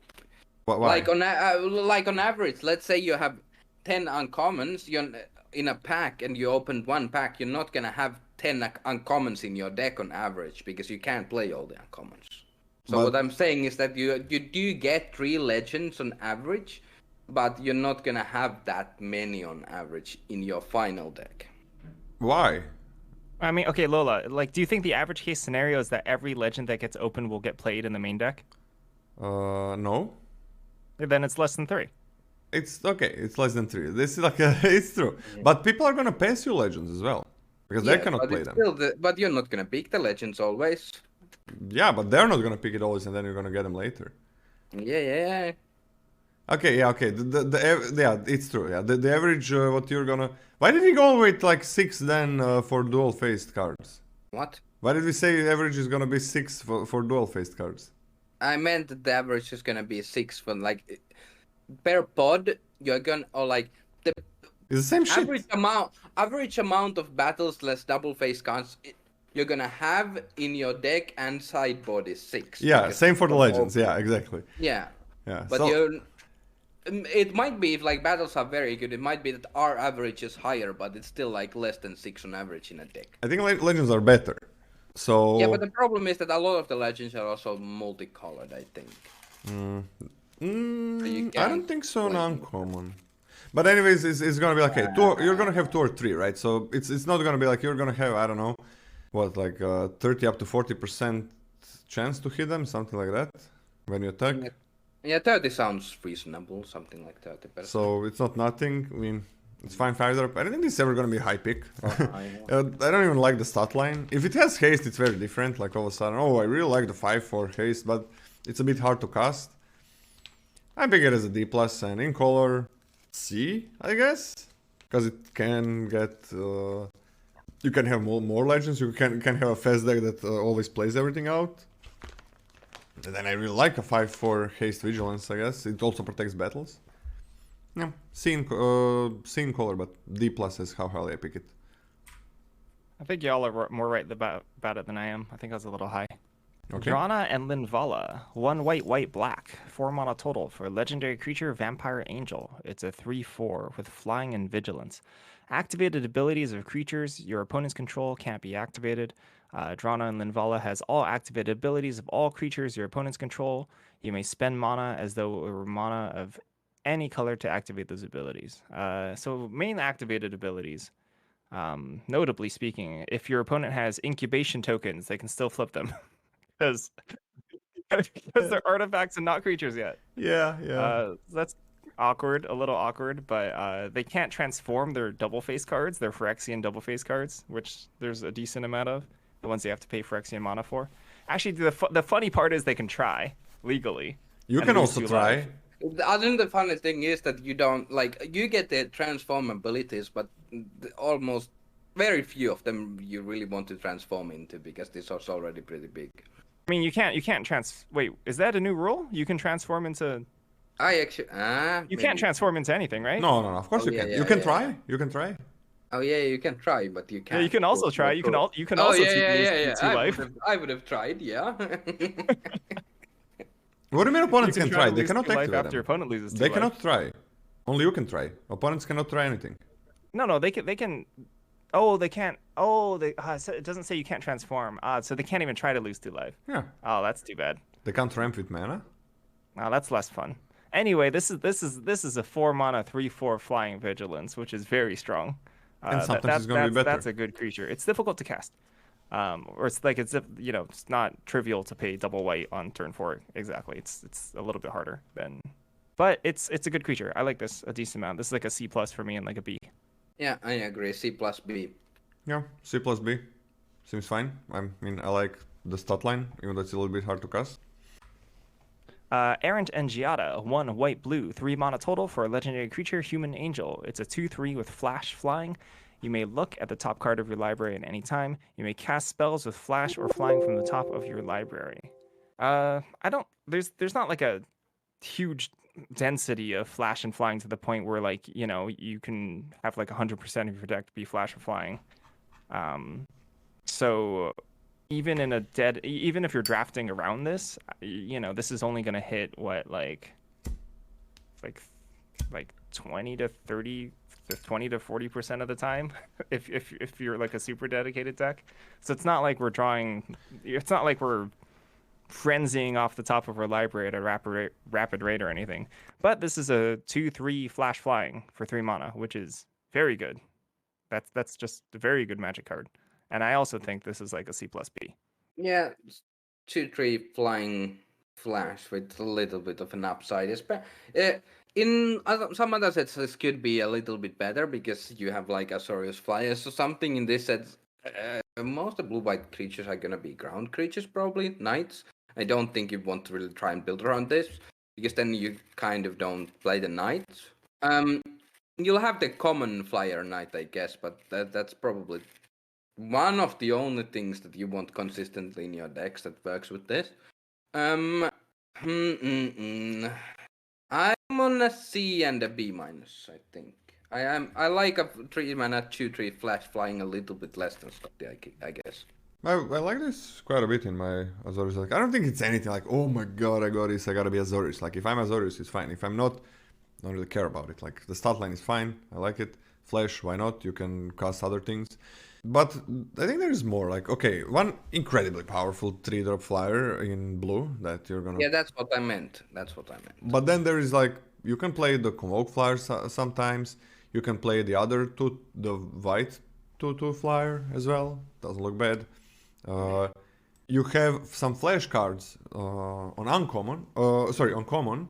Why? Like on average, let's say you have 10 uncommons. You're in a pack, and you opened 1 pack. You're not gonna have 10 uncommons in your deck on average, because you can't play all the uncommons. So what I'm saying is that you do get 3 legends on average, but you're not gonna have that many on average in your final deck. Why? I mean, okay, Lola, like, do you think the average case scenario is that every legend that gets opened will get played in the main deck? No. Then it's less than 3. It's okay. It's less than 3. This is like it's true. Yeah. But people are gonna pass you legends as well, because they cannot play them. But you're not gonna pick the legends always. Yeah, but they're not gonna pick it always, and then you're gonna get them later. Yeah. Okay, yeah, okay. Yeah, it's true. Yeah, the average what you're gonna. Why did we go with like 6 then for dual faced cards? What? Why did we say average is gonna be 6 for dual faced cards? I meant that the average is gonna be 6 for like per pod. You're gonna or like the It's the same shit. average amount of battles less double face cards you're gonna have in your deck and sideboard is 6. Yeah, same for the legends. Yeah, exactly. Yeah. Yeah, But so, it might be if like battles are very good. It might be that our average is higher, but it's still like less than 6 on average in a deck. I think legends are better. So Yeah, but the problem is that a lot of the legends are also multicolored. I think. I don't think so in uncommon. But anyways, it's gonna be like okay, you're gonna have 2 or 3, right? So it's not gonna be like you're gonna have I don't know, what like 30 up to 40% chance to hit them, something like that, when you attack. Yeah, 30 sounds reasonable, something like 30%. So it's not nothing. I mean, it's fine 5 drop. I don't think this is ever gonna be a high pick. I don't even like the stat line. If it has haste, it's very different. Like all of a sudden, oh, I really like the 5 for haste, but it's a bit hard to cast. I pick it as a D plus and in color C, I guess, because it can get. You can have more legends. You can have a fast deck that always plays everything out. And then I really like a 5 for haste vigilance. I guess it also protects battles. Yeah, C in color, but D plus is how highly I pick it. I think y'all are more right about it than I am. I think I was a little high. Okay. Drana and Linvala. 1 white, black. 4 mana total for a legendary creature, Vampire Angel. It's a 3/4 with flying and vigilance. Activated abilities of creatures your opponents control can't be activated. Drana and Linvala has all activated abilities of all creatures your opponents control. You may spend mana as though it were mana of any color to activate those abilities. So main activated abilities. Notably speaking, if your opponent has incubation tokens, they can still flip them. Because they're artifacts and not creatures yet. Yeah. That's a little awkward, but they can't transform their double face cards, their Phyrexian double face cards, which there's a decent amount of, the ones you have to pay Phyrexian mana for. Actually, the funny part is they can try legally. You can also try. I think the funny thing is that you don't like you get the transform abilities, but almost very few of them you really want to transform into because this is already pretty big. I mean, you can't wait, is that a new rule? You can transform into... You can't transform into anything, right? No, of course you can. You can try. You can try. Oh yeah, you can try, but you can't. Yeah, you can also try. You can also I would have tried, yeah. What do you mean opponents can try? They cannot activate after your them. opponent loses 2 They life. cannot try. Only you can try. Opponents cannot try anything. No, they can. Oh, they can't. Oh, it doesn't say you can't transform. So they can't even try to lose 2 life. Yeah. Oh, that's too bad. They can't ramp with mana. Oh, that's less fun. Anyway, this is a 4 mana 3/4 flying vigilance, which is very strong. And sometimes it's going to be better. That's a good creature. It's difficult to cast. Or it's like it's not trivial to pay double white on turn 4. Exactly. It's a little bit harder than, but it's a good creature. I like this a decent amount. This is like a C+ for me and like a B. Yeah, I agree. C plus B. Yeah, C plus B. Seems fine. I mean, I like the stat line, even though it's a little bit hard to cast. Errant and Giada, 1 white-blue, 3 mana total for a legendary creature, Human Angel. It's a 2/3 with flash flying. You may look at the top card of your library at any time. You may cast spells with flash or flying from the top of your library. There's not like a huge density of flash and flying to the point where like, you can have like 100% of your deck be flash or flying. So even if you're drafting around this, this is only going to hit what like 20 to 30 to 20 to 40% of the time if you're like a super dedicated deck. So it's not like we're frenzying off the top of our library at a rapid rate or anything. But this is a 2/3 flash flying for 3 mana, which is very good. That's just a very good Magic card. And I also think this is like a C plus B. Yeah, 2/3 flying flash with a little bit of an upside. In some other sets, this could be a little bit better because you have like Azorius Flyers or something. In this set, most of blue-white creatures are going to be ground creatures, probably, knights. I don't think you want to really try and build around this. because then you kind of don't play the knight. You'll have the common flyer knight, I guess, but that's probably one of the only things that you want consistently in your decks that works with this. I'm on a C and a B minus, I think. I like a 3-mana 2/3 flash flying a little bit less than Scotty, I guess. I like this quite a bit in my Azorius. Like, I don't think it's anything like, oh my god, I got this, I gotta be Azorius. Like, if I'm Azorius, it's fine. If I'm not, I don't really care about it. Like, the stat line is fine, I like it. Flash, why not? You can cast other things. But I think there is more. Like, okay, one incredibly powerful 3-drop flyer in blue that you're gonna... Yeah, that's what I meant. But then there is like, you can play the Convoke flyer sometimes. You can play the other two, the white 2/2 flyer as well. Doesn't look bad. You have some flash cards on uncommon. On common.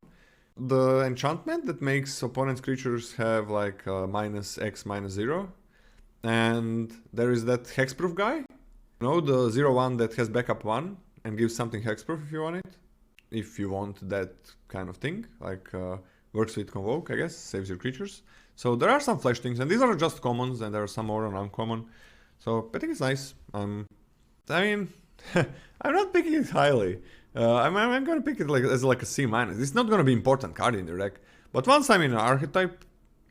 The enchantment that makes opponent's creatures have like -X -0, and there is that hexproof guy. You know, the 0/1 that has backup 1 and gives something hexproof if you want it. If you want that kind of thing, like works with Convoke, I guess, saves your creatures. So there are some flash things, and these are just commons, and there are some more on uncommon. So I think it's nice. I mean, I'm not picking it highly. I'm gonna pick it like as like a C minus. It's not gonna be important card in the deck. But once I'm in an archetype,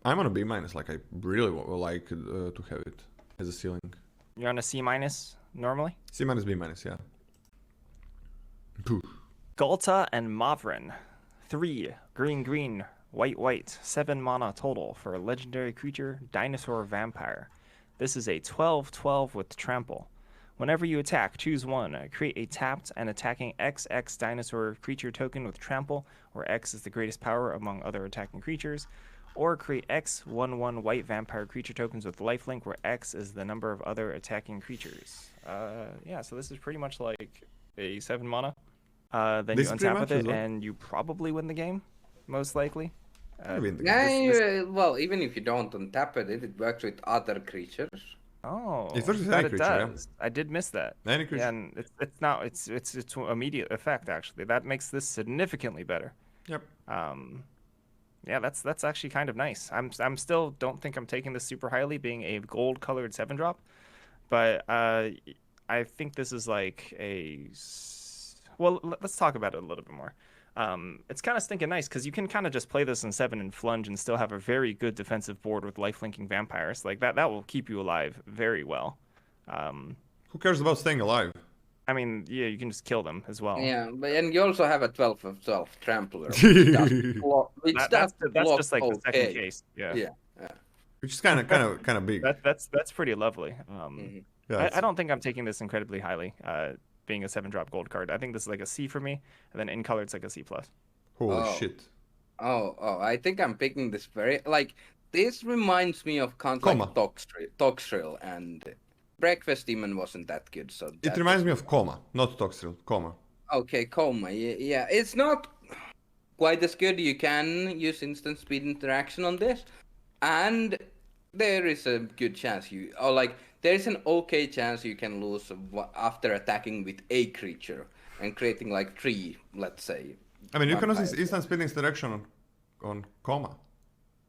I'm on a B minus. Like, I really like to have it as a ceiling. You're on a C minus normally? C minus, B minus, yeah. Poof. Ghalta and Mavren. 3 green, white, 7 mana total for a legendary creature, dinosaur vampire. This is a 12/12 with trample. Whenever you attack, choose one. Create a tapped and attacking XX dinosaur creature token with trample, where X is the greatest power among other attacking creatures. Or create X 1/1 white vampire creature tokens with lifelink, where X is the number of other attacking creatures. Yeah, so this is pretty much like a 7 mana. Then you untap with it, and you probably win the game, most likely. Well, even if you don't untap it, it works with other creatures. Oh, it works with any creature, does. Yeah. I did miss that. Any creature. Yeah, and it's immediate effect actually. That makes this significantly better. Yep. Yeah, that's actually kind of nice. I'm still don't think I'm taking this super highly, being a gold colored 7-drop, but I think this is like a... Well, let's talk about it a little bit more. It's kind of stinking nice because you can kind of just play this in 7 and flunge and still have a very good defensive board with lifelinking vampires. Like that will keep you alive very well. Who cares about staying alive? I mean, yeah, you can just kill them as well. Yeah, and you also have a 12/12 trampler. That's just like the second case. Yeah. Which is kind of big. That's pretty lovely. Yeah, I don't think I'm taking this incredibly highly. Being a 7-drop gold card, I think this is like a C for me, and then in color it's like a C+. Holy shit! Oh! I think I'm picking this very like. This reminds me of like Toxrill, and Breakfast Demon wasn't that good. So it reminds me of Coma, not Toxrill. Coma. Okay, Coma. Yeah, it's not quite as good. You can use instant speed interaction on this, and there is a good chance there is an okay chance you can lose after attacking with a creature and creating like 3, let's say. I mean, you can use instant speed interaction on Coma.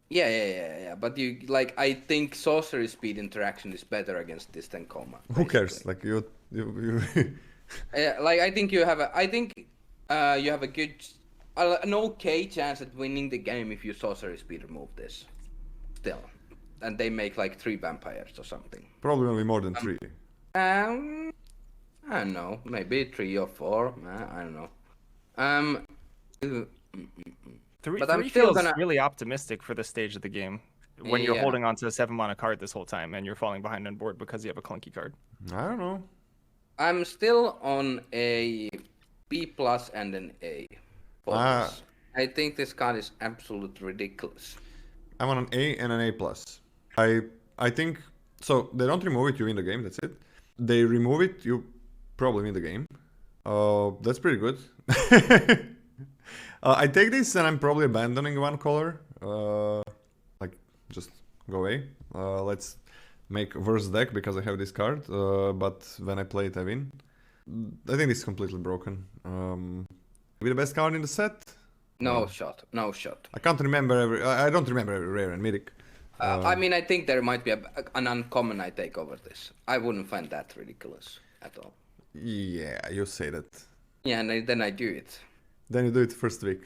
Yeah. But I think sorcery speed interaction is better against this than Coma. Basically. Who cares? Like you. I think you have a good, an okay chance at winning the game if you sorcery speed remove this. Still. And they make like 3 vampires or something. Probably more than 3. I don't know. Maybe 3 or 4. I don't know. 3 but I'm still still really optimistic for this stage of the game. When you're holding on to a 7-mana card this whole time and you're falling behind on board because you have a clunky card. I don't know. I'm still on a B+ and an A. I think this card is absolutely ridiculous. I'm on an A and an A+. I think so. They don't remove it, you win the game. That's it. They remove it, you probably win the game. That's pretty good. I take this and I'm probably abandoning one color. Like just go away. Let's make worse deck because I have this card. But when I play it, I win. I think this is completely broken. Maybe the best card in the set. No shot. I can't remember I don't remember every rare and mythic. I mean, I think there might be an uncommon I take over this. I wouldn't find that ridiculous at all. Yeah, you say that. Yeah, and then I do it. Then you do it first week.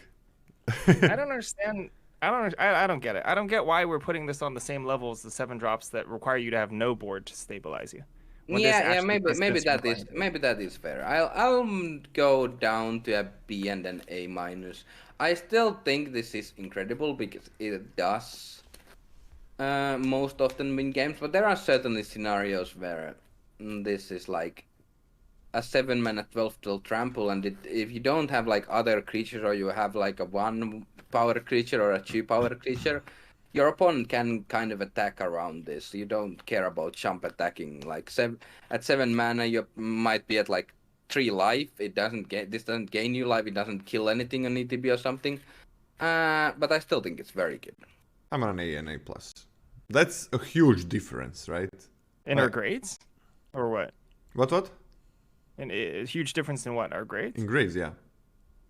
I don't understand. I don't get it. I don't get why we're putting this on the same level as the 7 drops that require you to have no board to stabilize you. Maybe that is fair. I'll go down to a B and an A minus. I still think this is incredible because it does most often win games, but there are certainly scenarios where this is like a 7 mana 12 trample, and if you don't have like other creatures, or you have like a 1 power creature or a 2 power creature, your opponent can kind of attack around this. You don't care about jump attacking. Like at 7 mana, you might be at like 3 life. This doesn't gain you life. It doesn't kill anything on ETB or something. But I still think it's very good. I'm on an A and A+. That's a huge difference, right? In our grades? Or what? What? And a huge difference in what? Our grades? In grades, yeah.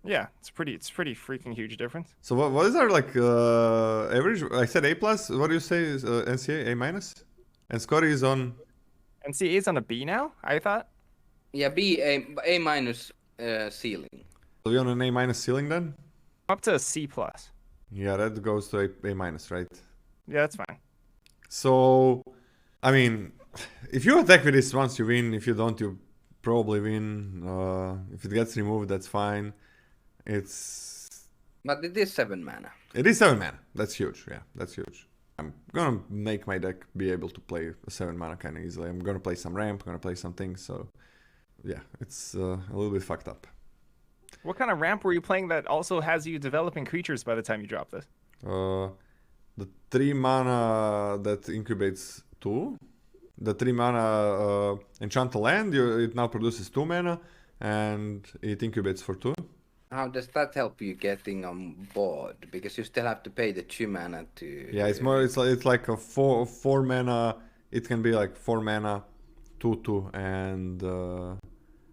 Yeah, it's pretty freaking huge difference. So what is our like average? I said A+. What do you say is NCA A minus? And Scotty is on... NCA is on a B now, I thought? Yeah, B, A minus ceiling. So you're on an A minus ceiling then? Up to a C+. Yeah, that goes to A minus, right? Yeah, that's fine. So, I mean, if you attack with this once you win. If you don't, you probably win. If it gets removed, that's fine. But it is 7 mana. It is 7 mana. That's huge. Yeah, that's huge. I'm gonna make my deck be able to play a 7 mana kind of easily. I'm gonna play some ramp. I'm gonna play some things. So, yeah, it's a little bit fucked up. What kind of ramp were you playing that also has you developing creatures by the time you drop this? The 3 mana that incubates 2. The 3 mana enchant a land. It now produces 2 mana, and it incubates for 2. How does that help you getting on board? Because you still have to pay the 2 mana to... Yeah, it's more. It's like a 4 mana. It can be like 4 mana, 2/2, and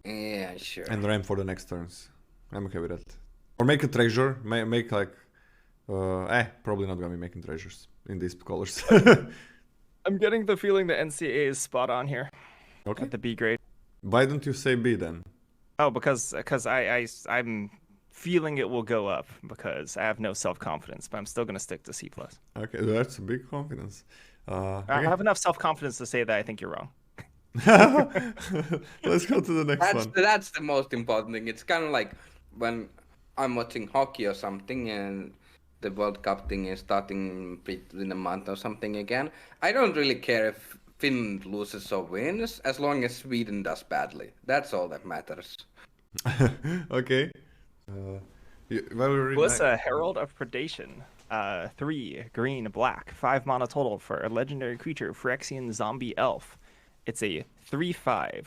yeah, sure. And ramp for the next turns. I'm okay with that. Or make a treasure. Make like probably not gonna be making treasures in these colors. I'm getting the feeling that NCA is spot on here. Okay. At the B grade. Why don't you say B then? Oh, because I'm feeling it will go up because I have no self-confidence, but I'm still going to stick to C+. Okay, that's a big confidence. I have enough self-confidence to say that I think you're wrong. Let's go to the next one. That's the most important thing. It's kind of like when I'm watching hockey or something and the World Cup thing is starting in a month or something again. I don't really care if Finland loses or wins, as long as Sweden does badly. That's all that matters. Okay. Blissa, Herald of Predation. 3 green, black, 5 mana total for a legendary creature, Phyrexian Zombie Elf. It's a 3/5.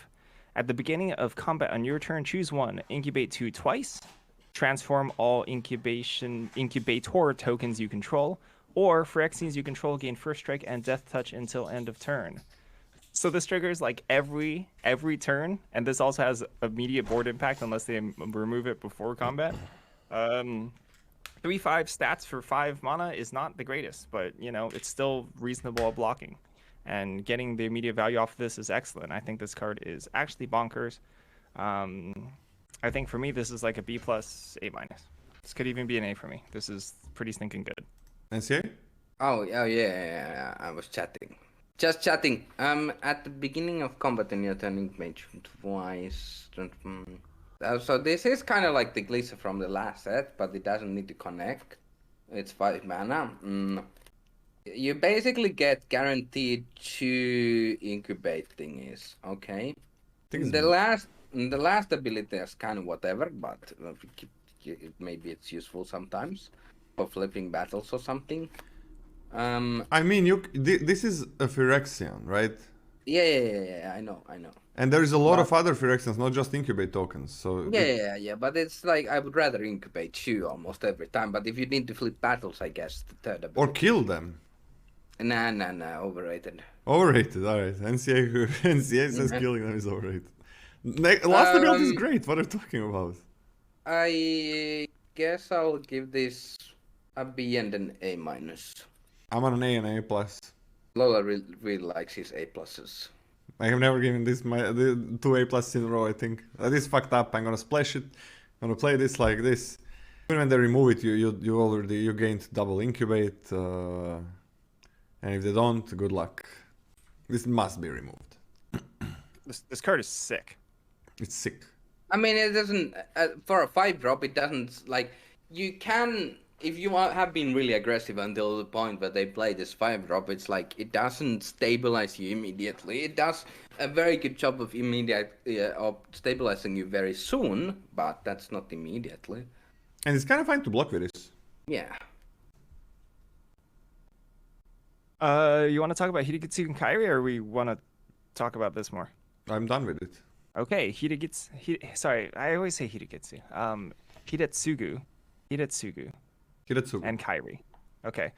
At the beginning of combat on your turn, choose 1, incubate 2 twice, transform all incubator tokens you control, or Phyrexians you control gain first strike and death touch until end of turn. So this triggers like every turn, and this also has immediate board impact unless they remove it before combat. 3/5 stats for 5 mana is not the greatest, but you know it's still reasonable at blocking, and getting the immediate value off of this is excellent. I think this card is actually bonkers. I think for me this is like a B+, A-. This could even be an A for me. This is pretty stinking good. NCA? Oh yeah. I was chatting. Just chatting. At the beginning of combat in your turn, incubate twice. So this is kind of like the Glissa from the last set, but it doesn't need to connect. It's 5 mana. You basically get guaranteed 2 incubate thingies. Okay. The last ability is kind of whatever, but maybe it's useful sometimes for flipping battles or something. I mean, this is a Phyrexian, right? Yeah, I know. And there is a lot of other Phyrexians, not just incubate tokens. So yeah, but it's like I would rather incubate 2 almost every time. But if you need to flip battles, I guess the third ability. Or kill them. Nah, overrated. Overrated, alright. NCA says killing them is overrated. Last ability is great. What are you talking about? guess I'll give this a B and an A minus. I'm on an A and A plus. Lola really likes his A pluses. I have never given this the 2 A plus in a row, I think. That is fucked up. I'm gonna splash it. I'm gonna play this like this. Even when they remove it, you gained double incubate. And if they don't, good luck. This must be removed. This card is sick. It's sick. I mean, it doesn't... for a 5-drop, it doesn't... Like, you can... If you have been really aggressive until the point where they play this 5-drop, it's like, it doesn't stabilize you immediately. It does a very good job of of stabilizing you very soon, but that's not immediately. And it's kind of fine to block with this. Yeah. You want to talk about Hidetsugu and Kairi, or we want to talk about this more? I'm done with it. Okay, sorry, I always say Hidetsugu. Hidetsugu, and Kairi. Okay.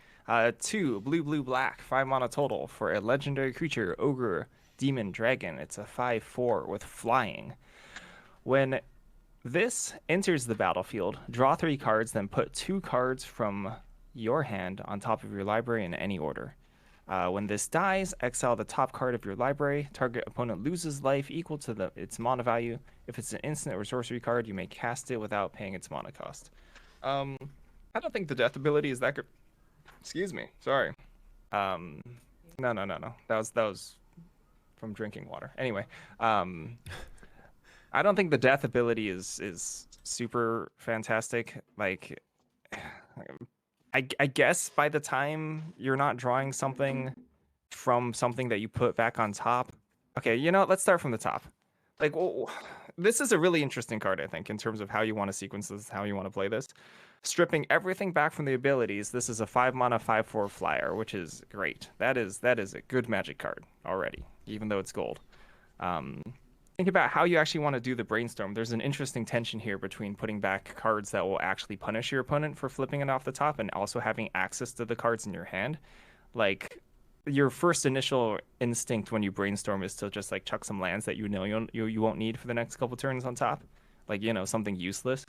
2 blue black, 5 mana total for a legendary creature, ogre, demon, dragon. It's a 5/4 with flying. When this enters the battlefield, draw 3 cards, then put 2 cards from your hand on top of your library in any order. When this dies, exile the top card of your library. Target opponent loses life equal to its mana value. If it's an instant or sorcery card, you may cast it without paying its mana cost. I don't think the death ability is that good. Excuse me. Sorry. No. That was from drinking water. Anyway, I don't think the death ability is super fantastic. Like, I guess by the time you're not drawing something from something that you put back on top. Okay, you know, let's start from the top. Like, this is a really interesting card, I think, in terms of how you want to sequence this, how you want to play this. Stripping everything back from the abilities, this is a 5 mana 5/4 flyer, which is great. That is a good Magic card already, even though it's gold. Think about how you actually want to do the brainstorm. There's an interesting tension here between putting back cards that will actually punish your opponent for flipping it off the top and also having access to the cards in your hand. Like, your first initial instinct when you brainstorm is to just like chuck some lands that you know you won't need for the next couple turns on top, like, you know, something useless.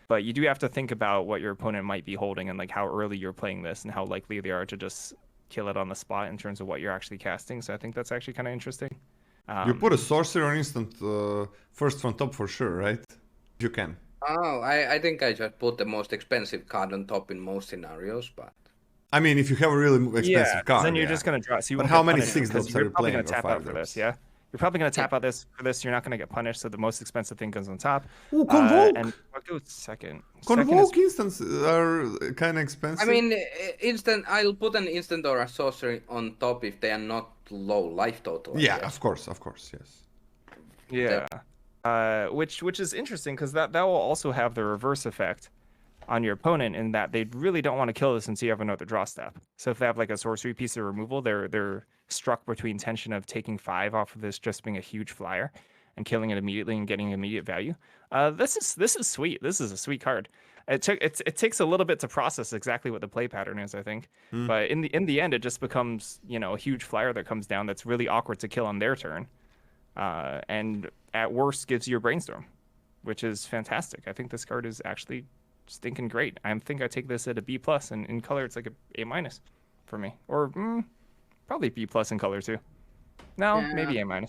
But you do have to think about what your opponent might be holding and like how early you're playing this and how likely they are to just kill it on the spot in terms of what you're actually casting. So I think that's actually kind of interesting. You put a sorcerer on instant first from top for sure, right? If you can. Oh, I think I just put the most expensive card on top in most scenarios, but... I mean, if you have a really expensive card, then you're just going to draw. So you but won't how get many punished 6 drops are you playing? You're probably going to tap out for this, yeah? You're probably going to tap out for this. You're not going to get punished, so the most expensive thing goes on top. Ooh, Convoke! And what goes second? Convoke instances are kind of expensive. I mean, I'll put an instant or a sorcery on top if they are not low life total. Yeah, of course, yes. Yeah. Which is interesting, because that will also have the reverse effect on your opponent in that they really don't want to kill this until you have another draw step. So if they have like a sorcery piece of removal, they're struck between tension of taking 5 off of this just being a huge flyer and killing it immediately and getting immediate value. This is sweet. This is a sweet card. It takes a little bit to process exactly what the play pattern is, I think. But in the end, it just becomes, you know, a huge flyer that comes down that's really awkward to kill on their turn. And at worst gives you a brainstorm, which is fantastic. I think this card is actually stinking great. I think I take this at a B+, and in color it's like a A- for me, or probably B+ in color too. No, maybe A-. I'm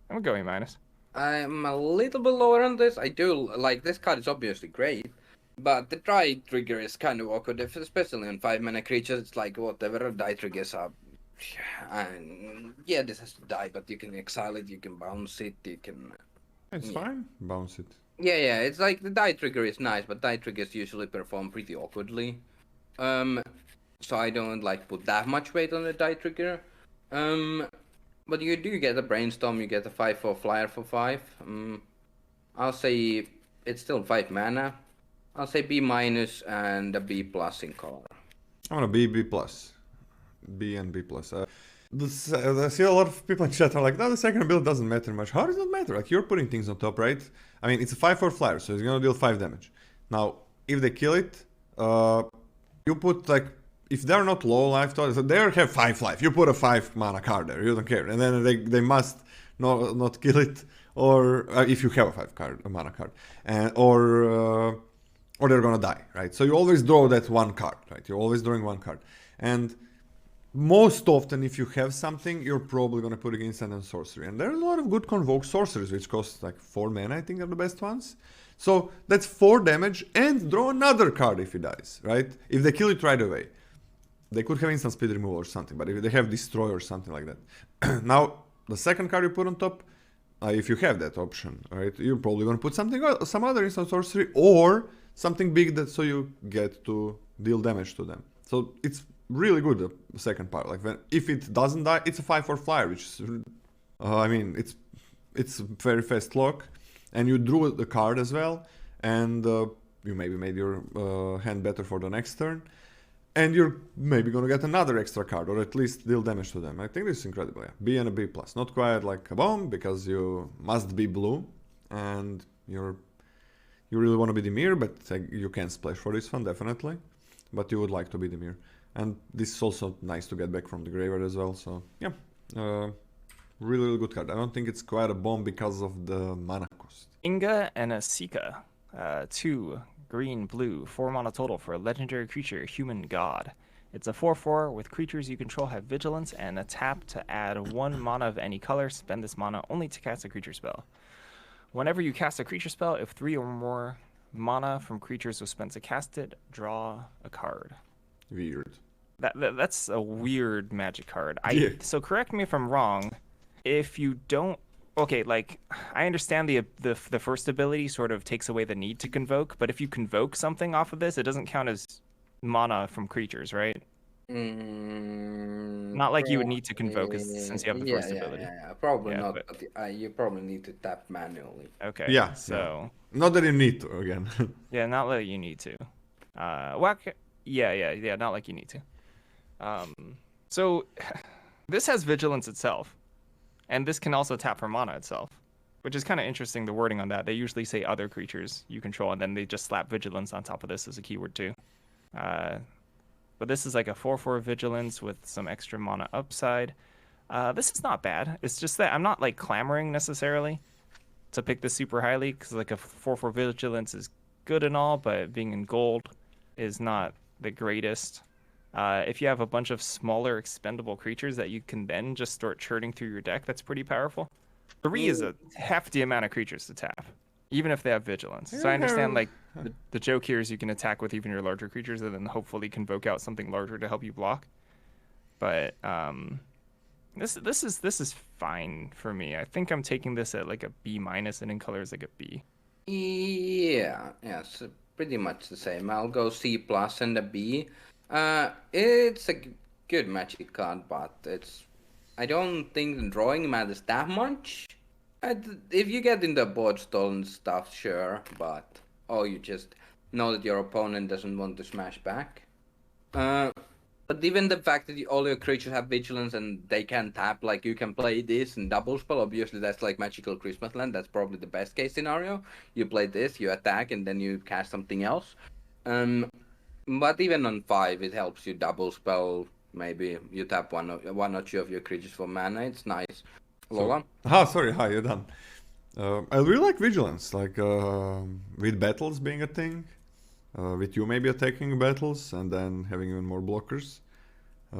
gonna go A-. I'm a little bit lower on this. I do like this card is obviously great, but the die trigger is kind of awkward, especially on 5-mana creatures. It's like whatever die triggers are. And yeah, this has to die, but you can exile it, you can bounce it, you can... It's fine, bounce it. Yeah, it's like the die trigger is nice, but die triggers usually perform pretty awkwardly. So I don't like put that much weight on the die trigger. But you do get a brainstorm, you get a 5/4 flyer for 5. I'll say it's still 5 mana. I'll say B- and a B+ in color. I'm gonna B+. B and B+. I see a lot of people in chat are like, no, the second build doesn't matter much. How does it matter? Like, you're putting things on top, right? I mean, it's a 5/4 flyer, so it's gonna deal 5 damage. Now, if they kill it, you put, like, if they're not low life total, so they have 5 life. You put a 5 mana card there, you don't care. And then they must not kill it, or if you have a 5 mana card. or they're gonna die, right? So you always draw that one card, right? You're always drawing one card. And most often, if you have something, you're probably gonna put it instant and sorcery. And there's a lot of good convoke sorceries, which cost like 4 mana, I think are the best ones. So that's 4 damage, and draw another card if he dies, right? If they kill it right away. They could have instant speed removal or something, but if they have destroy or something like that. Now, the second card you put on top, if you have that option, right, you're probably gonna put some other instant sorcery or something big that so you get to deal damage to them. So it's really good, the second part. Like if it doesn't die, it's a 5/4 flyer, which is, I mean, it's very fast lock, and you drew the card as well, and you maybe made your hand better for the next turn. And you're maybe gonna get another extra card, or at least deal damage to them. I think this is incredible, yeah. B and a B+. Not quite like a bomb, because you must be blue, and you really want to be Dimir, but you can splash for this one, definitely. But you would like to be Dimir. And this is also nice to get back from the graveyard as well, so yeah. Really, really good card. I don't think it's quite a bomb because of the mana cost. Inga and Esika, 2 green, blue, 4 mana total for a legendary creature, human god. It's a 4/4 with creatures you control have vigilance and a tap to add 1 mana of any color. Spend this mana only to cast a creature spell. Whenever you cast a creature spell, if 3 or more mana from creatures was spent to cast it, draw a card. Weird. That's a weird magic card. Yeah. So correct me if I'm wrong. If you don't, okay, like I understand the first ability sort of takes away the need to convoke, but if you convoke something off of this, it doesn't count as mana from creatures, right? Not like you would need to convoke since you have the first ability. Yeah, probably Yeah, not. but- But you probably need to tap manually. Okay. Yeah, So Not that you need to, again. yeah, not like you need to. Whack. Yeah. Not like you need to. So this has vigilance itself, and this can also tap for mana itself, which is kind of interesting. The wording on that, they usually say other creatures you control, and then they just slap vigilance on top of this as a keyword too. But this is like a 4/4 vigilance with some extra mana upside. This is not bad. It's just that I'm not like clamoring necessarily to pick this super highly, because like a 4/4 vigilance is good and all, but being in gold is not the greatest. If you have a bunch of smaller expendable creatures that you can then just start churning through your deck, that's pretty powerful. 3 is a hefty amount of creatures to tap, even if they have vigilance. So I understand like the joke here is you can attack with even your larger creatures and then hopefully convoke out something larger to help you block. But this is fine for me. I think I'm taking this at like a B-, and in color is like a B. Yeah, so pretty much the same. I'll go C+ and a B. It's a good magic card, but I don't think the drawing matters that much. If you get in the board stall and stuff, sure, but you just know that your opponent doesn't want to smash back. But even the fact that all your creatures have vigilance and they can tap, like you can play this and double spell, obviously that's like Magical Christmas Land, that's probably the best case scenario. You play this, you attack, and then you cast something else. But even on 5, it helps you double spell. Maybe you tap one or two of your creatures for mana. It's nice. Lola? Sorry, hi, you're done. I really like Vigilance, like with battles being a thing, with you maybe attacking battles and then having even more blockers.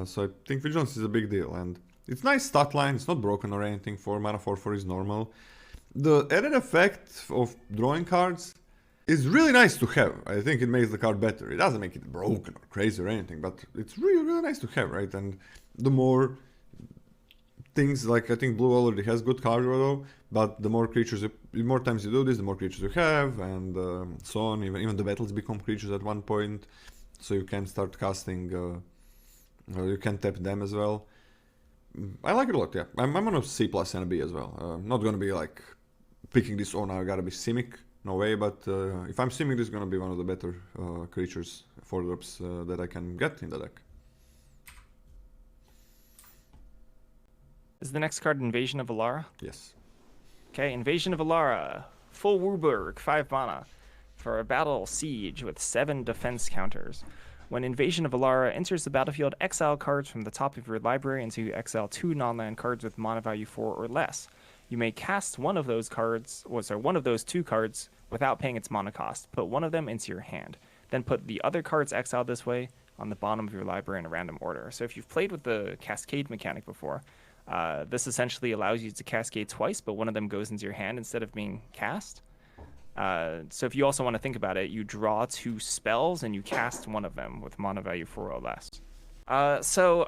So I think Vigilance is a big deal, and it's nice stat line, it's not broken or anything. 4 mana 4/4 is normal. The added effect of drawing cards is really nice to have. I think it makes the card better. It doesn't make it broken or crazy or anything, but it's really, really nice to have, right? And the more things, like I think Blue already has good card draw, but the more creatures, the more times you do this, the more creatures you have, and so on. Even the battles become creatures at one point, so you can start casting. You can tap them as well. I like it a lot. Yeah, I'm on a C+ and a B as well. Not gonna be like picking this. Oh, now I gotta be Simic. No way, but if I'm Simic, this is gonna be one of the better creatures, 4-drops that I can get in the deck. Is the next card Invasion of Alara? Yes. Okay, Invasion of Alara. Full Wurburg, 5 mana. For a battle siege with 7 defense counters. When Invasion of Alara enters the battlefield, exile cards from the top of your library until you exile 2 non-land cards with mana value 4 or less. you may cast one of those cards, one of those 2 cards without paying its mana cost. Put one of them into your hand. Then put the other cards exiled this way on the bottom of your library in a random order. So if you've played with the Cascade mechanic before, this essentially allows you to cascade twice, but one of them goes into your hand instead of being cast. So if you also want to think about it, you draw 2 spells and you cast one of them with mana value 4 or less. So,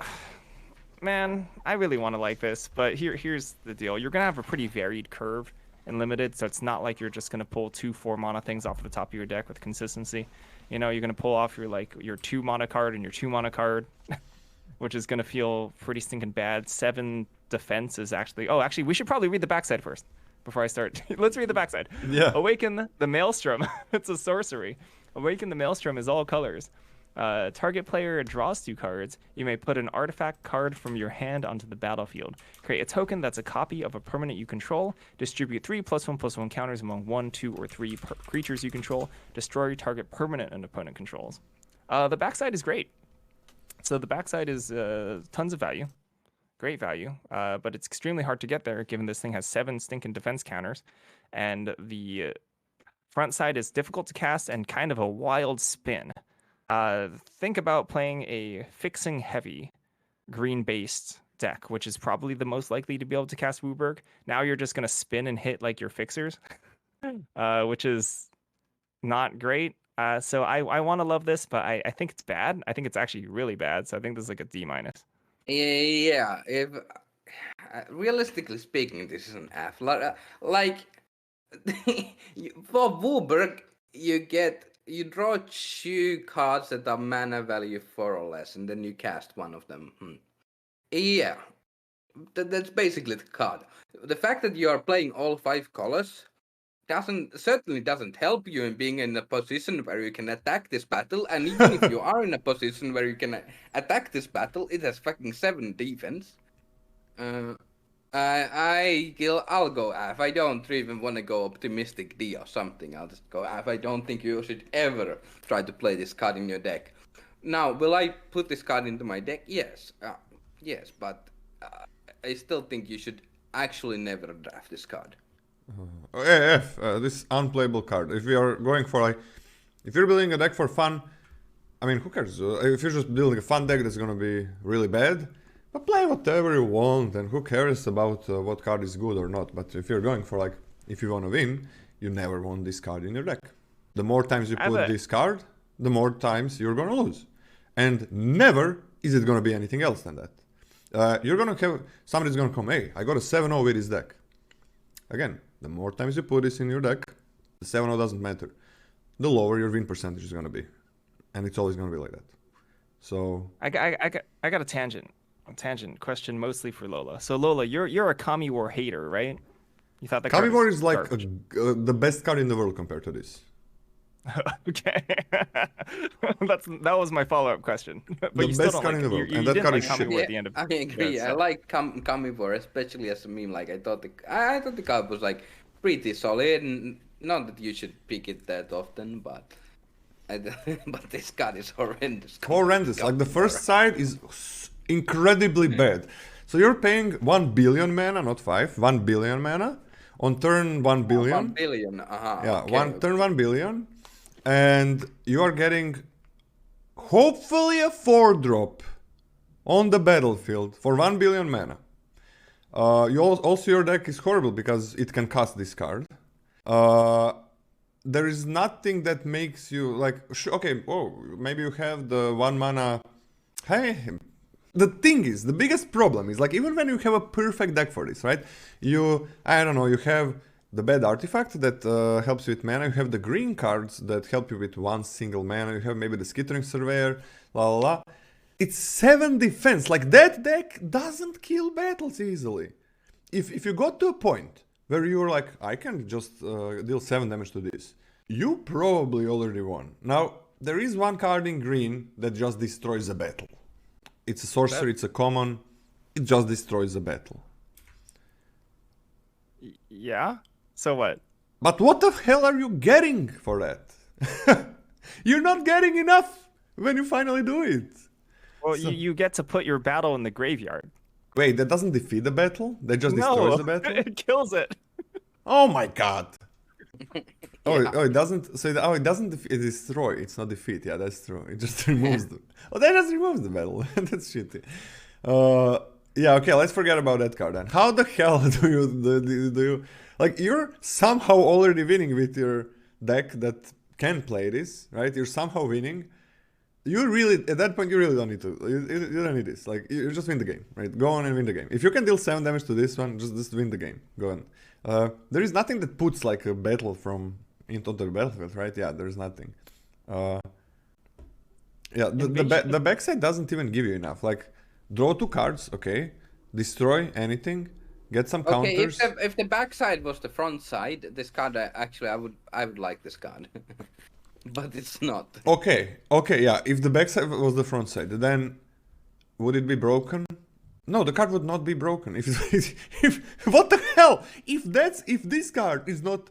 man, I really want to like this, but here's the deal. You're going to have a pretty varied curve in Limited, so it's not like you're just going to pull 2 4-mana things off the top of your deck with consistency. You know, you're going to pull off your 2 mana card and your 2 mana card, which is going to feel pretty stinking bad. 7 defense is actually... Oh, actually, we should probably read the backside first before I start. Let's read the backside. Yeah. Awaken the Maelstrom. It's a sorcery. Awaken the Maelstrom is all colors. Target player draws 2 cards. You may put an artifact card from your hand onto the battlefield. Create a token that's a copy of a permanent you control. Distribute 3 +1/+1 counters among 1, 2, or 3 creatures you control. Destroy target permanent an opponent controls. The backside is great. So the backside is tons of value. Great value, but it's extremely hard to get there given this thing has 7 stinking defense counters, and the front side is difficult to cast and kind of a wild spin. Think about playing a fixing heavy green-based deck, which is probably the most likely to be able to cast Wooburg. Now you're just going to spin and hit like your fixers, which is not great. So I want to love this, but I think it's bad. I think it's actually really bad, so I think this is like a D-. Yeah, if realistically speaking, this is an F. Like for Wooburg, you draw 2 cards that are mana value 4 or less, and then you cast one of them. Yeah, that's basically the card. The fact that you are playing all 5 colors certainly doesn't help you in being in a position where you can attack this battle, and even if you are in a position where you can attack this battle, it has fucking 7 defense. I'll go F. I don't even want to go optimistic D or something. I'll just go F. I don't think you should ever try to play this card in your deck. Now, will I put this card into my deck? Yes. Yes, but I still think you should actually never draft this card. F, this unplayable card. If we are going for if you're building a deck for fun, I mean, who cares? If you're just building a fun deck that's gonna be really bad, but play whatever you want, and who cares about what card is good or not. But if you're going for if you want to win, you never want this card in your deck. The more times you put this card, the more times you're gonna lose, and never is it gonna be anything else than that. You're gonna have somebody's gonna come, hey, I got a 7-0 with this deck. Again, the more times you put this in your deck, the 7-0 doesn't matter. The lower your win percentage is gonna be, and it's always gonna be like that. So I got a tangent question mostly for Lola. So Lola, you're a Kami War hater, right? You thought the Kami War is like the best card in the world compared to this. Okay, that was my follow-up question. But the you best still don't card in the world, and that card is shit. At the end of I agree. Yeah, I like Kami War, especially as a meme. Like I thought the card was like pretty solid, and not that you should pick it that often, but but this card is horrendous. Horrendous. Like the first side is incredibly bad. So you're paying 1 billion mana, not 5, 1 billion mana on turn 1 billion. 1 billion. Yeah, okay. Turn 1 billion, and you are getting hopefully a 4-drop on the battlefield for 1 billion mana. Also your deck is horrible because it can cast this card. There is nothing that makes you okay, maybe you have the 1 mana. Hey, the thing is, the biggest problem is even when you have a perfect deck for this, right? You have the bad artifact that helps you with mana. You have the green cards that help you with 1 single mana. You have maybe the Skittering Surveyor, It's 7 defense. That deck doesn't kill battles easily. If you got to a point where you're like, I can just deal 7 damage to this, you probably already won. Now, there is 1 card in green that just destroys a battle. It's a sorcery, it's a common, it just destroys a battle. Yeah? So what? But what the hell are you getting for that? You're not getting enough when you finally do it. Well, you get to put your battle in the graveyard. Wait, that doesn't defeat the battle? That just destroys the battle? It kills it. Oh my god! Oh, Yeah. it doesn't. So it doesn't destroy. It's not defeat. Yeah, that's true. It just removes the. Oh, that just removes the battle. That's shitty. Yeah. Okay. Let's forget about that card then. How the hell do you like? You're somehow already winning with your deck that can play this, right? You're somehow winning. You really, at that point, you really don't need to. You don't need this. Like, you just win the game, right? Go on and win the game. If you can deal 7 damage to this one, just win the game. Go on. There is nothing that puts like a battle from into the battlefield, right? Yeah, there's nothing. Yeah, the backside doesn't even give you enough. Like, draw 2 cards, okay. Destroy anything. Get some counters. Okay, if the backside was the front side, this card actually I would like this card. But it's not. Okay, yeah. If the backside was the front side, then would it be broken? No, the card would not be broken. If what the hell? If this card is not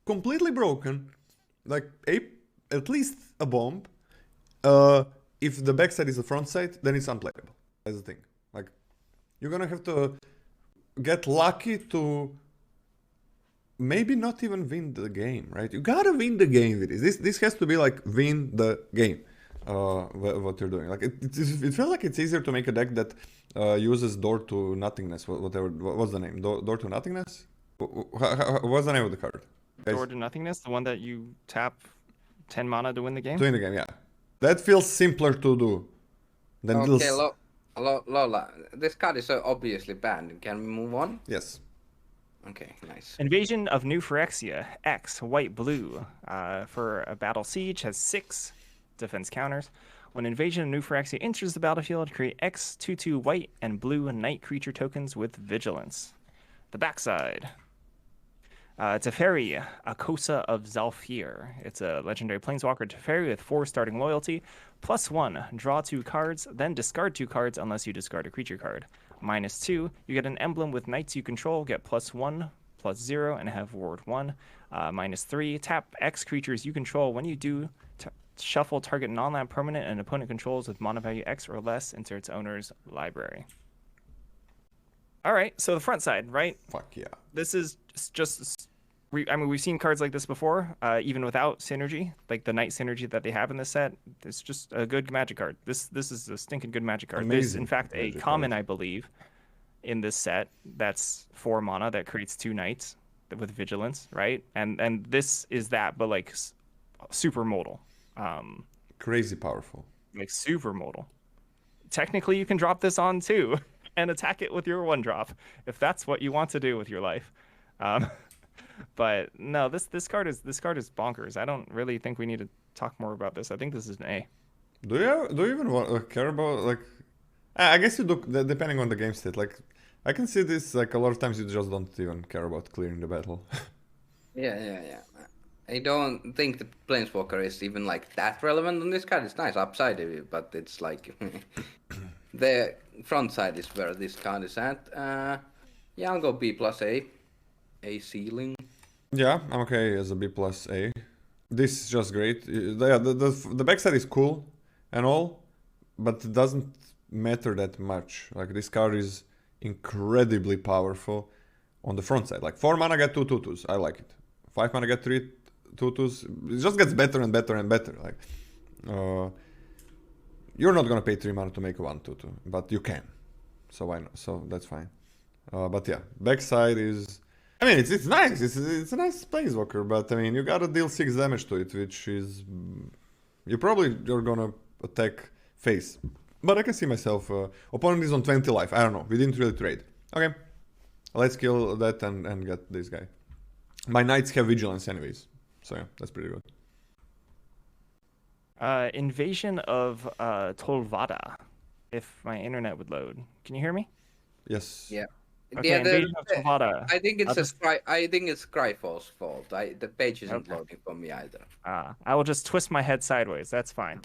completely broken, like at least a bomb, if the backside is the front side, then it's unplayable. That's the thing. Like, you're gonna have to get lucky to maybe not even win the game, right? You gotta win the game with this. This has to be like win the game. What you're doing, like it feels like it's easier to make a deck that uses Door to Nothingness. Whatever. What's the name? Door to Nothingness. What's the name of the card? Door to Nothingness, the one that you tap 10 mana to win the game. To win the game, yeah. That feels simpler to do. Than Okay, Lola, this card is so obviously banned. Can we move on? Yes. Okay, nice. Invasion of New Phyrexia, X, white, blue. For a battle siege, has 6 defense counters. When Invasion of New Phyrexia enters the battlefield, create X, 2/2 white and blue night creature tokens with vigilance. The backside. Teferi, Akosa of Zhalfir. It's a legendary planeswalker Teferi with 4 starting loyalty. +1, draw 2 cards, then discard 2 cards unless you discard a creature card. -2, you get an emblem with knights you control, get +1, +0, and have ward 1. -3, tap X creatures you control. When you do, shuffle target non-land permanent an opponent controls with mana value X or less into its owner's library. All right, so the front side, right? Fuck yeah. This is just I mean, we've seen cards like this before, even without synergy, like the Knight synergy that they have in this set. It's just a good Magic card. This is a stinking good Magic card. There's, in fact, a common, I believe, in this set that's 4 mana that creates 2 Knights with Vigilance, right? And this is that, but like super modal. Crazy powerful. Like super modal. Technically, you can drop this on too and attack it with your 1-drop if that's what you want to do with your life. But no, this card is bonkers. I don't really think we need to talk more about this. I think this is an A. Do you even care about, like? I guess you do, depending on the game state. Like, I can see this, like, a lot of times you just don't even care about clearing the battle. Yeah. I don't think the Planeswalker is even like that relevant on this card. It's nice upside of it, but it's like the front side is where this card is at. Yeah, I'll go B+A. A ceiling. Yeah, I'm okay as a B+A. This is just great. Yeah, the backside is cool and all, but it doesn't matter that much. Like, this card is incredibly powerful on the front side. Like, 4 mana get 2 2/2s. I like it. 5 mana get 3 2/2s. It just gets better and better and better. Like, you're not gonna pay 3 mana to make a 1/2/2, but you can. So why not? So that's fine. But yeah, backside is. I mean, it's nice. It's a nice planeswalker, but I mean, you gotta deal 6 damage to it, which is you're gonna attack face. But I can see myself. Opponent is on 20 life. I don't know. We didn't really trade. Okay, let's kill that and get this guy. My knights have vigilance anyways, so yeah, that's pretty good. Invasion of Tolvada. If my internet would load, can you hear me? Yes. Yeah. Okay, Yeah, Invasion of Tolvada. I think it's Cryfall's fault. The page isn't loading for me either. I will just twist my head sideways. That's fine.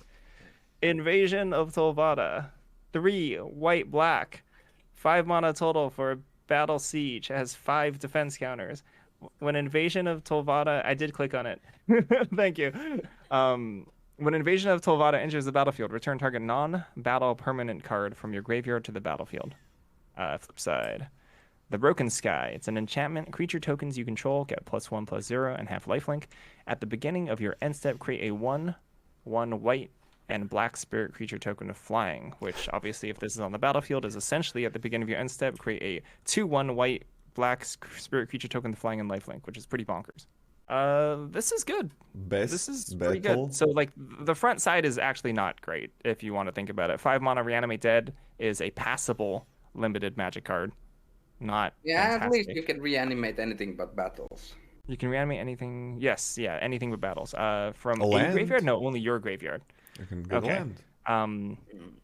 Invasion of Tolvada. 3 white black. 5 mana total for a battle siege. It has 5 defense counters. When Invasion of Tolvada, I did click on it. Thank you. When Invasion of Tolvada enters the battlefield, return target non-battle permanent card from your graveyard to the battlefield. Flip side. The Broken Sky. It's an enchantment. Creature tokens you control get +1/+0 and have lifelink. At the beginning of your end step, create a 1/1 white and black spirit creature token of flying, which obviously, if this is on the battlefield, is essentially at the beginning of your end step, create a 2/1 white black spirit creature token of flying and lifelink, which is pretty bonkers. This is good. This is pretty good. So, like, the front side is actually not great if you want to think about it. 5 mana Reanimate Dead is a passable limited Magic card. Not fantastic. At least you can reanimate anything but battles. You can reanimate anything. Yes, yeah, anything but battles. From a land? graveyard? No, only your graveyard. You can get land.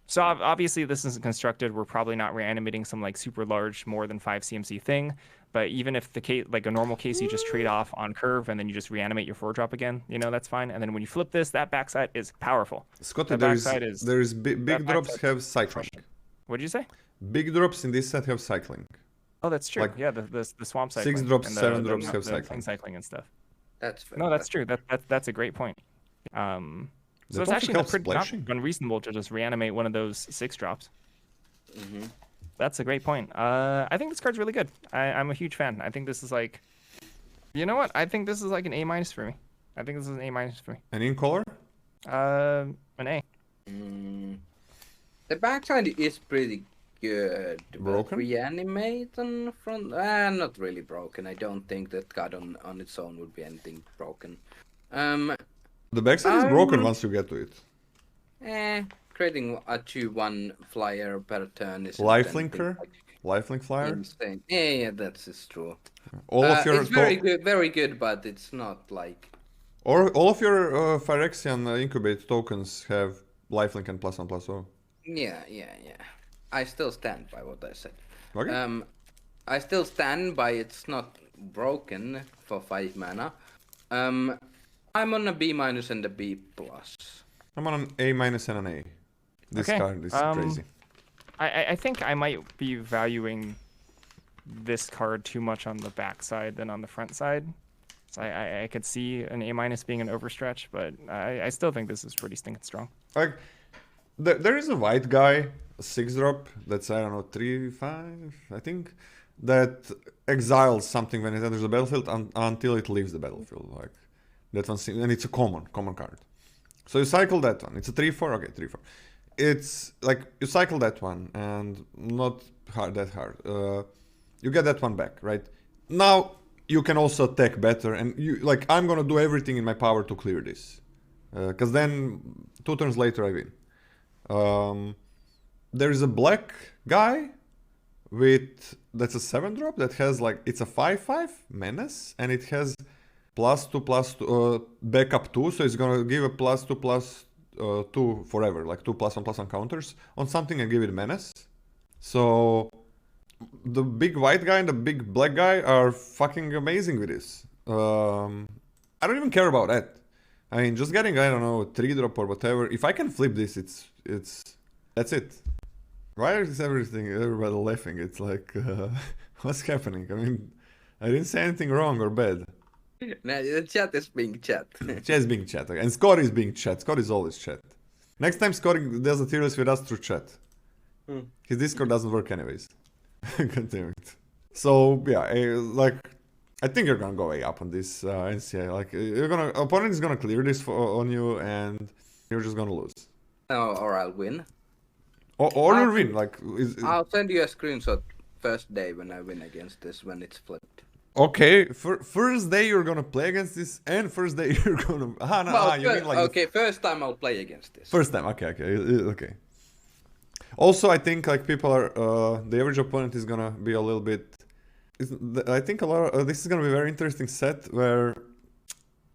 So obviously this isn't constructed. We're probably not reanimating some like super large, more than 5 CMC thing. But even if the case, like a normal case, you just trade off on curve and then you just reanimate your 4-drop again, you know, that's fine. And then when you flip this, that backside is powerful. Scotty, there's big drops have cycling. What did you say? Big drops in this set have cycling. Oh, that's true. Like, yeah, the swamp cycling. 6 drops, and 7 drops have cycling. Cycling and stuff. That's fair. No, that's true. That's a great point. So it's actually not unreasonable to just reanimate one of those 6 drops. Mm-hmm. That's a great point. I think this card's really good. I'm a huge fan. I think this is like, you know what? I think this is like an A- for me. I think this is an A- for me. And in color? An A. The backside is pretty good. Broken? Reanimate on front? Not really broken. I don't think that card on its own would be anything broken. The backside is broken once you get to it. Creating a 2/1 flyer per turn is Lifelinker? Lifelink flyer? Insane. Yeah, that's true. All of your it's very good, but it's not like. Or all of your Phyrexian incubate tokens have lifelink and +1/+0. Yeah. I still stand by what I said. Okay. I still stand by it's not broken for 5 mana. I'm on a B- and a B+. I'm on an A- and an A. This card is crazy. I think I might be valuing this card too much on the back side than on the front side. So I could see an A- being an overstretch, but I still think this is pretty stinking strong. Like, there is a white guy, a 6-drop, that's, I don't know, 3/5, I think, that exiles something when it enters the battlefield until it leaves the battlefield. Like, that one, and it's a common card. So you cycle that one. It's a 3/4, okay, 3/4. It's like you cycle that one, and not that hard. You get that one back, right? Now you can also attack better, and you like I'm gonna do everything in my power to clear this, because then 2 turns later I win. There is a black guy that's a 7-drop that has like it's a 5/5 menace, and it has +2/+2 backup 2, so it's gonna give a +2/+2 forever, like 2 +1/+1 counters on something and give it menace. So the big white guy and the big black guy are fucking amazing with this. I don't even care about that. I mean, just getting, I don't know, 3-drop or whatever. If I can flip this, it's that's it. Why is everybody laughing? It's like, what's happening? I mean, I didn't say anything wrong or bad. No, the chat is being chat. Chat is being chat. Okay. And Scott is being chat. Scott is always chat. Next time Scott does a tier list with us through chat. His Discord doesn't work anyways. God damn it. So, yeah, I think you're gonna go way up on this NCA. Like, opponent is gonna clear this on you, and you're just gonna lose. Or I'll win. Or you'll win. Like, I'll send you a screenshot first day when I win against this, when it's flipped. Okay, first day you're gonna play against this, and first day you're gonna. You mean like okay, first time I'll play against this. First time, okay. Also, I think like people are the average opponent is gonna be a little bit. I think this is gonna be a very interesting set where,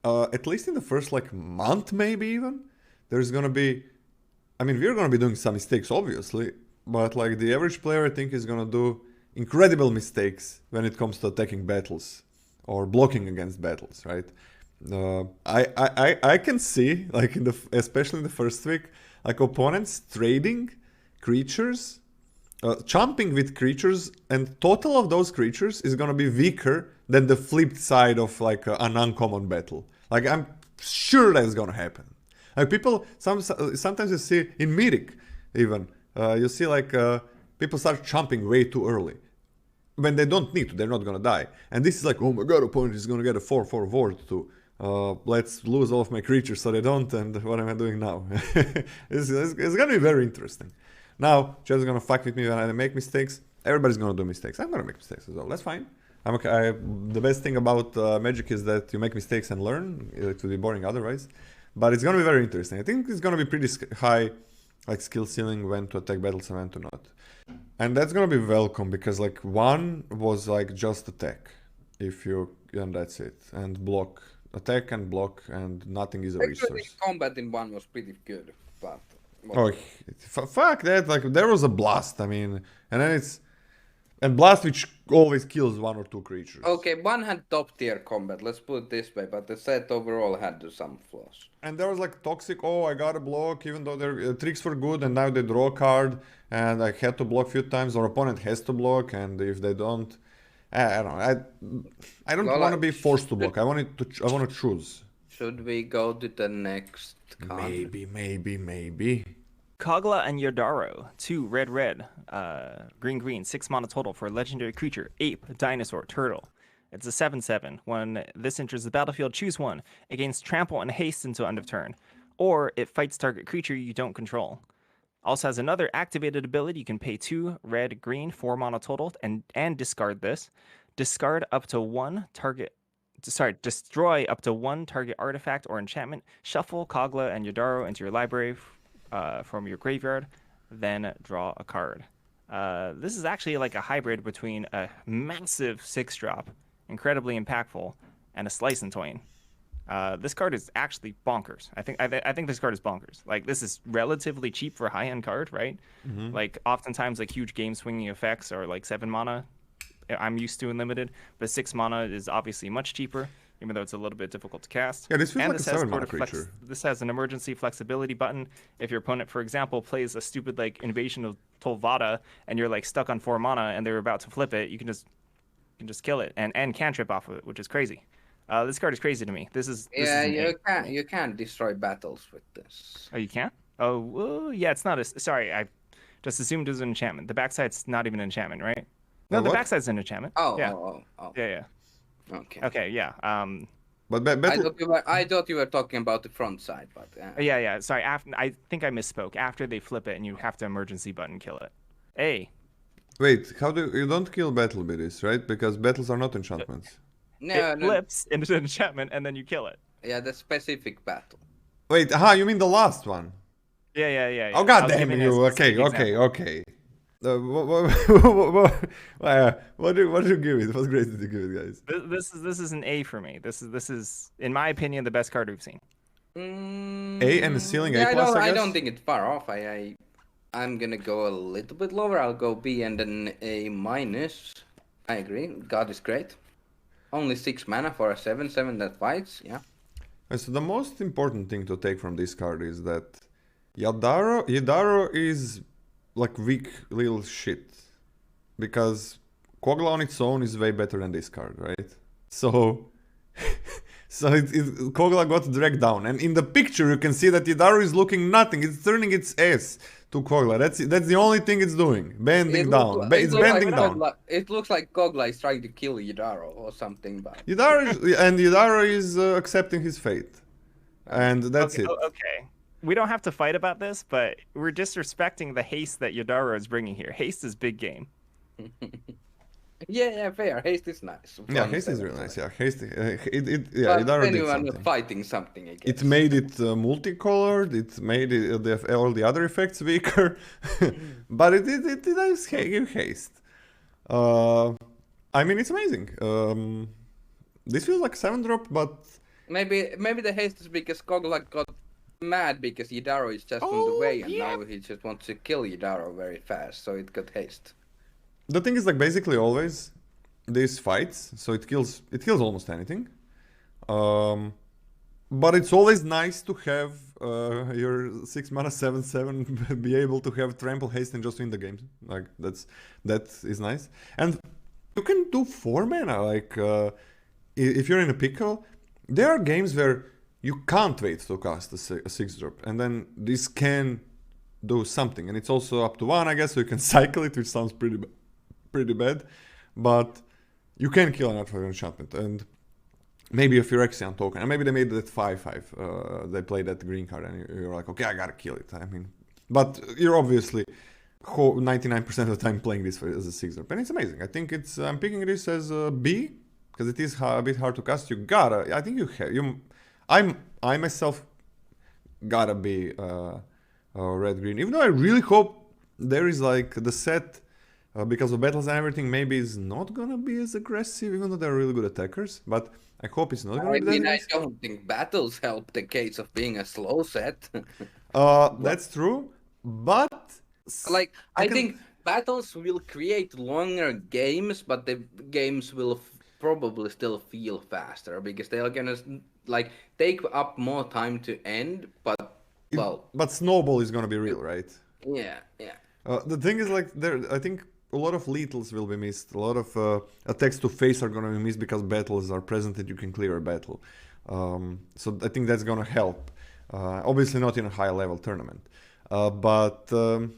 at least in the first like month, maybe even, there's gonna be. I mean, we're gonna be doing some mistakes, obviously, but like the average player, I think, is gonna do incredible mistakes when it comes to attacking battles or blocking against battles, right? I can see, like especially in the first week, like opponents trading creatures, chomping with creatures, and total of those creatures is gonna be weaker than the flipped side of like an uncommon battle. Like I'm sure that's gonna happen. Like people, sometimes you see in Mythic even, you see like people start chomping way too early. When they don't need to, they're not gonna die. And this is like, oh my god, opponent is gonna get a 4/4 ward to let's lose all of my creatures so they don't, and what am I doing now? it's gonna be very interesting. Now, just gonna fuck with me when I make mistakes. Everybody's gonna do mistakes. I'm gonna make mistakes as well. That's fine. I'm okay. The best thing about Magic is that you make mistakes and learn. It would be boring otherwise. But it's gonna be very interesting. I think it's gonna be pretty high, like skill ceiling when to attack battles and when to not. And that's gonna be welcome because like one was like just attack, and that's it, and block, attack and block, and nothing is a Actually, resource. combat in one was pretty good, but Oh, fuck that! Like there was a blast. I mean, and then and blast which always kills 1 or 2 creatures. okay, one had top tier combat. Let's put it this way, but the set overall had some flaws. And there was like toxic. Oh, I got a block, even though their tricks were good, and now they draw a card, and I had to block a few times, or opponent has to block, and if they don't, I don't know. I don't want to be forced to block. I want to choose. Should we go to the next card? Maybe. Kogla and Yidaro, 2 red, green, 6 mana total for a legendary creature, ape, dinosaur, turtle. It's a 7/7. When this enters the battlefield, choose one. It gains trample and haste until end of turn. Or it fights target creature you don't control. Also has another activated ability. You can pay 2 red, green, 4 mana total and discard this. Discard up to one target. Destroy up to 1 target artifact or enchantment. Shuffle Kogla and Yidaro into your library from your graveyard, then draw a card. This is actually like a hybrid between a massive 6-drop, incredibly impactful, and a Slice and Toin. This card is actually bonkers. I think this card is bonkers. Like, this is relatively cheap for a high-end card, right? Mm-hmm. Like, oftentimes, like, huge game-swinging effects are like 7 mana. I'm used to in Limited, but 6 mana is obviously much cheaper, even though it's a little bit difficult to cast. Yeah, this feels like a 7 mana creature. This has an emergency flexibility button. If your opponent, for example, plays a stupid like Invasion of Tolvada, and you're like stuck on 4 mana, and they're about to flip it, you can just kill it and cantrip off of it, which is crazy. This card is crazy to me. You can't destroy battles with this. Oh, you can't? Oh, well, yeah, it's not a... Sorry, I just assumed it was an enchantment. The backside's not even an enchantment, right? No, the backside's an enchantment. Oh, yeah. Oh. Yeah. Okay, yeah. But I thought you were talking about the front side, but yeah. Sorry, I think I misspoke. After they flip it, and you have to emergency button kill it. Hey. Wait, you don't kill battle with this, right? Because battles are not enchantments. It flips into an enchantment, and then you kill it. Yeah, the specific battle. Wait, you mean the last one? Yeah. Oh god damn you! Okay. What did you give it? What grade did you give it, guys? This is an A for me. This is in my opinion the best card we've seen. A and the ceiling A plus. I don't think it's far off. I'm gonna go a little bit lower. I'll go B and then A minus. I agree. God is great. Only 6 mana for a 7/7 that fights. Yeah. So the most important thing to take from this card is that Yidaro is like weak little shit, because Kogla on its own is way better than this card, right? So Kogla got dragged down, and in the picture you can see that Yidaro is looking nothing. It's turning its ass to Kogla. That's the only thing it's doing, bending down. It's bending down. It looks like Kogla is trying to kill Yidaro or something, but Yidaro is accepting his fate, and that's it. Okay. We don't have to fight about this, but we're disrespecting the haste that Yidaro is bringing here. Haste is big game. Yeah, fair. Haste is nice. Yeah, haste is really nice. Yeah, haste. Yidaro did something. Fighting something, I guess. It made it multicolored. It made all the other effects weaker, but it does give haste. I mean, it's amazing. This feels like 7-drop, but maybe the haste is because Kogla got mad because Yidaro is just on the way, and now he just wants to kill Yidaro very fast, so it got haste. The thing is, like, basically always these fights, so it kills almost anything. But it's always nice to have your 6 mana 7/7 be able to have trample, haste, and just win the game. Like that is nice. And you can do 4 mana. Like if you're in a pickle, there are games where you can't wait to cast a 6-drop, and then this can do something. And it's also up to 1, I guess, so you can cycle it, which sounds pretty bad. But you can kill an artifact enchantment. And maybe a Phyrexian token. And maybe they made it 5/5. They played that green card and you're like, okay, I gotta kill it. I mean, but you're obviously 99% of the time playing this as a 6-drop. And it's amazing. I think I'm picking this as a B, because it is a bit hard to cast. I think I myself gotta be red-green. Even though I really hope there is like the set, because of battles and everything, maybe is not gonna be as aggressive, even though they're really good attackers. But I hope it's not gonna be that aggressive. I don't think battles help the case of being a slow set. That's true, but like I think battles will create longer games, but the games will probably still feel faster because they are gonna like take up more time to end. But snowball is gonna be real, right? Yeah. The thing is, like, I think a lot of lethals will be missed. A lot of attacks to face are gonna be missed because battles are present and you can clear a battle. So I think that's gonna help. Obviously not in a high level tournament. But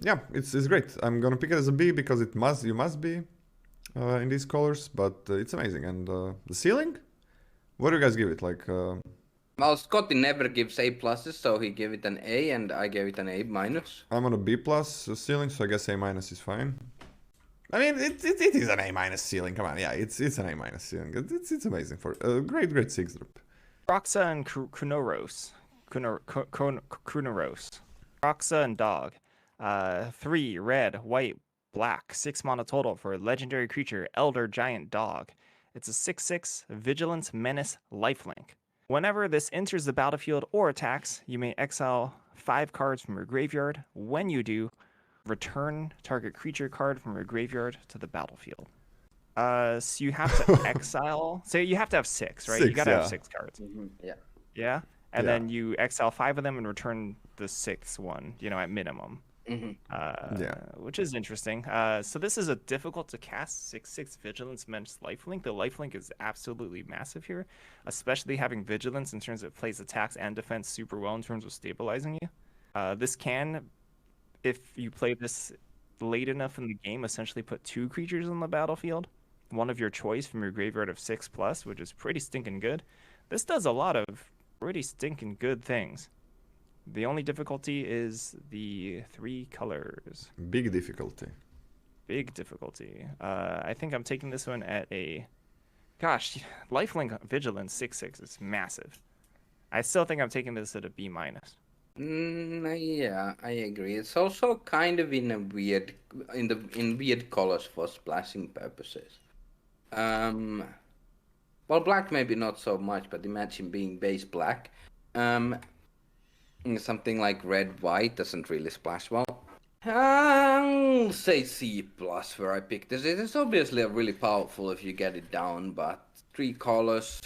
yeah, it's great. I'm gonna pick it as a B because you must be in these colors, but it's amazing. And the ceiling? What do you guys give it? Like, well, Scotty never gives A pluses, so he gave it an A, and I gave it an A minus. I'm on a B plus ceiling, so I guess A minus is fine. I mean, it is an A minus ceiling. Come on, yeah, it's an A minus ceiling. It's amazing for a great 6-drop. Kroxa and Kunoros. Kunoros. Kroxa and Dog. 3 red, white, black, 6 mana total for a legendary creature, Elder Giant Dog. It's a 6/6 Vigilance Menace lifelink. Whenever this enters the battlefield or attacks, you may exile 5 cards from your graveyard. When you do, return target creature card from your graveyard to the battlefield. So you have to exile. So you have to have 6, right? 6, you gotta have 6 cards. Mm-hmm. Yeah. Yeah? And then you exile 5 of them and return the 6th one, at minimum. Mm-hmm. Which is interesting. So this is a difficult to cast 6/6 Vigilance Menace lifelink. The lifelink is absolutely massive here, especially having Vigilance in terms of it plays attacks and defense super well in terms of stabilizing you. This can, if you play this late enough in the game, essentially put 2 creatures on the battlefield, one of your choice from your graveyard of 6+, which is pretty stinking good. This does a lot of pretty stinking good things. The only difficulty is the 3 colors. Big difficulty. I think I'm taking this one at a... Gosh, lifelink Vigilance 6/6 is massive. I still think I'm taking this at a B-. Yeah, I agree. It's also kind of in weird colors for splashing purposes. Well, black maybe not so much, but imagine being base black. Something like red-white doesn't really splash well. I'll say C plus where I picked this. It is obviously really powerful if you get it down, but 3 colors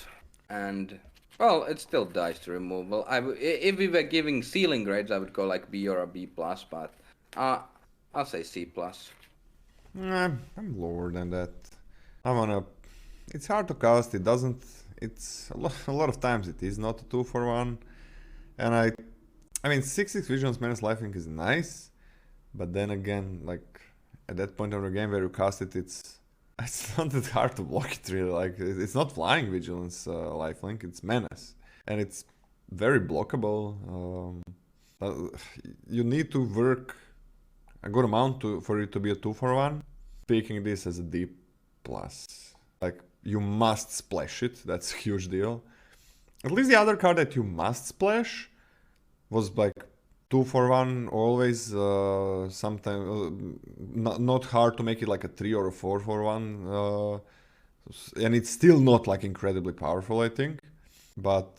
and, well, it still dies to removal. If we were giving ceiling grades, I would go like B or a B plus, but I'll say C plus. I'm lower than that. It's hard to cast. It's a lot of times it is not a 2-for-1, and I mean 6/6 Vigilance Menace lifelink is nice, but then again, like at that point of the game where you cast it, it's not that hard to block it really. Like it's not flying Vigilance lifelink, it's Menace, and it's very blockable. You need to work a good amount for it to be a 2-for-1. Picking this as a D plus, like you must splash it. That's a huge deal. At least the other card that you must splash was like 2-for-1 always. Sometimes not hard to make it like a 3 or a 4-for-1, and it's still not like incredibly powerful, I think. But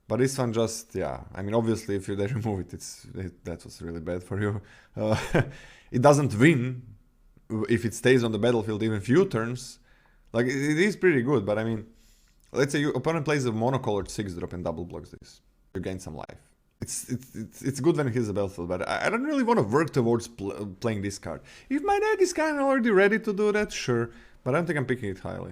this one just, yeah. I mean, obviously, if you then remove it, that was really bad for you. It doesn't win if it stays on the battlefield even few turns. Like it is pretty good, but I mean, let's say your opponent plays a monocolored 6-drop and double blocks this. You gain some life. It's good when it hits the battlefield, but I don't really want to work towards playing this card. If my deck is kind of already ready to do that, sure, but I don't think I'm picking it highly.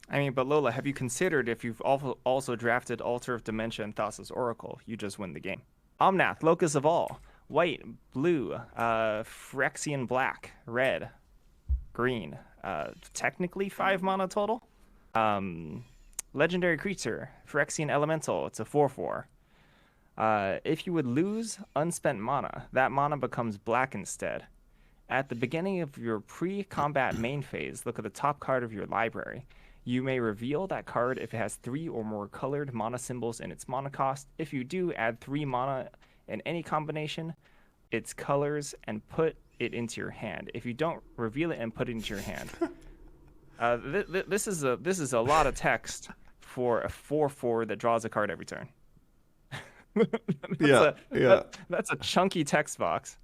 I mean, but Lola, have you considered if you've also drafted Altar of Dementia and Thassa's Oracle, you just win the game? Omnath, Locus of All. white, blue, Phyrexian black, red, green. Technically 5 mana total. Legendary creature, Phyrexian elemental. It's a 4/4. If you would lose unspent mana, that mana becomes black instead. At the beginning of your pre-combat main phase, look at the top card of your library. You may reveal that card if it has 3 or more colored mana symbols in its mana cost. If you do, add 3 mana in any combination, its colors, and put it into your hand. If you don't, reveal it and put it into your hand. This is a lot of for a 4/4 that draws a card every turn. That's a chunky text box.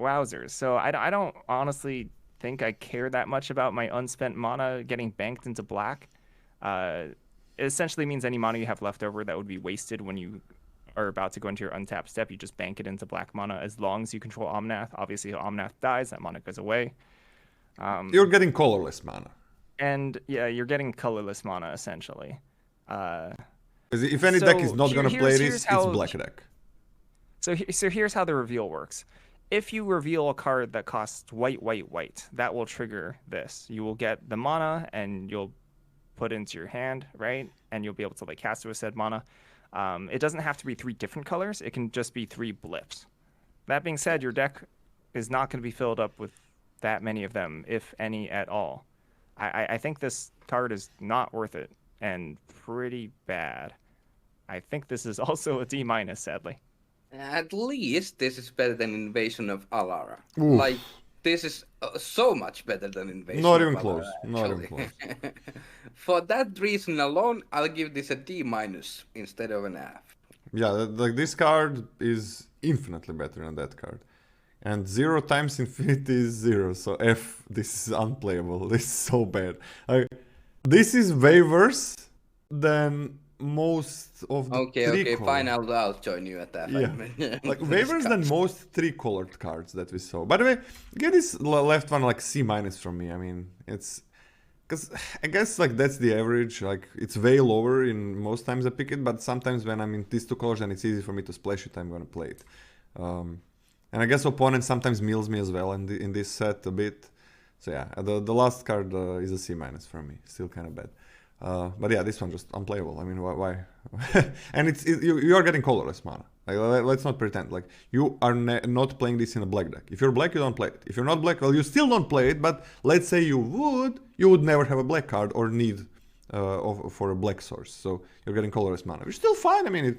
Wowzers. So I don't honestly think I care that much about my unspent mana getting banked into black. It essentially means any mana you have left over that would be wasted when you are about to go into your untapped step, you just bank it into black mana as long as you control Omnath. Obviously, if Omnath dies, that mana goes away. You're getting colorless mana. And yeah, you're getting colorless mana essentially. If any deck is not going to play this, it's black deck. So here's how the reveal works. If you reveal a card that costs white, that will trigger this. You will get the mana and you'll put it into your hand, right? And you'll be able to like cast it with said mana. It doesn't have to be 3 different colors. It can just be 3 blips. That being said, your deck is not going to be filled up with that many of them, if any at all. I think this card is not worth it and pretty bad. I think this is also a D-, sadly. At least this is better than Invasion of Alara. Oof. Like, this is so much better than Invasion Not of even Alara, close. Not actually. even close. For that reason alone, I'll give this a D- instead of an F. Yeah, like this card is infinitely better than that card. And 0 times infinity is 0, so F, this is unplayable. This is so bad. This is way worse than most of the Okay, fine, I'll join you at that. Yeah, like way worse than most 3-colored cards that we saw. By the way, get this left one like C- from me. I mean, it's... Because I guess like that's the average, like it's way lower in most times I pick it, but sometimes when I'm in these 2 colors and it's easy for me to splash it, I'm gonna play it. And I guess opponent sometimes mills me as well in this set a bit. So yeah, the last card is a C- for me, still kind of bad. But yeah, this one just unplayable. I mean, why? And you are getting colorless mana. Like, let's not pretend. Like you are not playing this in a black deck. If you're black, you don't play it. If you're not black, well, you still don't play it. But let's say you would never have a black card or need for a black source. So you're getting colorless mana, which is still fine. I mean,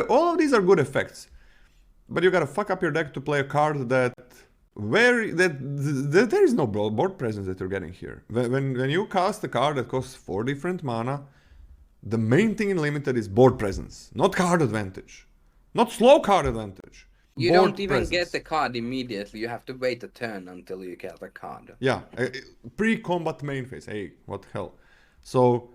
all of these are good effects. But you gotta fuck up your deck to play a card that there is no board presence that you're getting here. When you cast a card that costs 4 different mana, the main thing in limited is board presence, not card advantage, not slow card advantage. You don't even get the card immediately. You have to wait a turn until you get the card. Yeah, pre-combat main phase. Hey, what the hell? So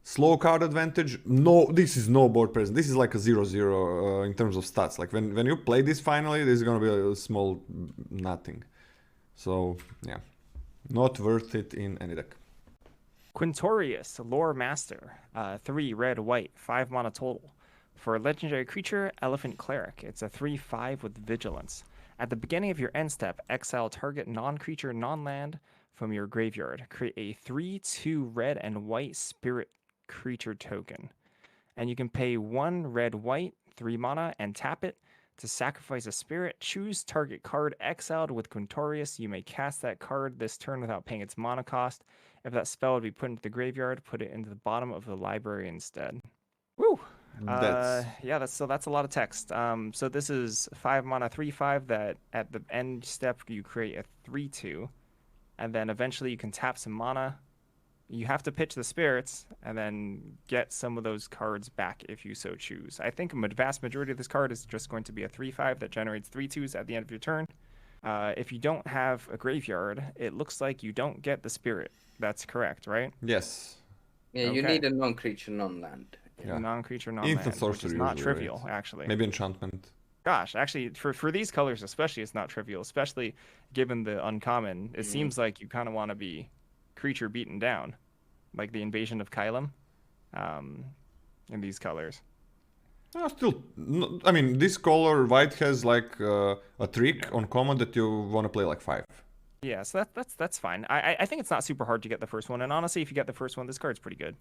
slow card advantage. No, this is no board presence. This is like a 0/0 in terms of stats. Like when you play this finally, this is gonna be a small nothing. So yeah, not worth it in any deck. Quintorius, Lore Master, 3 red, white, 5 mana total. For a legendary creature, Elephant Cleric, it's a 3/5 with Vigilance. At the beginning of your end step, exile target non-creature, non-land from your graveyard. Create a 3/2 red and white spirit creature token. And you can pay 1 red, white, 3 mana, and tap it to sacrifice a spirit. Choose target card exiled with Quintorius. You may cast that card this turn without paying its mana cost. If that spell would be put into the graveyard, put it into the bottom of the library instead. Woo! That's a lot of text. So this is 5 mana, 3/5 that at the end step you create a 3/2, and then eventually you can tap some mana. You have to pitch the spirits and then get some of those cards back if you so choose. I think a vast majority of this card is just going to be a 3/5 that generates 3/2s at the end of your turn. If you don't have a graveyard, it looks like you don't get the spirit. That's correct, right? Yes. Yeah, you need a non-creature, non-land. Yeah. Non-creature, non-land, which is not trivial, right? Actually. Maybe enchantment. Gosh, actually, for these colors especially, it's not trivial, especially given the uncommon. It seems like you kind of want to be creature beaten down, like the invasion of Kylem in these colors. Still, I mean, this color white has like a trick on common that you want to play like 5. Yeah, so that's fine. I think it's not super hard to get the first one, and honestly, if you get the first one, this card's pretty good.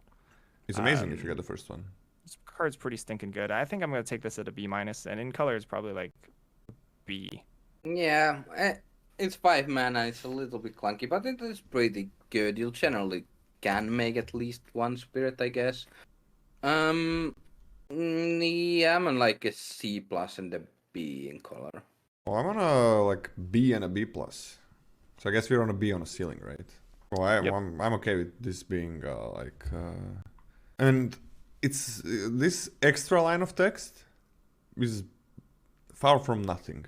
It's amazing if you get the first one. This card's pretty stinking good. I think I'm gonna take this at a B-, and in color it's probably like B. Yeah, it's 5 mana. It's a little bit clunky, but it is pretty good. You generally can make at least one spirit, I guess. Yeah, I'm on like a C plus and a B in color. Oh, I'm on a like B and a B plus. So I guess we're on a B on a ceiling, right? Well, I'm okay with this being and it's this extra line of text is far from nothing.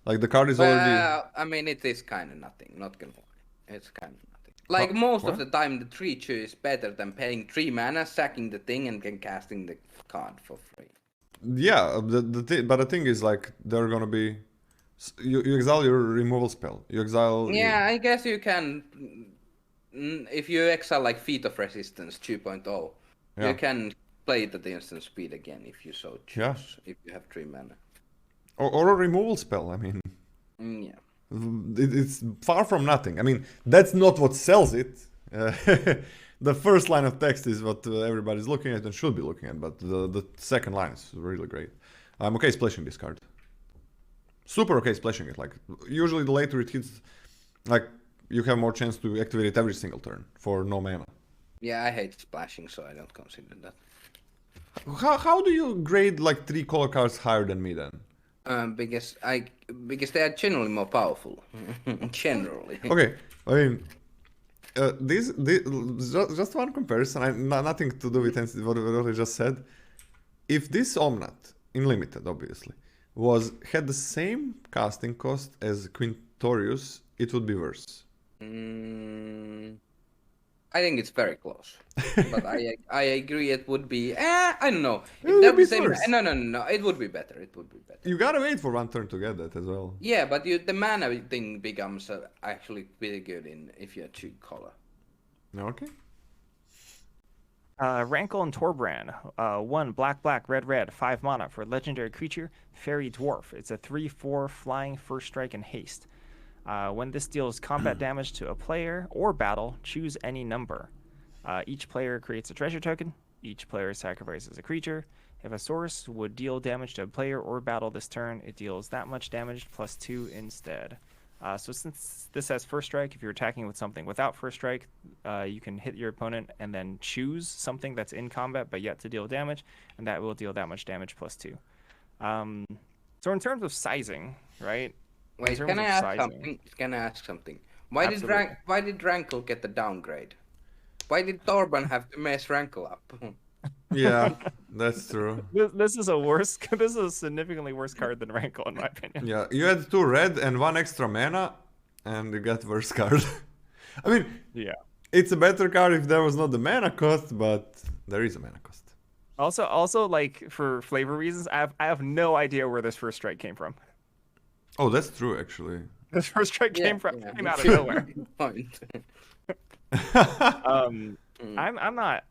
Like the card is already. I mean, it is kind of nothing. Not gonna lie, it's kind of nothing. Like most of the time, the 3-2 is better than paying 3 mana, sacking the thing, and then casting the card for free. Yeah, but the thing is, like, they're gonna be. You exile your removal spell. You exile. Yeah, I guess you can. If you exile like Feat of Resistance 2.0, you can play it at the instant speed again if you so choose. Yeah. If you have 3 mana. Or a removal spell. I mean. Yeah. It's far from nothing. I mean, that's not what sells it. The first line of text is what everybody's looking at and should be looking at, but the second line is really great. I'm okay splashing this card. Super okay splashing it. Like, usually the later it hits, like, you have more chance to activate it every single turn for no mana. Yeah, I hate splashing, so I don't consider that. How do you grade, like, 3 color cards higher than me then? Because they are generally more powerful. Generally. Okay, I mean, this just one comparison. Nothing to do with what I just said. If this Omnat in limited, obviously, had the same casting cost as Quintorius, it would be worse. I think it's very close, but I agree it would be. I don't know. It would be worse. No. It would be better. It would be better. You gotta wait for one turn to get that as well. Yeah, but the mana thing becomes actually pretty good if you're 2 color. Okay. Rankle and Torbran, 1 black, red, 5 mana for legendary creature, Fairy Dwarf. It's a 3/4 flying, first strike, and haste. When this deals combat damage to a player or battle, choose any number. Each player creates a treasure token. Each player sacrifices a creature. If a source would deal damage to a player or battle this turn, it deals that much damage plus 2 instead. So since this has first strike, if you're attacking with something without first strike, you can hit your opponent and then choose something that's in combat but yet to deal damage, and that will deal that much damage plus 2. So in terms of sizing, right? Wait, can I ask something? Why did Rankle get the downgrade? Why did Torban have to mess Rankle up? Yeah, that's true. This is a significantly worse card than Rankle, in my opinion. Yeah, you had 2 red and 1 extra mana, and you got worse card. I mean, yeah, it's a better card if there was not the mana cost, but there is a mana cost. Also, like, for flavor reasons, I have no idea where this first strike came from. Oh, that's true, actually. This first strike came out of nowhere.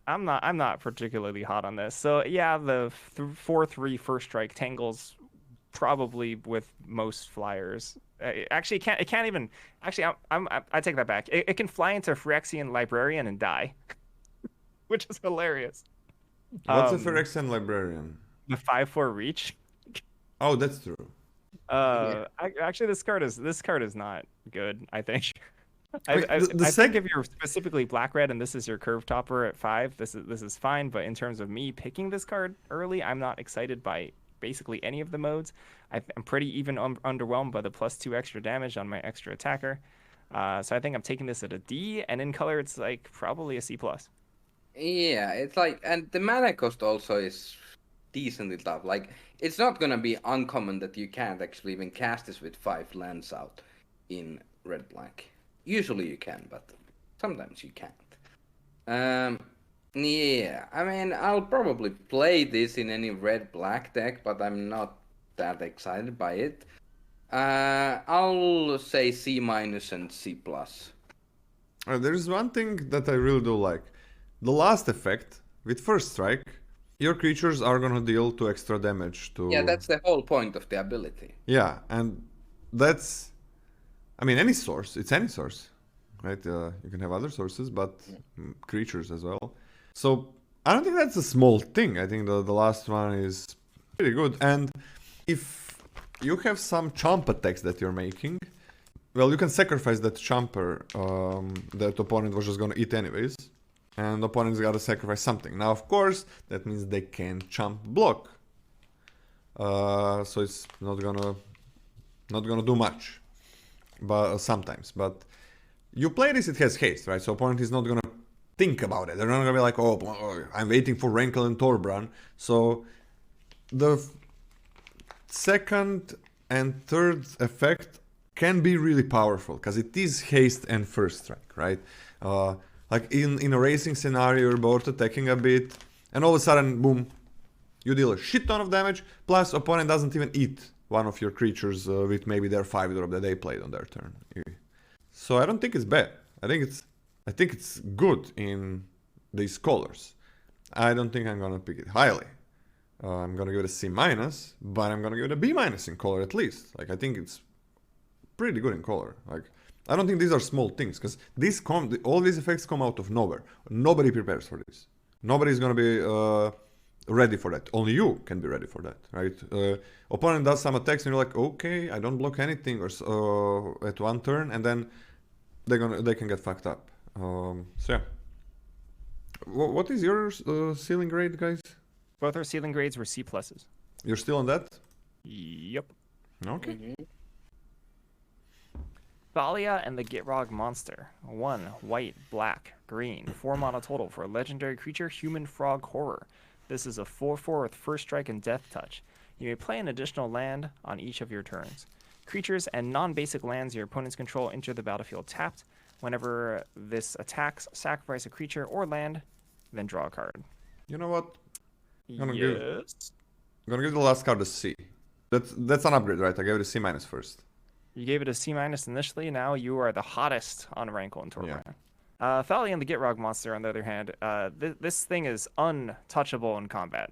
I'm not particularly hot on this. So yeah, the 4/3 first strike tangles probably with most flyers. Actually, it can't even. Actually, I take that back. It can fly into Phyrexian Librarian and die, which is hilarious. What's a Phyrexian Librarian? The 5/4 reach. Oh, that's true. Actually, this card is not good, I think. I think if you're specifically black-red and this is your curve topper at 5, this is fine. But in terms of me picking this card early, I'm not excited by basically any of the modes. I'm pretty even underwhelmed by the +2 extra damage on my extra attacker. So I think I'm taking this at a D, and in color it's like probably a C+. Yeah, it's like, and the mana cost also is decently tough. Like, it's not gonna be uncommon that you can't actually even cast this with 5 lands out in red-black. Usually you can, but sometimes you can't. Yeah, I mean, I'll probably play this in any red-black deck, but I'm not that excited by it. I'll say C- and C+. There's one thing that I really do like. The last effect, with first strike, your creatures are gonna deal 2 extra damage to... Yeah, that's the whole point of the ability. Yeah, and that's... I mean, any source. It's any source, right? You can have other sources, but creatures as well. So I don't think that's a small thing. I think the last one is pretty good. And if you have some chomp attacks that you're making, well, you can sacrifice that chomper that opponent was just gonna eat anyways. And the opponent's gotta sacrifice something. Now, of course, that means they can chomp block. So it's not gonna do much. But sometimes. But you play this, it has haste, right? So opponent is not gonna think about it. They're not gonna be like, oh, I'm waiting for Rankle and Torbran. So the second and third effect can be really powerful because it is haste and first strike, right? Like in a racing scenario, you're both attacking a bit, and all of a sudden, boom, you deal a shit ton of damage. Plus, opponent doesn't even eat one of your creatures with maybe their 5-drop that they played on their turn. So I don't think it's bad. I think it's good in these colors. I don't think I'm gonna pick it highly. I'm gonna give it a C-, but I'm gonna give it a B- in color at least. Like I think it's pretty good in color. Like I don't think these are small things because all these effects come out of nowhere. Nobody prepares for this. Nobody's gonna be ready for that. Only you can be ready for that, right? Opponent does some attacks and you're like, okay, I don't block anything or at one turn, and then they can get fucked up. So yeah. What is your ceiling grade, guys? Both our ceiling grades were C+. You're still on that? Yep. Okay. Thalia and the Gitrog Monster. 1 white, black, green, 4 mana total for a legendary creature, human frog horror. This is a 4/4 with first strike and death touch. You may play an additional land on each of your turns. Creatures and non-basic lands your opponents control enter the battlefield tapped. Whenever this attacks, sacrifice a creature or land, then draw a card. You know what? I'm gonna give the last card a C. That's an upgrade, right? I gave it a C- first. You gave it a C- initially. Now you are the hottest on Rankle and Torbran. Yeah. Thalia and the Gitrog Monster, on the other hand, this thing is untouchable in combat.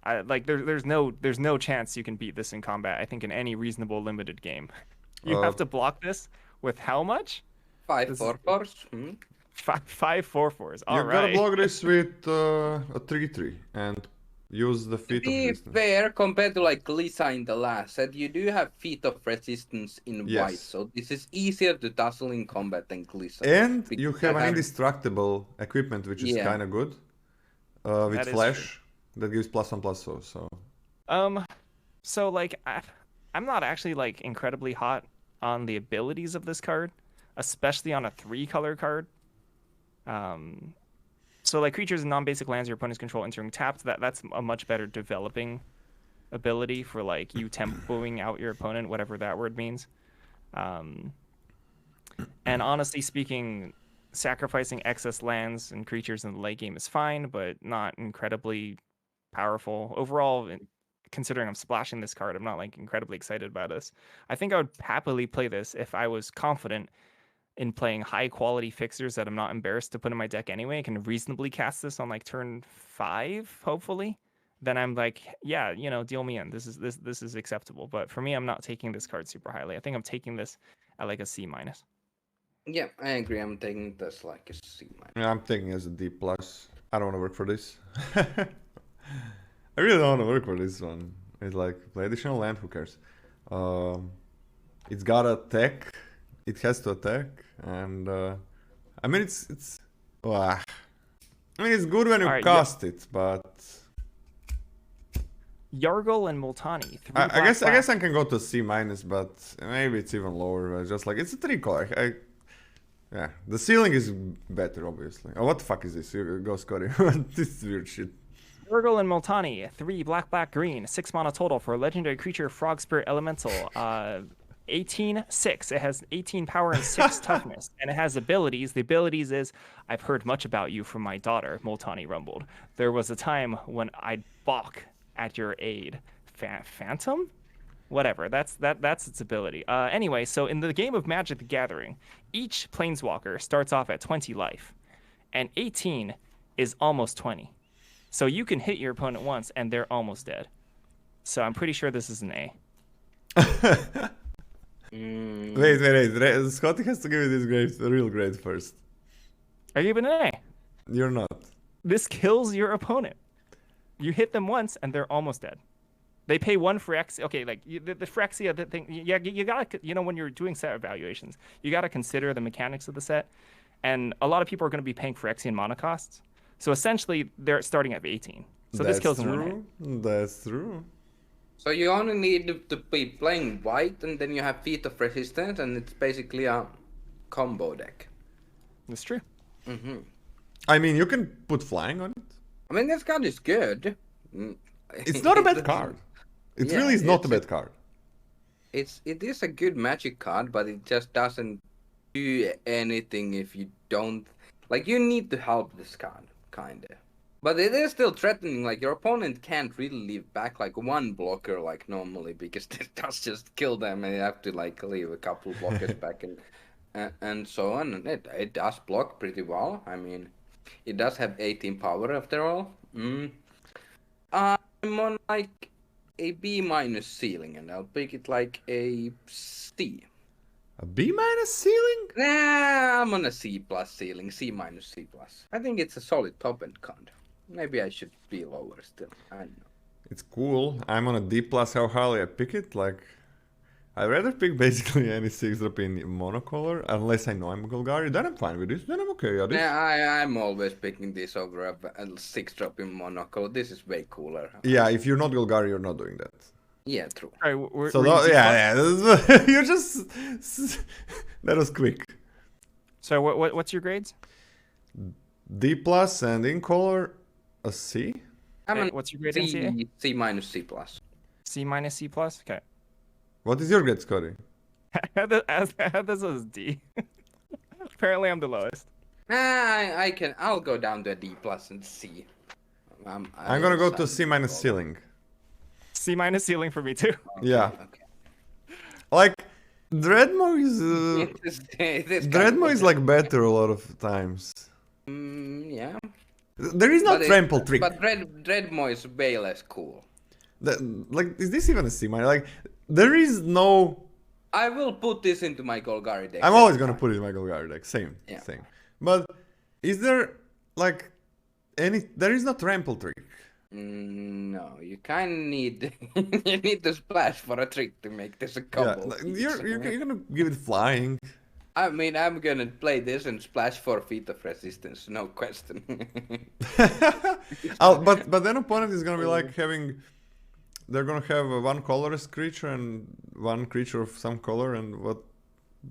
There's no chance you can beat this in combat. I think in any reasonable limited game, you have to block this with how much? 5 4/4s. 5 4/4s. All right. You gotta block this with a 3/3 and use the feat of resistance. To be fair, compared to like Glissa in the last set, you do have feat of resistance in white, so this is easier to tussle in combat than Glissa. And you have an indestructible equipment, which is kind of good. With flash, that gives +1/+4. So like I'm not actually like incredibly hot on the abilities of this card, especially on a 3-color card. So like creatures and non-basic lands your opponent's control entering tapped, that's a much better developing ability for like you tempoing out your opponent, whatever that word means. And honestly speaking, sacrificing excess lands and creatures in the late game is fine, but not incredibly powerful. Overall, considering I'm splashing this card, I'm not like incredibly excited about this. I think I would happily play this if I was confident in playing high quality fixers that I'm not embarrassed to put in my deck anyway. I can reasonably cast this on like turn 5, hopefully. Then I'm like, yeah, deal me in. This is acceptable. But for me, I'm not taking this card super highly. I think I'm taking this at like a C-. Yeah, I agree. I'm taking this like a C-. Yeah, I'm taking it as a D+. I don't want to work for this. I really don't want to work for this one. It's like, play additional land, who cares? It's got attack. It has to attack, and I mean it's good when you cast it, but Yargul and Multani. I guess I can go to C-, but maybe it's even lower. Just like it's a 3-color. Yeah, the ceiling is better, obviously. Oh, what the fuck is this? Go Scotty. This is weird shit. Yargul and Multani, 3 black, green, 6 mana total for a legendary creature, Frog Spirit Elemental. 18/6. It has 18 power and 6 toughness, and it has abilities. The abilities is, I've heard much about you from my daughter, Multani rumbled. There was a time when I'd balk at your aid. Phantom? Whatever, that's its ability. Anyway, so in the game of Magic the Gathering, each Planeswalker starts off at 20 life, and 18 is almost 20. So you can hit your opponent once and they're almost dead. So I'm pretty sure this is an A. Wait. Scotty has to give you this grade, the real grade first. Are you giving an A? You're not. This kills your opponent. You hit them once and they're almost dead. They pay 1 Phyrexia. Okay, like the Phyrexia, the thing. Yeah, you gotta, when you're doing set evaluations, you gotta consider the mechanics of the set. And a lot of people are going to be paying Phyrexian mana costs. So essentially, they're starting at 18. So this kills them one hit. That's true. So you only need to be playing white, and then you have Feet of Resistance, and it's basically a combo deck. That's true. Mm-hmm. I mean, you can put flying on it. I mean, this card is good. It's not a bad card. It really is not a bad card. It is a good magic card, but it just doesn't do anything if you don't... Like, you need to help this card, kinda. But it is still threatening, like, your opponent can't really leave back, like, 1 blocker, like, normally, because it does just kill them, and you have to, like, leave a couple blockers back, and so on. And it does block pretty well. I mean, it does have 18 power, after all. I'm on, like, a B- ceiling, and I'll pick it, like, a C. A B- ceiling? Nah, I'm on a C+ ceiling, C-, C+. I think it's a solid top-end card. Maybe I should be lower still. I don't know. It's cool. I'm on a D+. How highly I pick it? Like, I'd rather pick basically any 6-drop in monocolor, unless I know I'm Golgari. Then I'm fine with this. Then I'm okay. Yeah, I'm always picking this over a 6-drop in monocolor. This is way cooler. Yeah, if you're not Golgari, you're not doing that. Yeah, true. All right, we're You just... That was quick. So what's your grades? D+ and in color, a C. What's your grade in CA? C-, C+. C-, C+? Okay. What is your grade, Scotty? This is D. Apparently I'm the lowest. I'll go down to a D+ and C. I'm gonna go to C- ceiling. C- ceiling for me too. Yeah. Okay. Like, Dreadmo is like better a lot of times. Yeah. There is no trample trick. But Dreadmo is way less cool. Like, is this even a C-? Like, there is no... I will put this into my Golgari deck. I'm always gonna put it in my Golgari deck. Same. But is there, like, there is no trample trick. No, you kind of need you need to splash for a trick to make this a combo. Yeah, you're gonna give it flying. I mean, I'm gonna play this and splash for Feet of Resistance, no question. But then opponent is gonna be like having... They're gonna have 1 colorless creature and 1 creature of some color, and what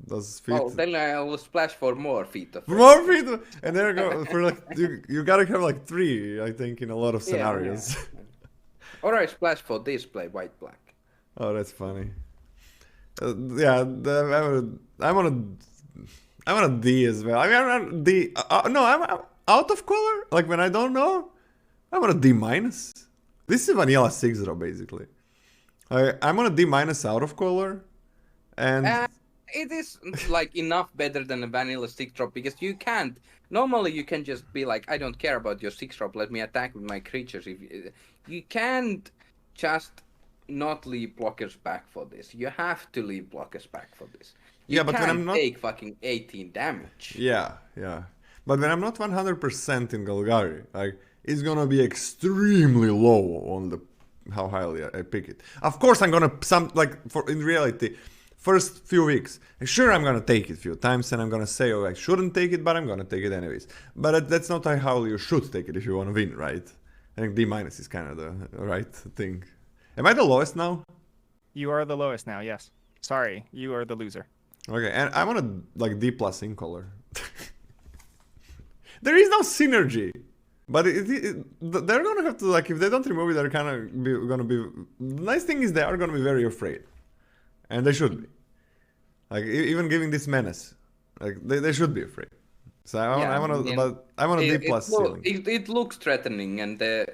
does Feet... Well, then I will splash for more Feet of More Feet! And there you go, for like, you gotta have like 3, I think, in a lot of scenarios. Yeah. Or I splash for display, white-black. Oh, that's funny. I'm on a D as well. I mean, I'm on D. No, I'm out of color. Like, when I don't know, I'm on a D-. This is vanilla 6-drop, basically. I'm on a D- out of color, and it is like enough better than a vanilla 6-drop, because you can't. Normally, you can just be like, I don't care about your 6-drop. Let me attack with my creatures. You can't just not leave blockers back for this. You have to leave blockers back for this. You but when I'm not... take fucking 18 damage. Yeah. But when I'm not 100% in Golgari, like, it's gonna be extremely low on how highly I pick it. Of course, I'm gonna in reality, first few weeks, sure, I'm gonna take it a few times, and I'm gonna say, oh, I shouldn't take it, but I'm gonna take it anyways. But that's not how you should take it if you want to win, right? I think D- is kind of the right thing. Am I the lowest now? You are the lowest now, yes. Sorry, you are the loser. Okay, and I'm on a D+ in color. There is no synergy. But they're gonna have to, like, if they don't remove it, they're kind of gonna be... The nice thing is they are gonna be very afraid. And they should be. Like, even giving this menace, like, they should be afraid. So I'm on a D+ ceiling. It looks threatening, and the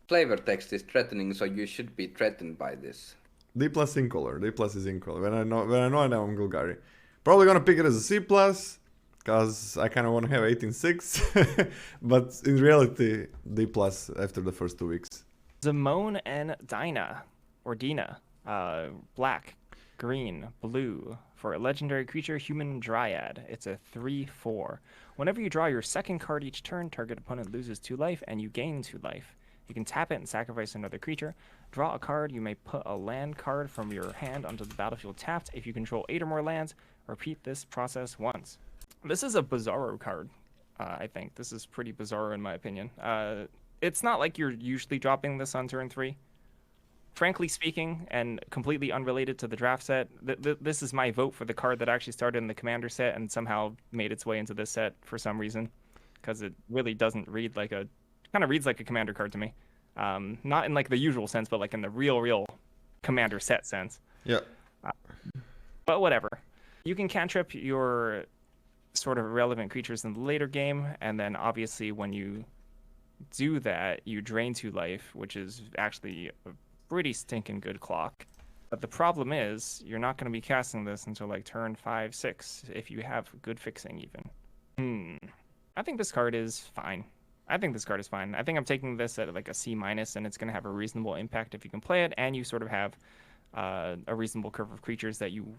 flavor text is threatening, so you should be threatened by this. D+ in color. D+ is in color. When I know I'm Golgari. Probably gonna pick it as a C+. because I kind of want to have 18-6, but in reality, D+ after the first 2 weeks. Zimone and Dinah, or Dina, black, green, blue, for a legendary creature, human dryad. It's a 3/4. Whenever you draw your second card each turn, target opponent loses 2 life and you gain 2 life. You can tap it and sacrifice another creature. Draw a card. You may put a land card from your hand onto the battlefield tapped. If you control 8 or more lands, repeat this process once. This is a bizarro card, I think. This is pretty bizarro in my opinion. It's not like you're usually dropping this on turn 3. Frankly speaking, and completely unrelated to the draft set, this is my vote for the card that actually started in the commander set and somehow made its way into this set for some reason, because it really doesn't read like a... kind of reads like a commander card to me. Not in like the usual sense, but like in the real commander set sense. Yeah. But whatever. You can cantrip your sort of irrelevant creatures in the later game, and then obviously when you do that, you drain 2 life, which is actually a pretty stinking good clock. But the problem is, you're not going to be casting this until like turn 5, 6, if you have good fixing even. I think this card is fine. I think I'm taking this at like a C-, and it's going to have a reasonable impact if you can play it, and you sort of have a reasonable curve of creatures that you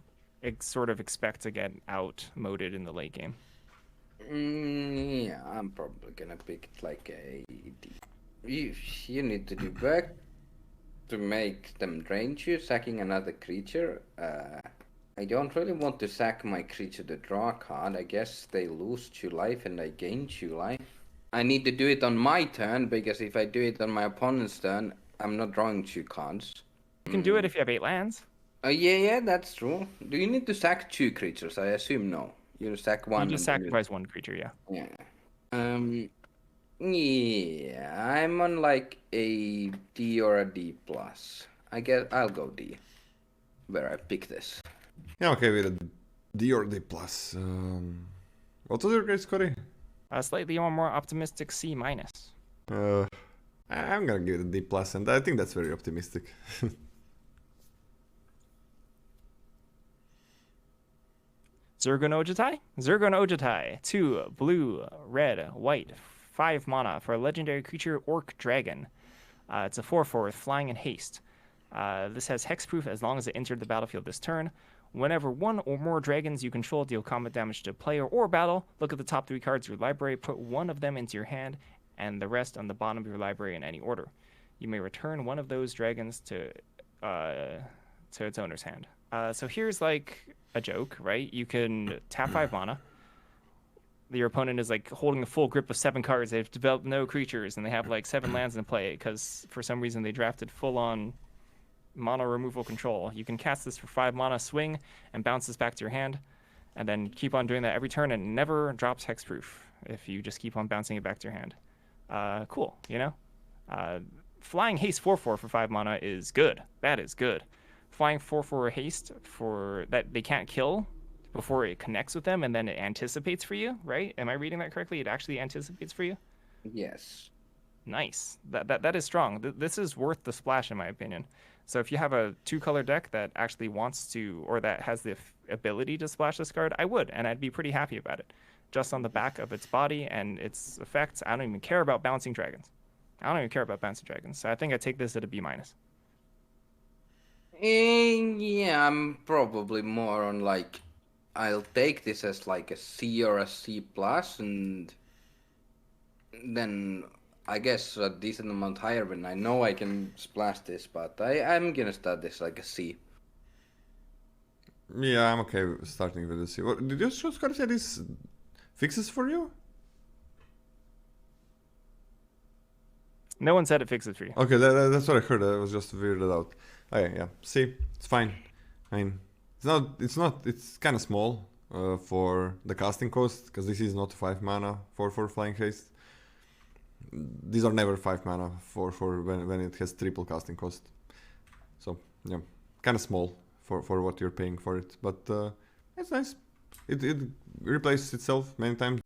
sort of expect to get out-moded in the late game. Yeah, I'm probably going to pick it like a D. You need to do work to make them drain you, sacking another creature. I don't really want to sack my creature to draw a card. I guess they lose 2 life and I gain 2 life. I need to do it on my turn, because if I do it on my opponent's turn, I'm not drawing 2 cards. You can do it if you have 8 lands. Yeah, that's true. Do you need to sack 2 creatures? I assume no. You sack 1. You just sacrifice 1 creature, yeah. Yeah. Yeah, I'm on like a D or a D+. I guess I'll go D, where I pick this. Yeah, okay, with a D or D+. What was your grade, Scotty? Slightly more optimistic C-. I'm gonna give it a D+, and I think that's very optimistic. Zergo no Ojutai. 2 blue, red, white, 5 mana for a legendary creature, Orc Dragon. It's a 4/4 with flying and haste. This has hexproof as long as it entered the battlefield this turn. Whenever 1 or more dragons you control deal combat damage to a player or battle, look at the top 3 cards of your library, put 1 of them into your hand, and the rest on the bottom of your library in any order. You may return 1 of those dragons to its owner's hand. So here's like a joke, right? You can tap 5 mana. Your opponent is like holding the full grip of 7 cards. They've developed no creatures, and they have like 7 lands in play because for some reason they drafted full-on mana removal control. You can cast this for 5 mana, swing, and bounce this back to your hand, and then keep on doing that every turn, and never drops hexproof if you just keep on bouncing it back to your hand. Cool, you know? Flying haste 4/4 for 5 mana is good. That is good. Flying 4/4 haste for that they can't kill before it connects with them, and then it anticipates for you, right? Am I reading that correctly? It actually anticipates for you? Yes. Nice. That is strong. This is worth the splash, in my opinion. So if you have a 2-color deck that actually wants to, or that has the ability to splash this card, I would, and I'd be pretty happy about it. Just on the back of its body and its effects, I don't even care about bouncing dragons. So I think I take this at a B-. Yeah, I'm probably more on like, I'll take this as like a C or a C+, and then I guess a decent amount higher when I know I can splash this, but I'm gonna start this like a C. Yeah, I'm okay with starting with a C. What, did you just say this fixes for you? No one said it fixes for you. Okay, that's what I heard. I was just weirded out. Okay, yeah, C, it's fine. I mean, it's kind of small for the casting cost, because this is not 5 mana for flying haste. These are never 5 mana for when it has triple casting cost. So yeah, kind of small for what you're paying for it, but it's nice. It replaces itself many times.